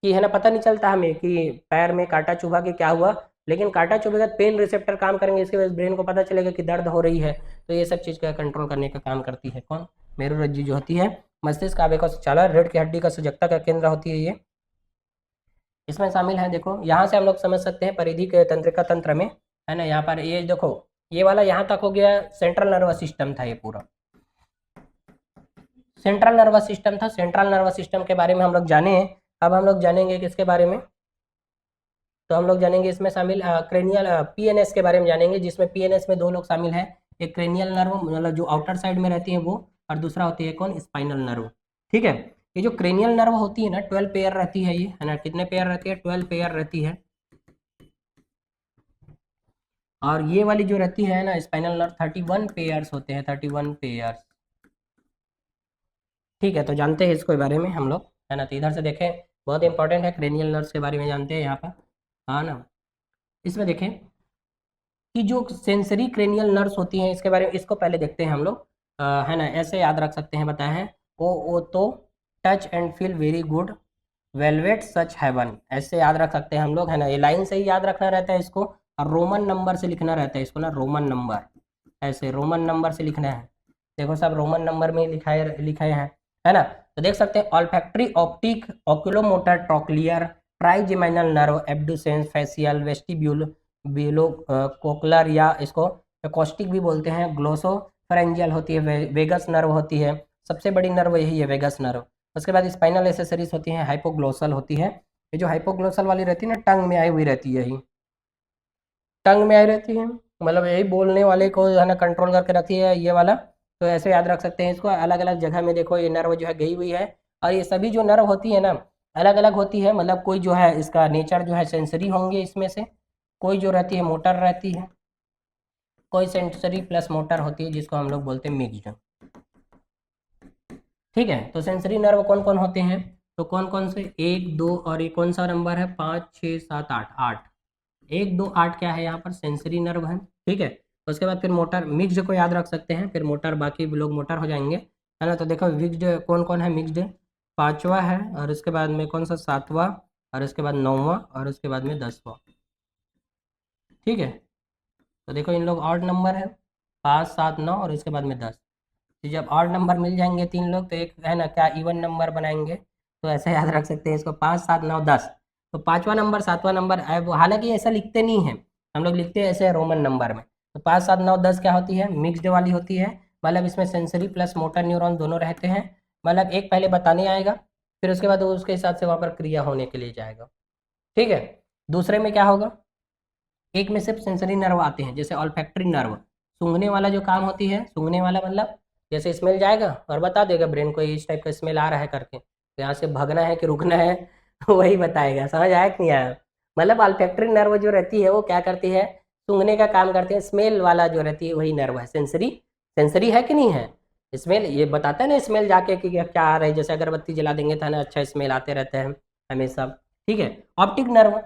कि है ना, पता नहीं चलता हमें कि पैर में कांटा चुभा कि क्या हुआ, लेकिन कांटा चुभेगा तो पेन रिसेप्टर काम करेंगे, इसके वजह ब्रेन को पता चलेगा कि दर्द हो रही है। तो ये सब चीज़ का कंट्रोल करने का काम करती है कौन? मेरुरज्जु जो होती है, मस्तिष्क आवेग का संचालन, रीढ़ की हड्डी का सजगता का केंद्र होती है ये, इसमें शामिल है। देखो यहाँ से हम लोग समझ सकते हैं परिधि के तंत्रिका तंत्र में, है ना, यहाँ पर ये देखो, ये वाला यहाँ तक हो गया, सेंट्रल नर्वस सिस्टम था ये पूरा, सेंट्रल नर्वस सिस्टम था। सेंट्रल नर्वस सिस्टम के बारे में हम लोग जाने हैं। अब हम लोग जानेंगे किसके बारे में? तो हम लोग जानेंगे इसमें शामिल क्रेनियल पीएनएस के बारे में जानेंगे, जिसमें पीएनएस में दो लोग शामिल हैं, एक क्रेनियल नर्व मतलब जो आउटर साइड में रहती है वो, और दूसरा होती है कौन? Spinal nerve. ठीक है, ये जो क्रेनियल नर्व होती है ना, 12 पेयर रहती है ये, है ना, कितने पेयर रहती है? 12 पेयर रहती है। और ये वाली जो रहती है ना स्पाइनल नर्व, 31 पेयर्स होते हैं, 31 पेयर्स। ठीक है, तो जानते हैं इसके बारे में हम लोग, है ना। तो इधर से देखें, बहुत इंपॉर्टेंट है, क्रेनियल नर्व्स के बारे में जानते हैं यहाँ पर, हाँ ना। इसमें देखें कि जो सेंसरी क्रेनियल नर्व्स होती हैं, इसके बारे में इसको पहले देखते हैं हम लोग, है ना, ऐसे याद रख सकते हैं, बताए हैं, ओ तो touch and feel very good, velvet such heaven, ऐसे याद रख सकते हैं हम लोग, है ना। ये लाइन से ही याद रखना रहता है इसको, और रोमन नंबर से लिखना रहता है इसको ना, रोमन नंबर, ऐसे रोमन नंबर से लिखना है। देखो सब रोमन नंबर में लिखाए लिखे हैं, है ना। तो देख सकते हैं, olfactory, optic, oculomotor, trochlear, trigeminal nerve, abducens, facial, vestibulocochlear, या इसको एकॉस्टिक भी बोलते हैं, ग्लोसोफरेंजियल होती है, वेगस नर्व होती है, सबसे बड़ी नर्व यही है, वेगस नर्व। उसके बाद स्पाइनल एसेसरीज होती हैं, हाइपोग्लोसल होती है, ये जो हाइपोग्लोसल वाली रहती है ना, टंग में आई हुई रहती है, यही टंग में आई रहती है, मतलब यही बोलने वाले को है ना कंट्रोल करके रखती है ये वाला। तो ऐसे याद रख सकते हैं इसको, अलग अलग जगह में देखो ये नर्व जो है गई हुई है। और ये सभी जो नर्व होती है ना, अलग अलग होती है, मतलब कोई जो है इसका नेचर जो है सेंसरी होंगे इसमें से, कोई जो रहती है मोटर रहती है, कोई सेंसरी प्लस मोटर होती है, जिसको हम लोग बोलते हैं मिक्स्ड। ठीक है, तो सेंसरी नर्व कौन कौन होते हैं? तो कौन कौन से? एक, दो, और ये कौन सा नंबर है? 5, 6, 7, 8, 8, 1, 2, 8 क्या है यहाँ पर? सेंसरी नर्व है। ठीक है, उसके बाद फिर मोटर, मिक्स्ड को याद रख सकते हैं, फिर मोटर, बाकी भी लोग मोटर हो जाएंगे, है ना। तो देखो मिक्स्ड कौन कौन है? मिक्स्ड पांचवा है, और इसके बाद में कौन सा? सातवां, और इसके बाद नौवां, और उसके बाद में 10वां। ठीक है, तो देखो इन लोग ऑड नंबर है, 5, 7, 9, और इसके बाद में 10। तो जब ऑड नंबर मिल जाएंगे तीन लोग, तो एक है ना क्या इवन नंबर बनाएंगे, तो ऐसे याद रख सकते हैं इसको, 5, 7, 9, 10। तो पांचवा नंबर, सातवां नंबर, हालांकि ऐसा लिखते नहीं है, हम लोग लिखते हैं ऐसे रोमन नंबर में। तो 5, 7, 9, 10 क्या होती है? मिक्स्ड वाली होती है, मतलब इसमें सेंसरी प्लस मोटर न्यूरॉन दोनों रहते हैं। मतलब एक पहले बताने आएगा, फिर उसके बाद वो उसके हिसाब से वहाँ पर क्रिया होने के लिए जाएगा। ठीक है, दूसरे में क्या होगा, एक में सिर्फ सेंसरी नर्व आते हैं, जैसे ऑल्फैक्टरी नर्व, सूंघने वाला जो काम होती है, सूंघने वाला मतलब जैसे स्मेल जाएगा और बता देगा ब्रेन को इस टाइप का स्मेल आ रहा है करके, तो यहाँ से भागना है कि रुकना है वही बताएगा। समझ आया कि नहीं आया? मतलब ऑल्फैक्टरी नर्व जो रहती है वो क्या करती है, सूंघने का काम करती है। स्मेल वाला जो रहती है वही नर्व है सेंसरी। सेंसरी है कि नहीं है? स्मेल ये बताता है ना, स्मेल जाके कि क्या आ रहा है, जैसे अगरबत्ती जला देंगे तो है ना अच्छा स्मेल आते रहते हैं हमेशा। ठीक है। ऑप्टिक नर्व,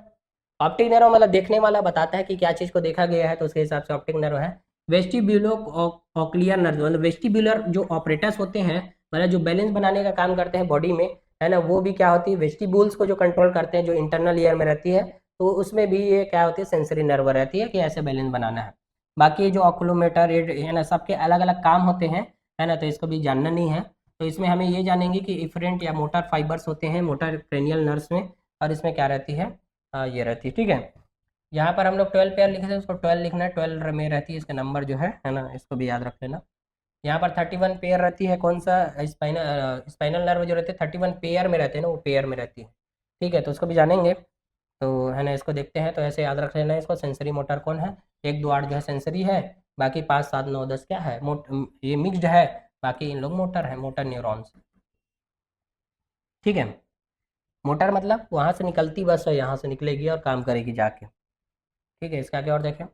ऑप्टिक नर्व मतलब देखने वाला, बताता है कि क्या चीज़ को देखा गया है, तो उसके हिसाब से ऑप्टिक नर्व है। वेस्टिब्यूलो ऑक्लियर नर्व मतलब वेस्टिब्यूलर जो ऑपरेटर्स होते हैं, मतलब जो बैलेंस बनाने का काम करते हैं बॉडी में, है ना, वो भी क्या होती है, वेस्टिब्यूल्स को जो कंट्रोल करते हैं, जो इंटरनल ईयर में रहती है, तो उसमें भी ये क्या होती है, सेंसरी नर्व रहती है कि ऐसे बैलेंस बनाना है। बाकी जो ऑक्यूलोमीटर है ना, सबके अलग अलग काम होते हैं, है ना, तो इसको भी जानना नहीं है। तो इसमें हमें ये जानेंगे कि इफरेंट या मोटर फाइबर्स होते हैं मोटर क्रेनियल नर्व्स में, और इसमें क्या रहती है, ये रहती है। ठीक है। यहाँ पर हम लोग 12 पेयर लिखे थे, उसको 12 लिखना है, 12 में रहती है, इसका नंबर जो है ना, इसको भी याद रख लेना। यहाँ पर 31 पेयर रहती है, कौन सा, स्पाइनल नर्व जो रहते हैं 31 पेयर में रहते हैं ना, वो पेयर में रहती है। ठीक है, तो उसको भी जानेंगे। तो है ना, इसको देखते हैं, तो ऐसे याद रख लेना है इसको। सेंसरी मोटर कौन है, 1 2 8 जो है सेंसरी है, बाकी 5 7 9 10 क्या है, ये मिक्स्ड है, बाकी इन लोग मोटर है, मोटर न्यूरॉन्स। ठीक है। मोटर मतलब वहाँ से निकलती बस है, यहाँ से निकलेगी और काम करेगी जाके। ठीक है, इसका आगे और देखें।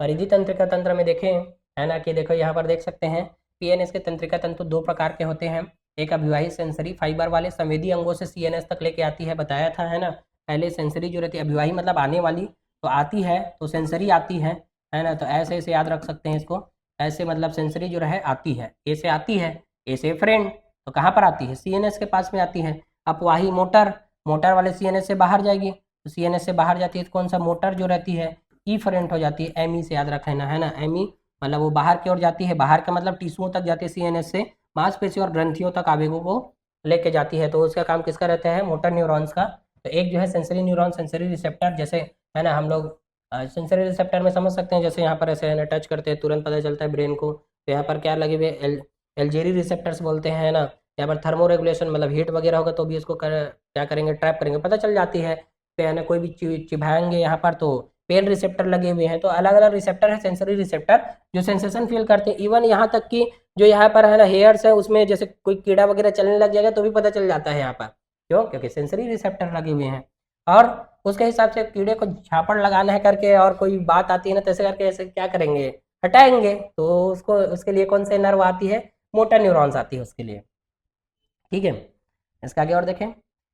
परिधि तंत्रिका तंत्र में देखें, है ना, कि देखो यहाँ पर देख सकते हैं, पीएनएस के तंत्रिका तंतु 2 प्रकार के होते हैं। एक अभिवाही सेंसरी फाइबर वाले संवेदी अंगों से सीएनएस तक लेके आती है, बताया था, है ना। पहले सेंसरी जो रहती है, अभिवाही मतलब आने वाली, तो आती है तो सेंसरी आती है ना, तो ऐसे ऐसे याद रख सकते हैं इसको। ऐसे मतलब सेंसरी जो रहे आती है, ए से आती है, ए से फ्रेंड, तो कहाँ पर आती है, सीएनएस के पास में आती है। अपवाही मोटर, मोटर वाले सीएनएस से बाहर जाएगी, तो सीएनएस से बाहर जाती है तो कौन सा, मोटर जो रहती है ईफरेंट हो जाती है, एमई से याद रखना, है ना, एमई मतलब वो बाहर की ओर जाती है, बाहर का मतलब टिश्यूओं तक जाती है, सीएनएस से मांसपेशी और ग्रंथियों तक आवेगों को लेके जाती है, तो उसका काम किसका रहता है, मोटर न्यूरॉन्स का। तो एक जो है सेंसरी न्यूरॉन, सेंसरी रिसेप्टर, जैसे है ना, हम लोग सेंसरी रिसेप्टर में समझ सकते हैं, जैसे यहाँ पर ऐसे है ना टच करते हैं तुरंत पता चलता है ब्रेन को, तो यहाँ पर क्या लगे हुए, एल्जेरी रिसेप्टर्स बोलते हैं, है ना। यहाँ पर थर्मो रेगुलेशन मतलब हीट वगैरह होगा तो भी इसको क्या करेंगे, ट्रैप करेंगे, पता चल जाती है। तो है ना, कोई भी चिभाएंगे यहाँ पर तो पेन रिसेप्टर लगे हुए हैं, तो अलग अलग रिसेप्टर है सेंसरी रिसेप्टर, जो सेंसेशन फील करते हैं। इवन यहाँ तक कि जो यहाँ पर है ना हेयर्स है, उसमें जैसे कोई कीड़ा वगैरह चलने लग जाएगा तो भी पता चल जाता है यहाँ पर, क्यों, क्योंकि सेंसरी रिसेप्टर लगे हुए हैं। और उसके हिसाब से कीड़े को झापड़ लगाना है करके, और कोई बात आती है ना, तैसे करके ऐसे क्या करेंगे, हटाएंगे, तो उसको उसके लिए कौन से नर्व आती है, मोटर न्यूरॉन्स आती है उसके लिए। ठीक है। इसका आगे और देखें।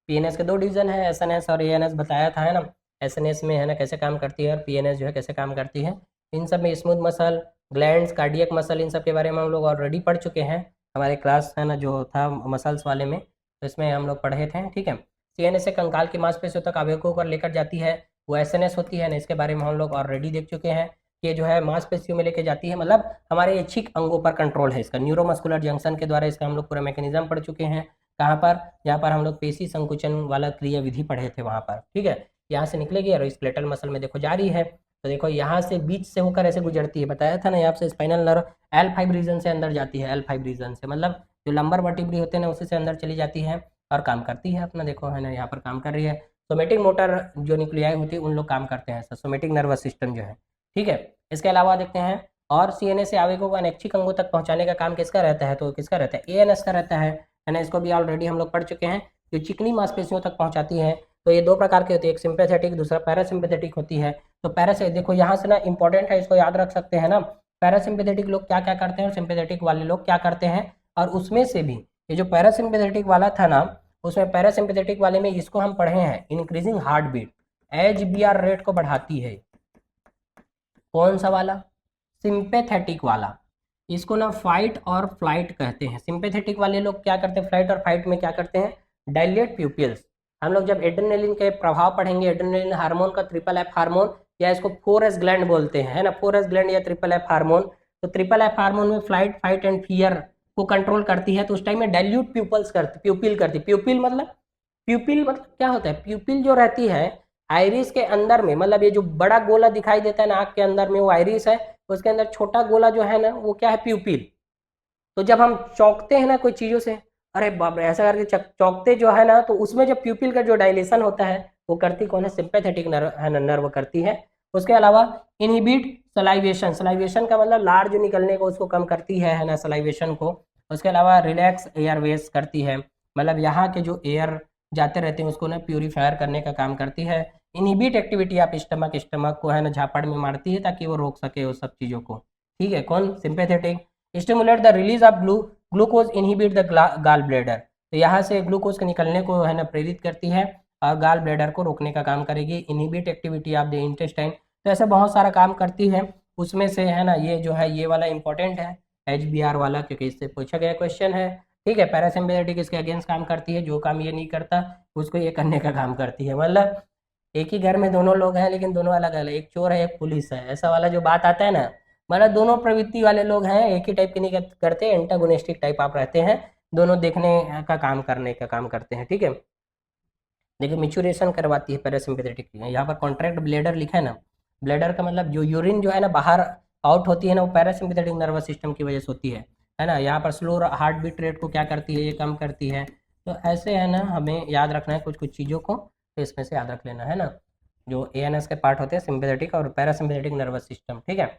पीएनएस के 2 डिवीजन है, एसएनएस और एएनएस, बताया था, है ना। एसएनएस में है ना कैसे काम करती है, और पीएनएस जो है कैसे काम करती है। इन सब में smooth muscle, glands, cardiac muscle, इन सब के बारे में हम लोग ऑलरेडी पढ़ चुके हैं, हमारे क्लास है ना जो था मसल्स वाले में, तो इसमें हम लोग पढ़े थे। ठीक है। सीएनएस से कंकाल की मांसपेशियों तक आवेगों को लेकर जाती है, वो एसएनएस होती है ना, इसके बारे में हम लोग ऑलरेडी देख चुके हैं। ये जो है मांसपेशियों में लेके जाती है, मतलब हमारे इच्छिक अंगों पर कंट्रोल है इसका, न्यूरोमस्कुलर जंक्शन के द्वारा इसका हम लोग पूरा मैकेनिज्म पढ़ चुके हैं। कहाँ पर, यहाँ पर हम लोग पेशी संकुचन वाला क्रिया विधि पढ़े थे वहाँ पर। ठीक है। यहाँ से निकलेगी और स्केलेटल मसल में देखो जा रही है, तो देखो यहाँ से बीच से होकर ऐसे गुजरती है, बताया था ना, यहाँ से स्पाइनल नर्व L5 रीजन से अंदर जाती है, L5 रीजन से मतलब जो लंबर वर्टिब्री होते हैं ना, उसी से अंदर चली जाती है और काम करती है अपना, देखो है ना, यहाँ पर काम कर रही है। सोमेटिक मोटर जो न्यूक्लियाई होती है उन लोग काम करते हैं, सोमेटिक नर्वस सिस्टम जो है। ठीक है। इसके अलावा देखते हैं, और सीएनएस से आवेगों को अनैच्छिक अंगों तक पहुंचाने का काम किसका रहता है, तो किसका रहता है, एएनएस का रहता है ना। इसको भी ऑलरेडी हम लोग पढ़ चुके हैं, जो चिकनी मांसपेशियों तक पहुंचाती है। तो ये 2 प्रकार की होती है, एक सिंपैथेटिक, दूसरा पैरासिम्पैथेटिक होती है। तो पैरासे देखो यहाँ से ना इंपॉर्टेंट है, इसको याद रख सकते हैं ना, पैरासिम्पैथेटिक लोग क्या क्या करते हैं और सिंपैथेटिक वाले लोग क्या करते हैं। और उसमें से भी ये जो पैरासिम्पैथेटिक वाला था ना, उसमें पैरासिम्पैथेटिक वाले में इसको हम पढ़े हैं, increasing heart beat, HBR rate को बढ़ाती है। कौन सा वाला, सिंपैथेटिक वाला, इसको ना फाइट और फ्लाइट कहते हैं। सिंपैथेटिक वाले लोग क्या करते हैं, फ्लाइट और फाइट में क्या करते हैं, डायलेट प्यूपिल्स। हम लोग जब एड्रेनलिन के प्रभाव पढ़ेंगे, एड्रेनलिन हार्मोन का, ट्रिपल एफ हार्मोन, या इसको 4S ग्लैंड बोलते हैं, है ना, 4S ग्लैंड या ट्रिपल एफ हार्मोन। तो ट्रिपल एफ हार्मोन में फ्लाइट, फाइट एंड फियर को कंट्रोल करती है, तो उस टाइम में डायल्यूट प्यूपल्स करती, प्यूपिल करती। प्यूपिल मतलब क्या होता है, प्यूपिल जो रहती है आइरिस के अंदर में, मतलब ये जो बड़ा गोला दिखाई देता है ना आँख के अंदर में, वो आइरिस है, उसके अंदर छोटा गोला जो है ना, वो क्या है, प्यूपिल। तो जब हम चौंकते हैं ना कोई चीज़ों से, अरे बाप रे ऐसा करके चौंकते जो है ना, तो उसमें जब प्यूपिल का जो डायलेशन होता है, वो करती कौन है, सिंपैथेटिक नर्व है ना, नर्व करती है। उसके अलावा इनहिबिट सलाइवेशन, सलाइवेशन का मतलब लार जो निकलने को उसको कम करती है ना, सलाइवेशन को। उसके अलावा रिलैक्स एयरवेज करती है, मतलब यहाँ के जो एयर जाते रहते हैं उसको ना प्यूरीफायर करने का काम करती है। इनहिबिट एक्टिविटी ऑफ स्टमक को है ना झापड़ में मारती है ताकि वो रोक सके उस सब चीज़ों को। ठीक है, कौन, sympathetic. Stimulate the release of glucose inhibit the gall bladder, तो यहाँ से ग्लूकोज के निकलने को है ना प्रेरित करती है और गाल ब्लेडर को रोकने का काम करेगी। Inhibit activity of the intestine, तो ऐसे बहुत सारा काम करती है। उसमें से है ना ये जो है ये वाला इंपॉर्टेंट है, HBR वाला, क्योंकि इससे पूछा गया क्वेश्चन है। ठीक है, पैरासिम्पैथेटिक इसके अगेंस्ट काम करती है, जो काम ये नहीं करता उसको ये करने का काम करती है। मतलब एक ही घर में दोनों लोग हैं लेकिन दोनों अलग अलग, एक चोर है एक पुलिस है, ऐसा वाला जो बात आता है ना, मतलब दोनों प्रवृत्ति वाले लोग हैं, एक ही टाइप के नहीं करते, एंटागोनिस्टिक टाइप आप रहते हैं, दोनों देखने का काम करने का काम करते हैं। ठीक है, देखिए मिचुरेशन करवाती है पैरासिम्पैथेटिक, यहाँ पर कॉन्ट्रैक्ट ब्लेडर लिखा है ना, ब्लेडर का मतलब जो यूरिन जो है ना बाहर आउट होती है ना, वो पैरासिम्पैथेटिक नर्वस सिस्टम की वजह से होती है ना। यहाँ पर स्लो हार्ट बीट रेट को क्या करती है, ये कम करती है। तो ऐसे है ना हमें याद रखना है कुछ कुछ चीज़ों को, तो इसमें से याद रख लेना है ना, जो ANS के पार्ट होते हैं सिम्पैथेटिक और पैरासिम्पैथेटिक नर्वस सिस्टम। ठीक है,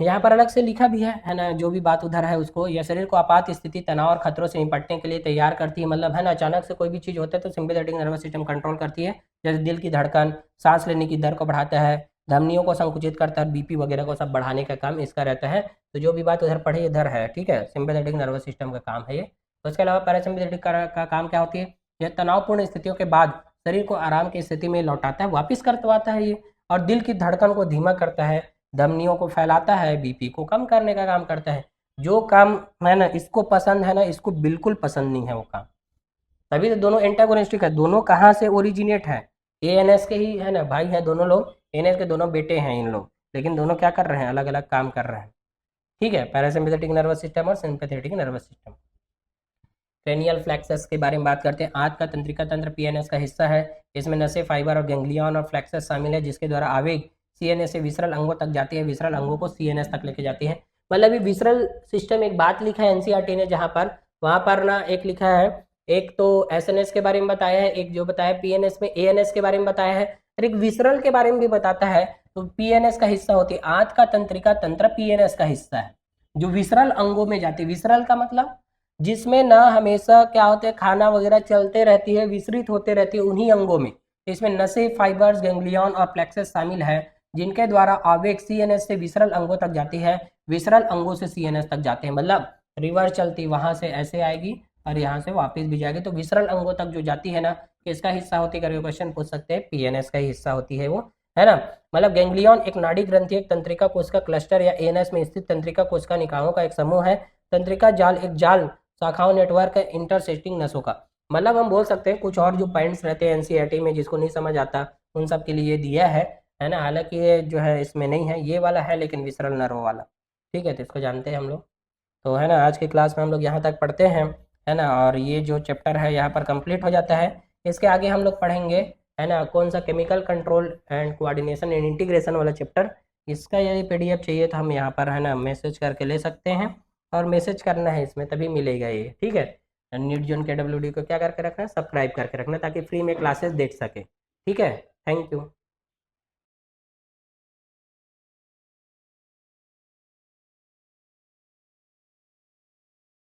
यहाँ पर अलग से लिखा भी है ना, जो भी बात उधर है उसको, यह शरीर को आपात स्थिति, तनाव और खतरों से निपटने के लिए तैयार करती है। मतलब है ना, अचानक से कोई भी चीज़ होता है तो सिंपैथेटिक नर्वस सिस्टम कंट्रोल करती है, जैसे दिल की धड़कन, सांस लेने की दर को बढ़ाता है, धमनियों को संकुचित करता है, BP वगैरह को सब बढ़ाने का काम इसका रहता है। तो जो भी बात उधर पढ़ी इधर है। ठीक है, सिंपैथेटिक नर्वस सिस्टम का काम है ये। उसके अलावा पैरासिम्पैथेटिक का काम क्या होती है, यह तनावपूर्ण स्थितियों के बाद शरीर को आराम की स्थिति में लौटाता है, वापिस करवाता है ये, और दिल की धड़कन को धीमा करता है, धमनियों को फैलाता है, BP को कम करने का काम करता है। जो काम है ना इसको पसंद है ना, इसको बिल्कुल पसंद नहीं है वो काम, तभी तो दोनों एंटागोनिस्टिक है। दोनों कहाँ से ओरिजिनेट है, ANS के ही है ना भाई है दोनों लोग, ANS के दोनों बेटे हैं इन लोग, लेकिन दोनों क्या कर रहे हैं, अलग अलग काम कर रहे हैं। ठीक है, पैरासिम्पैथेटिक नर्वस सिस्टम और sympathetic nervous system. Cranial plexus के बारे में बात करते हैं। आंत का तंत्रिका तंत्र PNS का हिस्सा है, इसमें नसें, फाइबर और गैंग्लियन और फ्लेक्सस शामिल है, जिसके द्वारा आवेग CNS से विसरल अंगों तक जाती है, विसरल अंगों को CNS तक लेके जाती है। मतलब ये विसरल सिस्टम एक बात लिखा है NCERT ने, जहाँ पर वहाँ पर ना एक लिखा है, एक तो SNS के बारे में बताया है, एक जो बताया PNS में ANS के बारे में बताया है, और एक विसरल के बारे में भी बताता है। तो PNS का हिस्सा होती है, आंत का तंत्रिका तंत्र PNS का हिस्सा है, जो विसरल अंगों में जाती है। विसरल का मतलब जिसमें ना हमेशा क्या होते हैं, खाना वगैरह चलते रहती है, विसरित होते रहती है उन्हीं अंगों में। इसमें नसें, फाइबर्स, गैंग्लियन और प्लेक्सस शामिल है, जिनके द्वारा आवेग CNS से विसरल अंगों तक जाती है, विसरल अंगों से CNS तक जाते हैं। मतलब रिवर्स चलती, वहां से ऐसे आएगी और यहाँ से वापस भी जाएगी। तो विसरल अंगों तक जो जाती है ना, किसका हिस्सा होती है करके क्वेश्चन पूछ सकते हैं, PNS का ही हिस्सा होती है वो, है ना। मतलब गैंग्लियन एक नाड़ी ग्रंथि, एक तंत्रिका कोशिका क्लस्टर या ANS में स्थित तंत्रिका कोशिका निकायों का एक समूह है। तंत्रिका जाल एक जाल शाखाओं नेटवर्क है इंटरसेक्टिंग नसों का। मतलब हम बोल सकते हैं कुछ और जो पॉइंट्स रहते हैं NCERT में जिसको नहीं समझ आता उन सब के लिए ये दिया है ना। हालांकि ये जो है इसमें नहीं है, ये वाला है लेकिन विसरल नर्व वाला। ठीक है, तो इसको जानते हैं हम लोग। तो है ना, आज की क्लास में हम लोग यहाँ तक पढ़ते हैं, है ना, और ये जो चैप्टर है यहाँ पर कंप्लीट हो जाता है। इसके आगे हम लोग पढ़ेंगे, है ना, कौन सा, chemical control and coordination and integration वाला चैप्टर। इसका यदि PDF चाहिए तो हम यहाँ पर है ना मैसेज करके ले सकते हैं, और मैसेज करना है इसमें तभी मिलेगा ये। ठीक है, नीट जोन KWD को क्या करके रखना है, सब्सक्राइब करके रखना, ताकि फ्री में क्लासेस देख सके। ठीक है, थैंक यू।